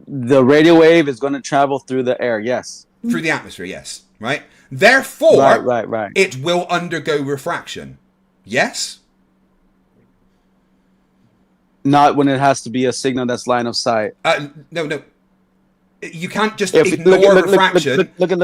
The radio wave is going to travel through the air. Yes. Through the atmosphere. Yes. Right. Therefore, right. it will undergo refraction. Yes. Not when it has to be a signal that's line of sight. No. You can't just ignore refraction. Look at.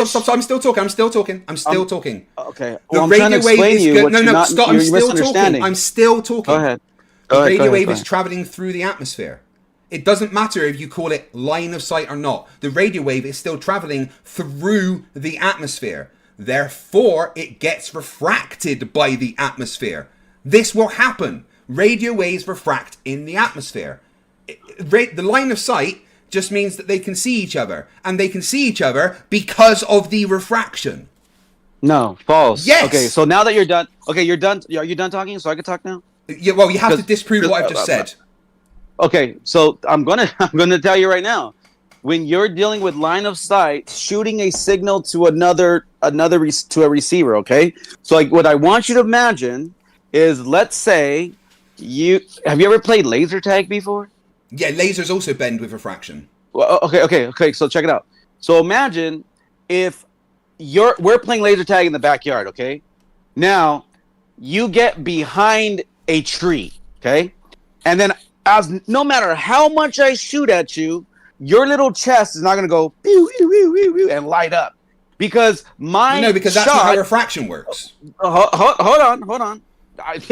Stop. I'm still talking. Okay. The I'm radio trying to wave explain is you good. what No, stop. I'm still talking. misunderstanding. I'm still talking. Go ahead. The radio wave is traveling through the atmosphere. It doesn't matter if you call it line of sight or not. The radio wave is still traveling through the atmosphere. Therefore, it gets refracted by the atmosphere. This will happen. Radio waves refract in the atmosphere. The line of sight just means that they can see each other, and they can see each other because of the refraction. No, false. Yes. Okay, so now that you're done. Okay, you're done. Are you done talking? So I can talk now. Yeah. Well, you have to disprove what I've just said. Okay, so I'm gonna tell you right now. When you're dealing with line of sight, shooting a signal to to a receiver. Okay, so like what I want you to imagine is, let's say have you ever played laser tag before? Yeah, lasers also bend with refraction. Well, okay. So check it out. So imagine if we're playing laser tag in the backyard. Okay, now you get behind a tree. Okay, and then no matter how much I shoot at you, your little chest is not going to go pew, pew, pew, pew, pew, and light up because because that's not how refraction works. Hold on.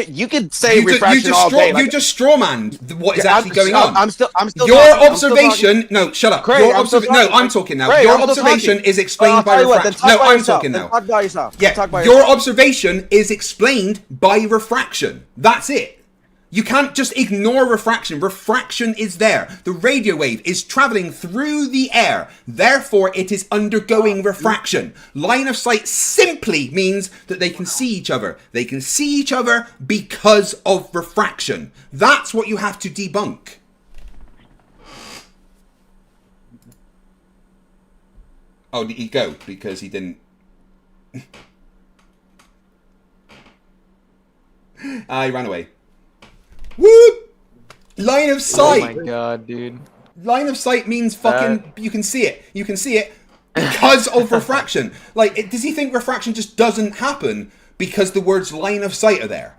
You could say refraction all day. You just strawmanned what is actually going on. I'm still. Your observation. No, shut up. Craig, I'm talking now. Craig, your observation is explained by refraction. No, I'm talking now. Talk about yourself. Yeah, your observation is explained by refraction. That's it. You can't just ignore refraction. Refraction is there. The radio wave is traveling through the air. Therefore, it is undergoing refraction. Line of sight simply means that they can see each other. They can see each other because of refraction. That's what you have to debunk. Oh, did he go? Because he didn't... he ran away. Woo! Line of sight. Oh my god, dude. Line of sight means fucking you can see it. You can see it because of refraction. Like, does he think refraction just doesn't happen because the words line of sight are there?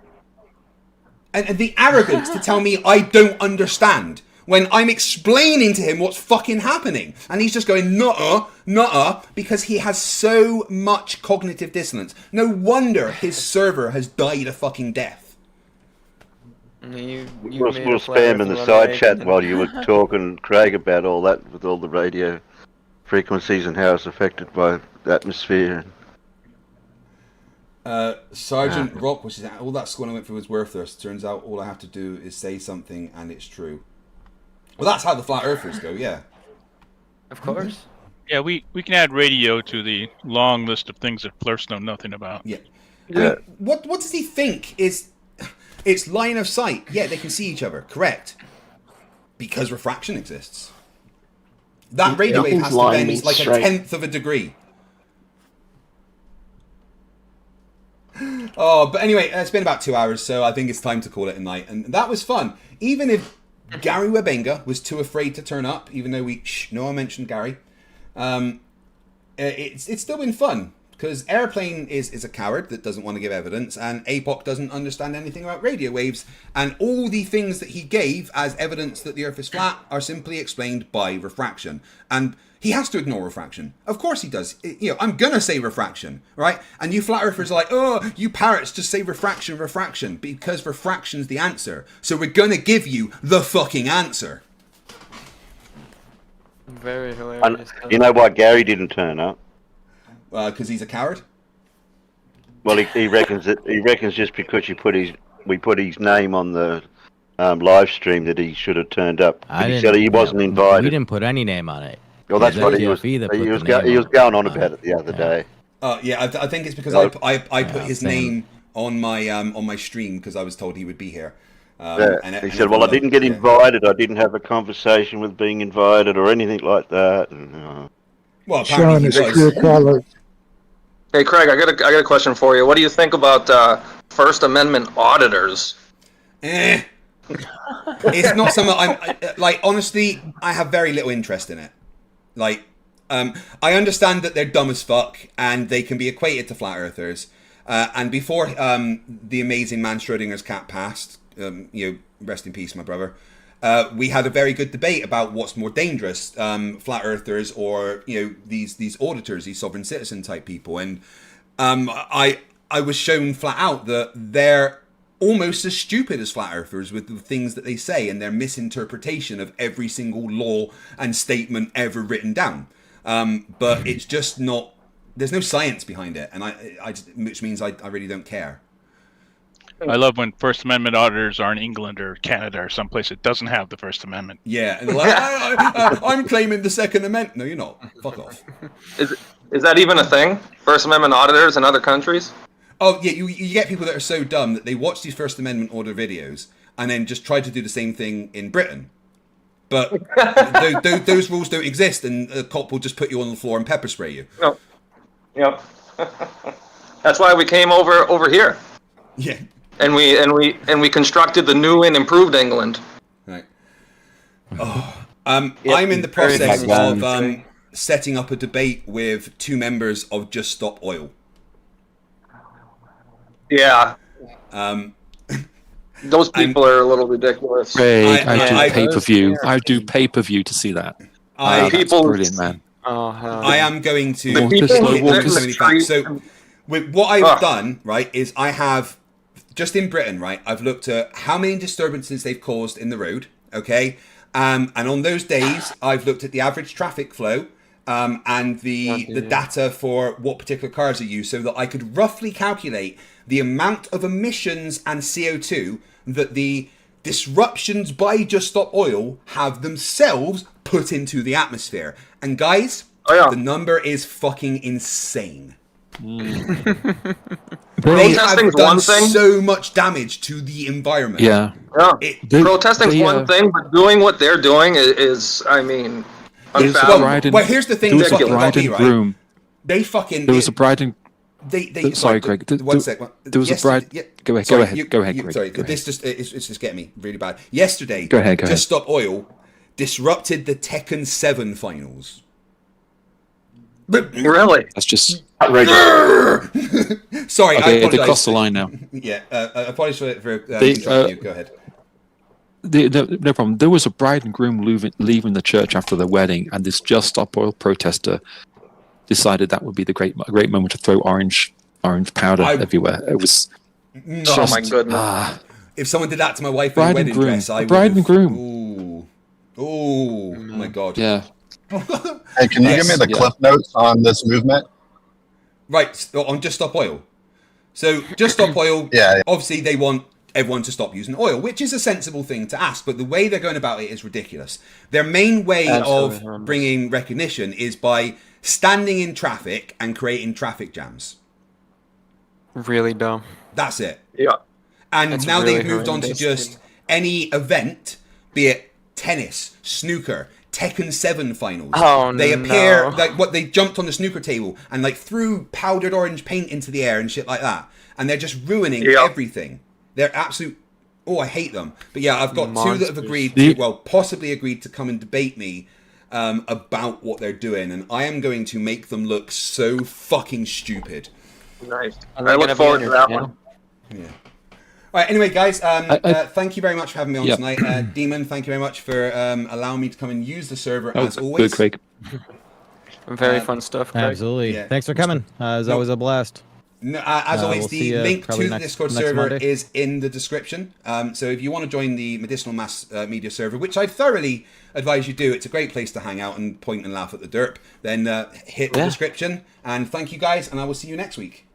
And the arrogance to tell me I don't understand when I'm explaining to him what's fucking happening. And he's just going, nuh-uh, because he has so much cognitive dissonance. No wonder his server has died a fucking death. We're spamming the side chat while you were talking, Craig, about all that with all the radio frequencies and how it's affected by the atmosphere. Sergeant Rock, which is all that score I went through was worthless. Turns out all I have to do is say something and it's true. Well, that's how the flat earthers go, yeah. Of course. Yeah, we can add radio to the long list of things that Flerfs know nothing about. Yeah. I mean, what does he think is... It's line of sight. Yeah, they can see each other. Correct. Because refraction exists. That radio wave has to bend like a tenth of a degree. Oh, but anyway, it's been about 2 hours, so I think it's time to call it a night. And that was fun. Even if Gary Webenga was too afraid to turn up, even though no one mentioned Gary, it's still been fun. Because Airplane is a coward that doesn't want to give evidence, and APOC doesn't understand anything about radio waves, and all the things that he gave as evidence that the Earth is flat are simply explained by refraction. And he has to ignore refraction. Of course he does. I'm going to say refraction, right? And you flat earthers are like, oh, you parrots just say refraction, because refraction's the answer. So we're going to give you the fucking answer. Very hilarious. You know why Gary didn't turn up? Because he's a coward. Well, he reckons just because we put his name on the live stream that he should have turned up. But he said he wasn't invited. We didn't put any name on it. Well, that's what he was. FTFE that put He was the name going on about it the other day. Yeah, I think it's because I put his name on my stream because I was told he would be here. He said, "Well, I didn't get invited. I didn't have a conversation with being invited or anything like that." And, well, apparently he was. Hey, Craig, I got a question for you. What do you think about First Amendment auditors? It's not something like. Honestly, I have very little interest in it. Like, I understand that they're dumb as fuck and they can be equated to flat earthers. And before the amazing man Schrodinger's cat passed, rest in peace, my brother. We had a very good debate about what's more dangerous, flat earthers or these auditors, these sovereign citizen type people. And I was shown flat out that they're almost as stupid as flat earthers with the things that they say and their misinterpretation of every single law and statement ever written down. But it's just not. There's no science behind it, and which means I really don't care. I love when First Amendment auditors are in England or Canada or someplace that doesn't have the First Amendment. Yeah, and like, I'm claiming the Second Amendment. No, you're not. Fuck off. Is that even a thing? First Amendment auditors in other countries? Oh yeah, you get people that are so dumb that they watch these First Amendment order videos and then just try to do the same thing in Britain. But those rules don't exist, and a cop will just put you on the floor and pepper spray you. No. Yep. That's why we came over here. Yeah. And we constructed the new and improved England. Right. Oh. I'm in the process of setting up a debate with 2 members of Just Stop Oil. Yeah. Those people are a little ridiculous. Craig, I do pay-per-view. I do pay-per-view to see that. That's brilliant, man. I am going to. So, with what I've done, right, is I have just in Britain, right, I've looked at how many disturbances they've caused in the road, okay, and on those days, I've looked at the average traffic flow, and the data for what particular cars are used, so that I could roughly calculate the amount of emissions and CO2 that the disruptions by Just Stop Oil have themselves put into the atmosphere. And guys, the number is fucking insane. They have done so much damage to the environment. Yeah. Protesting's one thing, but doing what they're doing is I mean, unfathomable. Well, here's the thing. There was a bride and groom. They fucking. There was a bride and. Sorry, Greg. One sec. There was a bride. Go ahead, Greg. Sorry, this it's just getting me really bad. Yesterday, go ahead. Just Stop Oil disrupted the Tekken 7 finals. But really, that's just outrageous. Sorry, okay, I apologize. they crossed the line now. Yeah, I apologize for interrupting you. Go ahead. No problem. There was a bride and groom leaving the church after the wedding, and this Just Stop Oil protester decided that would be the great moment to throw orange powder everywhere. It was. Oh my goodness! If someone did that to my wife in a wedding dress, I would. Bride and groom. Oh my god! Yeah. Hey, can you give me the cliff notes on this movement? Right, on Just Stop Oil. So, Just Stop Oil, obviously they want everyone to stop using oil, which is a sensible thing to ask, but the way they're going about it is ridiculous. Their main way of bringing recognition is by standing in traffic and creating traffic jams. Really dumb. That's it. Yeah. And That's now really they've moved on to horrendous. just any event, be it tennis, snooker, Tekken 7 finals. Oh, they appear no. like they jumped on the snooker table and like threw powdered orange paint into the air and shit like that. And they're just ruining everything. They're absolute. Oh, I hate them. But yeah, I've got two that have agreed possibly agreed to come and debate me about what they're doing, and I am going to make them look so fucking stupid. Nice. I look forward to that one. Yeah. All right. Anyway, guys, thank you very much for having me on tonight. Demon, thank you very much for allowing me to come and use the server as always. Good, Craig. Very fun stuff, Craig. Absolutely. Yeah. Thanks for coming. It was always a blast. No, as always, we'll the link to the Discord server Monday. is in the description. So if you want to join the Medicinal Mass Media server, which I thoroughly advise you do, it's a great place to hang out and point and laugh at the derp, then hit the description. And thank you guys, and I will see you next week.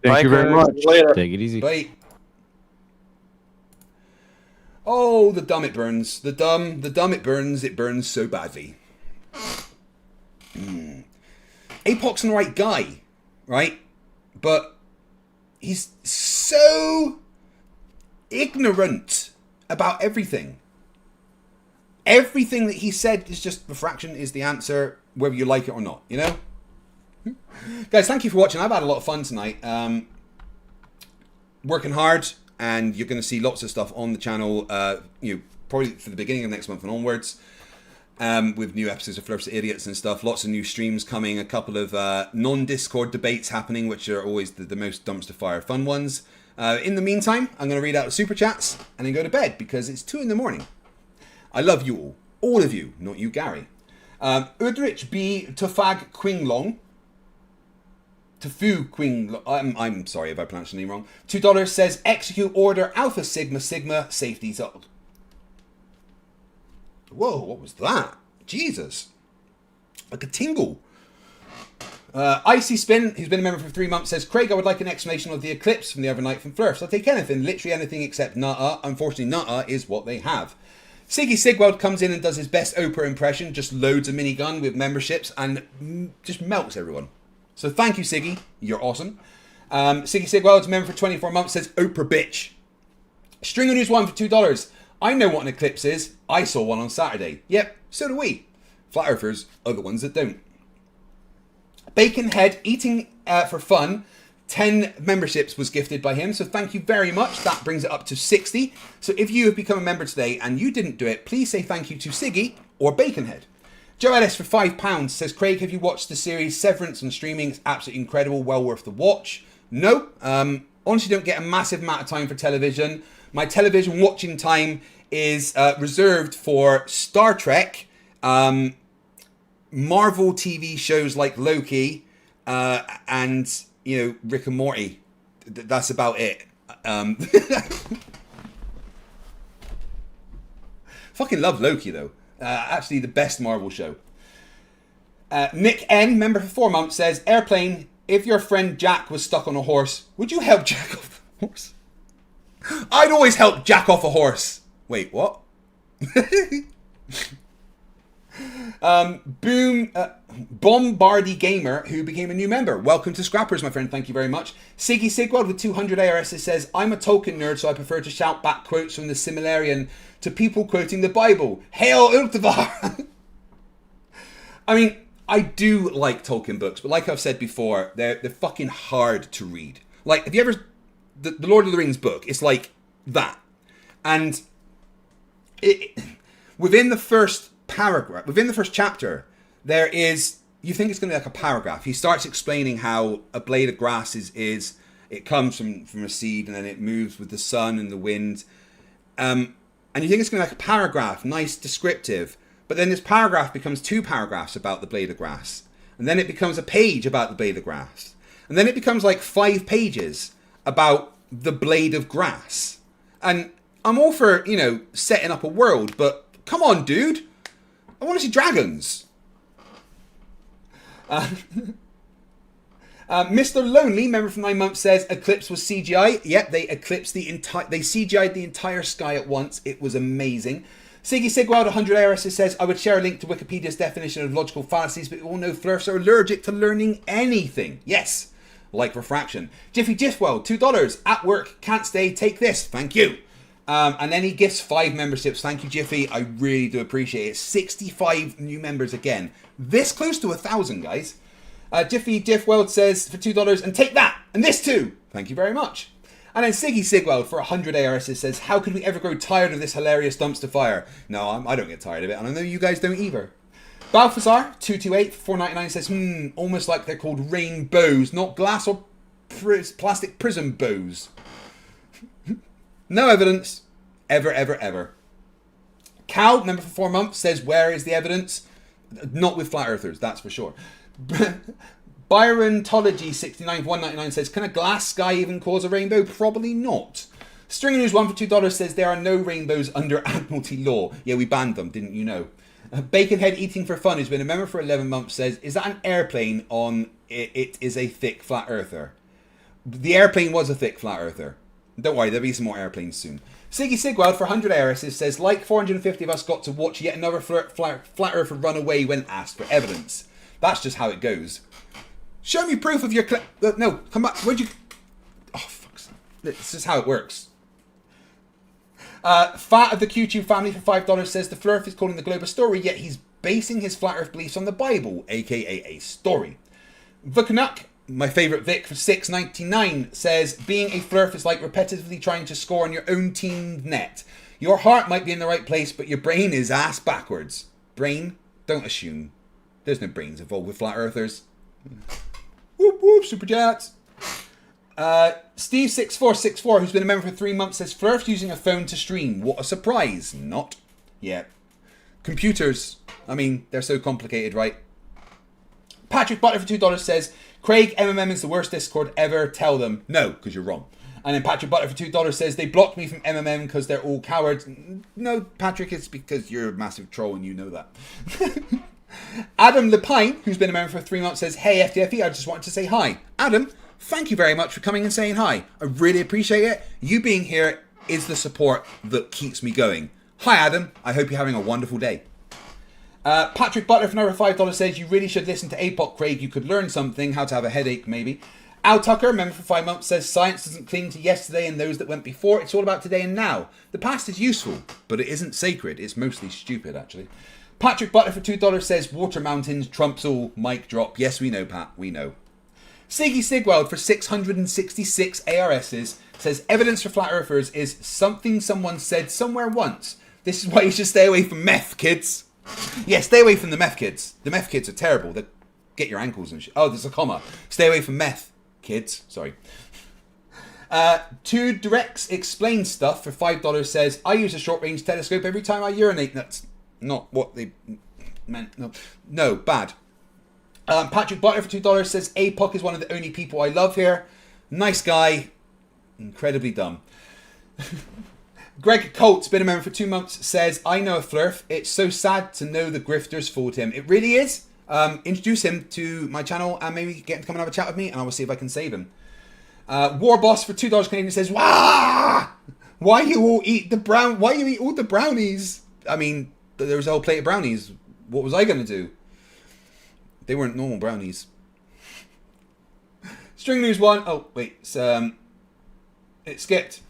Thank you very much. Take it easy. Bye. Oh, the dumb it burns. The dumb it burns. It burns so badly. Apoc's an alright guy, right? But he's so ignorant about everything. Everything that he said is just refraction is the answer, whether you like it or not, you know? Guys, thank you for watching. I've had a lot of fun tonight. Working hard, and you're going to see lots of stuff on the channel, probably for the beginning of next month and onwards. With new episodes of Flerfs Idiots and stuff. Lots of new streams coming. A couple of non-Discord debates happening, which are always the most dumpster fire fun ones. In the meantime, I'm going to read out the super chats and then go to bed because it's 2 a.m. I love you all of you, not you, Gary. Udrich B. Tofag Quinglong. Tofu Quinglong. I'm sorry if I pronounced your name wrong. $2 says execute order Alpha Sigma Sigma safety's up. Whoa, what was that? Jesus. Like a tingle. Icy Spin, who's been a member for 3 months, says, Craig, I would like an explanation of the Eclipse from the other night from Flerfs. I'll take anything, literally anything except Nutter. Unfortunately, Nutter is what they have. Siggy Sigweld comes in and does his best Oprah impression, just loads a minigun with memberships and just melts everyone. So thank you, Siggy. You're awesome. Siggy Sigweld's a member for 24 months, says, Oprah bitch. Stringer News 1 for $2. I know what an eclipse is. I saw one on Saturday. Yep, so do we. Flat Earthers are the ones that don't. Baconhead eating for fun. 10 memberships was gifted by him, so thank you very much. That brings it up to 60. So if you have become a member today and you didn't do it, please say thank you to Siggy or Baconhead. Joe Ellis for £5 says, Craig, have you watched the series Severance on streaming? It's absolutely incredible, well worth the watch. No, honestly don't get a massive amount of time for television. My television watching time is reserved for Star Trek, Marvel TV shows like Loki, and, Rick and Morty. That's about it. Fucking love Loki, though. Actually, the best Marvel show. Nick N, member for 4 months, says, Airplane, if your friend Jack was stuck on a horse, would you help Jack off the horse? I'd always help Jack off a horse. Wait, what? Bombardy Gamer, who became a new member. Welcome to Scrappers, my friend. Thank you very much. Siggy Sigwald with 200 ARS says, I'm a Tolkien nerd, so I prefer to shout back quotes from the Silmarillion to people quoting the Bible. Hail Ultivar! I mean, I do like Tolkien books, but like I've said before, they're fucking hard to read. Like, have you ever... The Lord of the Rings book, it's like that. And within the first paragraph, within the first chapter, there is, you think it's going to be like a paragraph. He starts explaining how a blade of grass is it comes from a seed and then it moves with the sun and the wind. And you think it's going to be like a paragraph, nice, descriptive. But then this paragraph becomes 2 paragraphs about the blade of grass. And then it becomes a page about the blade of grass. And then it becomes like 5 pages about the blade of grass. And I'm all for, setting up a world, but come on, dude. I want to see dragons. Mr. Lonely, member from 9 months, says Eclipse was CGI. Yep, they eclipsed they CGI'd the entire sky at once. It was amazing. Siggy Sigwald, 100 ARS, says, I would share a link to Wikipedia's definition of logical fallacies, but we all know Flerfs are allergic to learning anything. Yes, like refraction. Jiffy Jiffwell, $2. At work, can't stay, take this. Thank you. And then he gifts 5 memberships. Thank you, Jiffy. I really do appreciate it. 65 new members again. This close to 1,000, guys. Jiffy Jiffwell says for $2, and take that, and this too. Thank you very much. And then Siggy Sigwell for 100 ARS says, how could we ever grow tired of this hilarious dumpster fire? No, I don't get tired of it, and I know you guys don't either. Balthazar, 228 for $4.99 says, almost like they're called rainbows, not glass or plastic prism bows. No evidence. Ever, ever, ever. Cal, member for 4 months, says, where is the evidence? Not with flat earthers, that's for sure. Byrontology69199 says, can a glass sky even cause a rainbow? Probably not. String News 1 for $2 says, there are no rainbows under Admiralty law. Yeah, we banned them, didn't you know? Baconhead Eating for Fun, who's been a member for 11 months, says, is that an airplane on it is a thick flat earther? The airplane was a thick flat earther. Don't worry, there'll be some more airplanes soon. Siggy Sigwald for 100 Irises says, like 450 of us got to watch yet another flat earther run away when asked for evidence. That's just how it goes. Show me proof of your no, come back. Where'd you... Oh, fuck. This is how it works. Fat of the QTube family for $5 says, the Flerf is calling the globe a story, yet he's basing his flat earth beliefs on the Bible, aka a story. Vukanuk, my favourite Vic, for $6.99 says, being a Flerf is like repetitively trying to score on your own team net. Your heart might be in the right place, but your brain is ass backwards. Brain? Don't assume. There's no brains involved with flat earthers. Whoop whoop, super chats. Steve6464, who's been a member for 3 months, says, Flerf's using a phone to stream. What a surprise. Not. Yeah. Computers. I mean, they're so complicated, right? Patrick Butler for $2 says, Craig, MMM is the worst Discord ever. Tell them. No, because you're wrong. And then Patrick Butler for $2 says, they blocked me from MMM because they're all cowards. No, Patrick, it's because you're a massive troll and you know that. Adam Lepine, who's been a member for 3 months, says, hey, FTFE, I just wanted to say hi. Adam, thank you very much for coming and saying hi. I really appreciate it. You being here is the support that keeps me going. Hi, Adam. I hope you're having a wonderful day. Patrick Butler for another $5 says, you really should listen to APOC, Craig. You could learn something, how to have a headache, maybe. Al Tucker, member for 5 months, says, science doesn't cling to yesterday and those that went before. It's all about today and now. The past is useful, but it isn't sacred. It's mostly stupid, actually. Patrick Butler for $2 says, water mountains trumps all. Mic drop. Yes, we know, Pat. We know. Siggy Sigwald for 666 ARSs says, evidence for flat earthers is something someone said somewhere once. This is why you should stay away from meth, kids. Yeah, stay away from the meth kids. The meth kids are terrible. They get your ankles and shit. Oh, there's a comma. Stay away from meth, kids. Sorry. Two Directs Explain Stuff for $5 says, I use a short-range telescope every time I urinate. That's not what they meant. No, bad. Patrick Butler for $2 says, APOC is one of the only people I love here. Nice guy. Incredibly dumb. Greg Colt's been a member for 2 months, says, I know a Flerf. It's so sad to know the grifters fooled him. It really is. Introduce him to my channel and maybe get him to come and have a chat with me and I will see if I can save him. War Boss for $2 Canadian says, wah! Why you all eat all the brownies? I mean, there was a whole plate of brownies. What was I going to do? They weren't normal brownies. String News 1. Oh, wait. It skipped.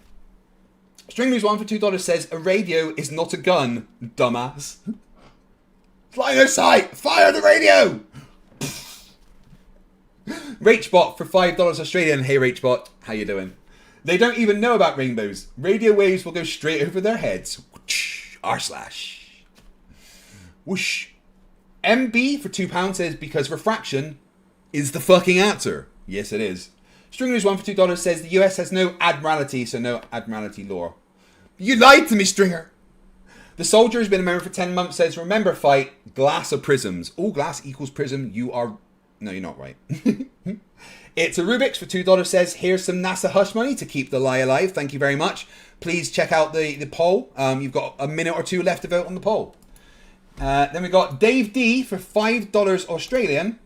String News 1 for $2 says, a radio is not a gun, dumbass. Fly their sight! Fire the radio! Rachbot for $5 Australian. Hey Rachbot, how you doing? They don't even know about rainbows. Radio waves will go straight over their heads. R/. Whoosh. MB for £2 says, because refraction is the fucking answer. Yes, it is. String News 1 for $2 says, the US has no admiralty, so no admiralty law. You lied to me, Stringer. The Soldier has been a member for 10 months, says, remember fight, glass or prisms. All glass equals prism. You are... No, you're not right. It's a Rubik's for $2 says, here's some NASA hush money to keep the lie alive. Thank you very much. Please check out the poll. You've got a minute or two left to vote on the poll. Then we got Dave D for $5 Australian,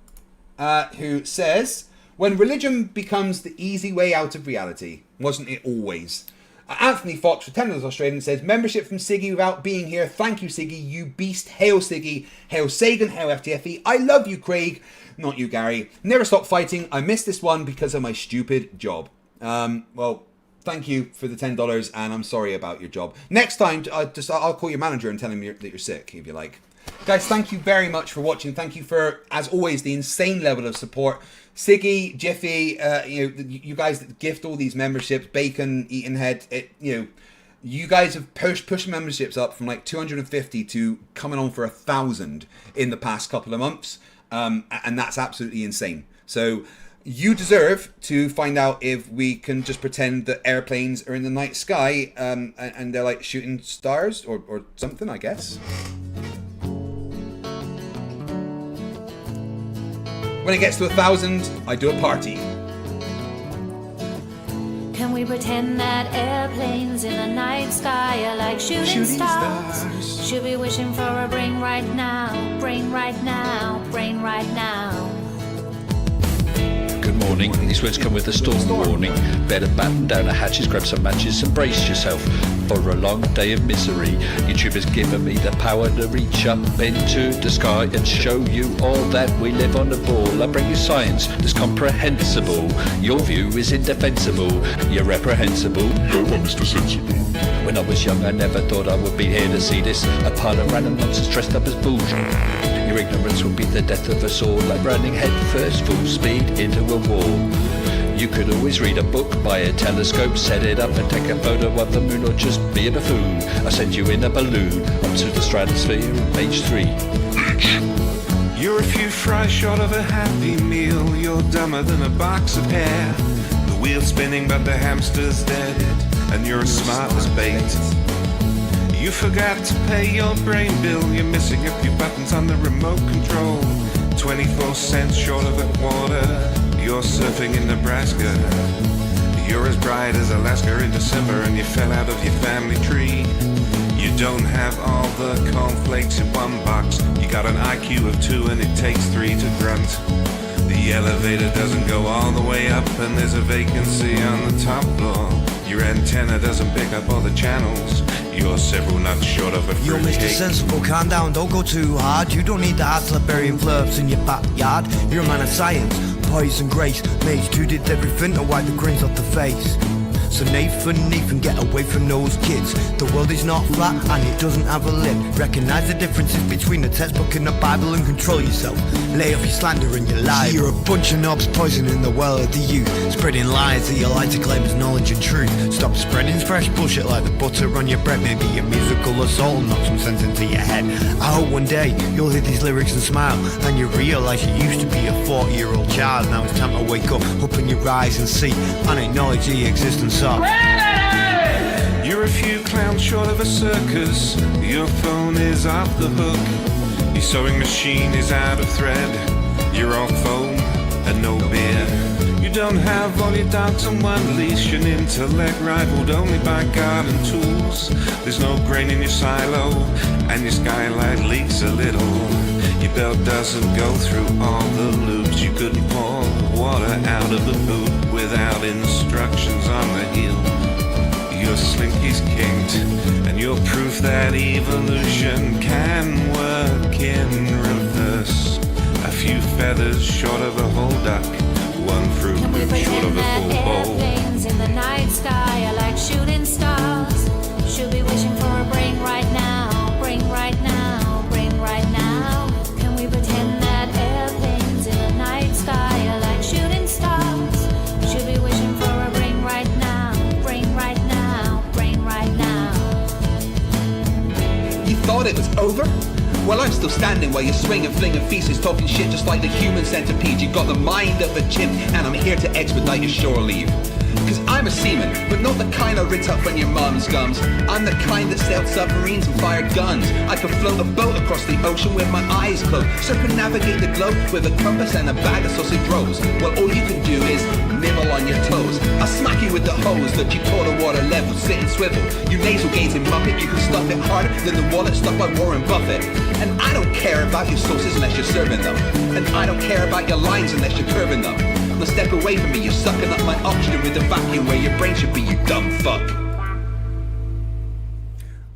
who says, when religion becomes the easy way out of reality, wasn't it always? Anthony Fox for $10 Australian says, membership from Siggy without being here. Thank you, Siggy. You beast. Hail, Siggy. Hail, Sagan. Hail, FTFE. I love you, Craig. Not you, Gary. Never stop fighting. I missed this one because of my stupid job. Well, thank you for the $10 and I'm sorry about your job. Next time, I'll call your manager and tell him that you're sick, if you like. Guys, thank you very much for watching. Thank you for, as always, the insane level of support. Siggy, Jiffy, you guys that gift all these memberships, Bacon, Eatonhead, you guys have pushed memberships up from like 250 to coming on for 1,000 in the past couple of months. And that's absolutely insane. So you deserve to find out if we can just pretend that airplanes are in the night sky and they're like shooting stars or something, I guess. When it gets to 1,000, I do a party. Can we pretend that airplanes in the night sky are like shooting stars? Should be wishing for a brain right now, brain right now, brain right now. Good morning, these words come with a storm warning. Better batten down the hatches, grab some matches and brace yourself for a long day of misery. YouTube has given me the power to reach up into the sky and show you all that we live on the ball. I bring you science that's comprehensible. Your view is indefensible, you're reprehensible. No, I'm Mr. Sensible. When I was young I never thought I would be here to see this. A pile of random nonsense dressed up as bullshit. Your ignorance will be the death of us all, like running head first full speed into a wall. You could always read a book, buy a telescope, set it up and take a photo of the moon, or just be a buffoon. I send you in a balloon up to the stratosphere in page 3. You're a few fries short of a happy meal. You're dumber than a box of hair. The wheel's spinning but the hamster's dead, and you're as smart as bait. You forgot to pay your brain bill. You're missing a few buttons on the remote control. 24 cents short of a quarter. You're surfing in Nebraska. You're as bright as Alaska in December, and you fell out of your family tree. You don't have all the cornflakes in one box. You got an IQ of 2 and it takes 3 to grunt. The elevator doesn't go all the way up, and there's a vacancy on the top floor. Your antenna doesn't pick up all the channels. You're several nuts short of a You're Mr. fruitcake. Sensible, calm down, don't go too hard. You don't need the hassle of burying Flerfs in your backyard. You're a man of science, poise and grace. Mage 2 did everything to wipe the grins off the face. So Nathan, get away from those kids. The world is not flat and it doesn't have a lid. Recognize the differences between the textbook and the Bible and control yourself. Lay off your slander and your lies. You're a bunch of knobs poisoning the world of the youth, spreading lies that you like to claim as knowledge and truth. Stop spreading fresh bullshit like the butter on your bread. Maybe a musical assault will knock some sense into your head. I hope one day you'll hear these lyrics and smile, and you realise you used to be a 40-year-old child. Now it's time to wake up, open your eyes and see, and acknowledge the existence of. You're a few clowns short of a circus. Your phone is off the hook. Your sewing machine is out of thread. You're all foam and no beer. You don't have all your dogs on one leash. An intellect rivaled only by garden tools. There's no grain in your silo, and your skylight leaks a little. Your belt doesn't go through all the loops. You couldn't pour water out of the boot without instructions on the heel. Your slinky's kinked, and you're proof that evolution can work in reverse. A few feathers short of a whole duck, one fruit loop short of a full bowl. Airplanes in the night sky are like shooting stars. Should be wishing for a brain right now, brain right now, brain right now. Can we pretend that airplanes in the night sky are like shooting stars? Should be wishing for a brain right now, brain right now, brain right now. You thought it was over? Well, I'm still standing while you're swinging, flinging feces, talking shit just like the human centipede. You got the mind of a chimp, and I'm here to expedite your shore leave. Cause I'm a seaman, but not the kind I rit up when your mum's gums. I'm the kind that sailed submarines and fired guns. I could float a boat across the ocean with my eyes closed, circumnavigate the globe with a compass and a bag of sausage rolls. Well, all you can do is nibble on your toes. I'll smack you with the hose that you taught a water level, sit and swivel. You nasal gazing muppet, you can stuff it harder than the wallet stuffed by Warren Buffett. And I don't care about your sauces unless you're serving them. And I don't care about your lines unless you're curving them. Now step away from me, you're sucking up my oxygen with the vacuum where your brain should be, you dumb fuck.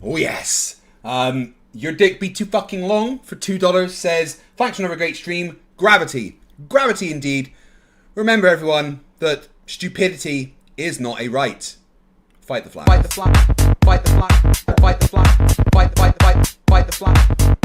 Oh yes. Your dick be too fucking long for $2 says, thanks for another great stream. Gravity. Gravity indeed. Remember everyone that stupidity is not a right. Fight the flag. Fight the flag. Fight the flag. Fight the flag. Fight the flag. Fight the flag.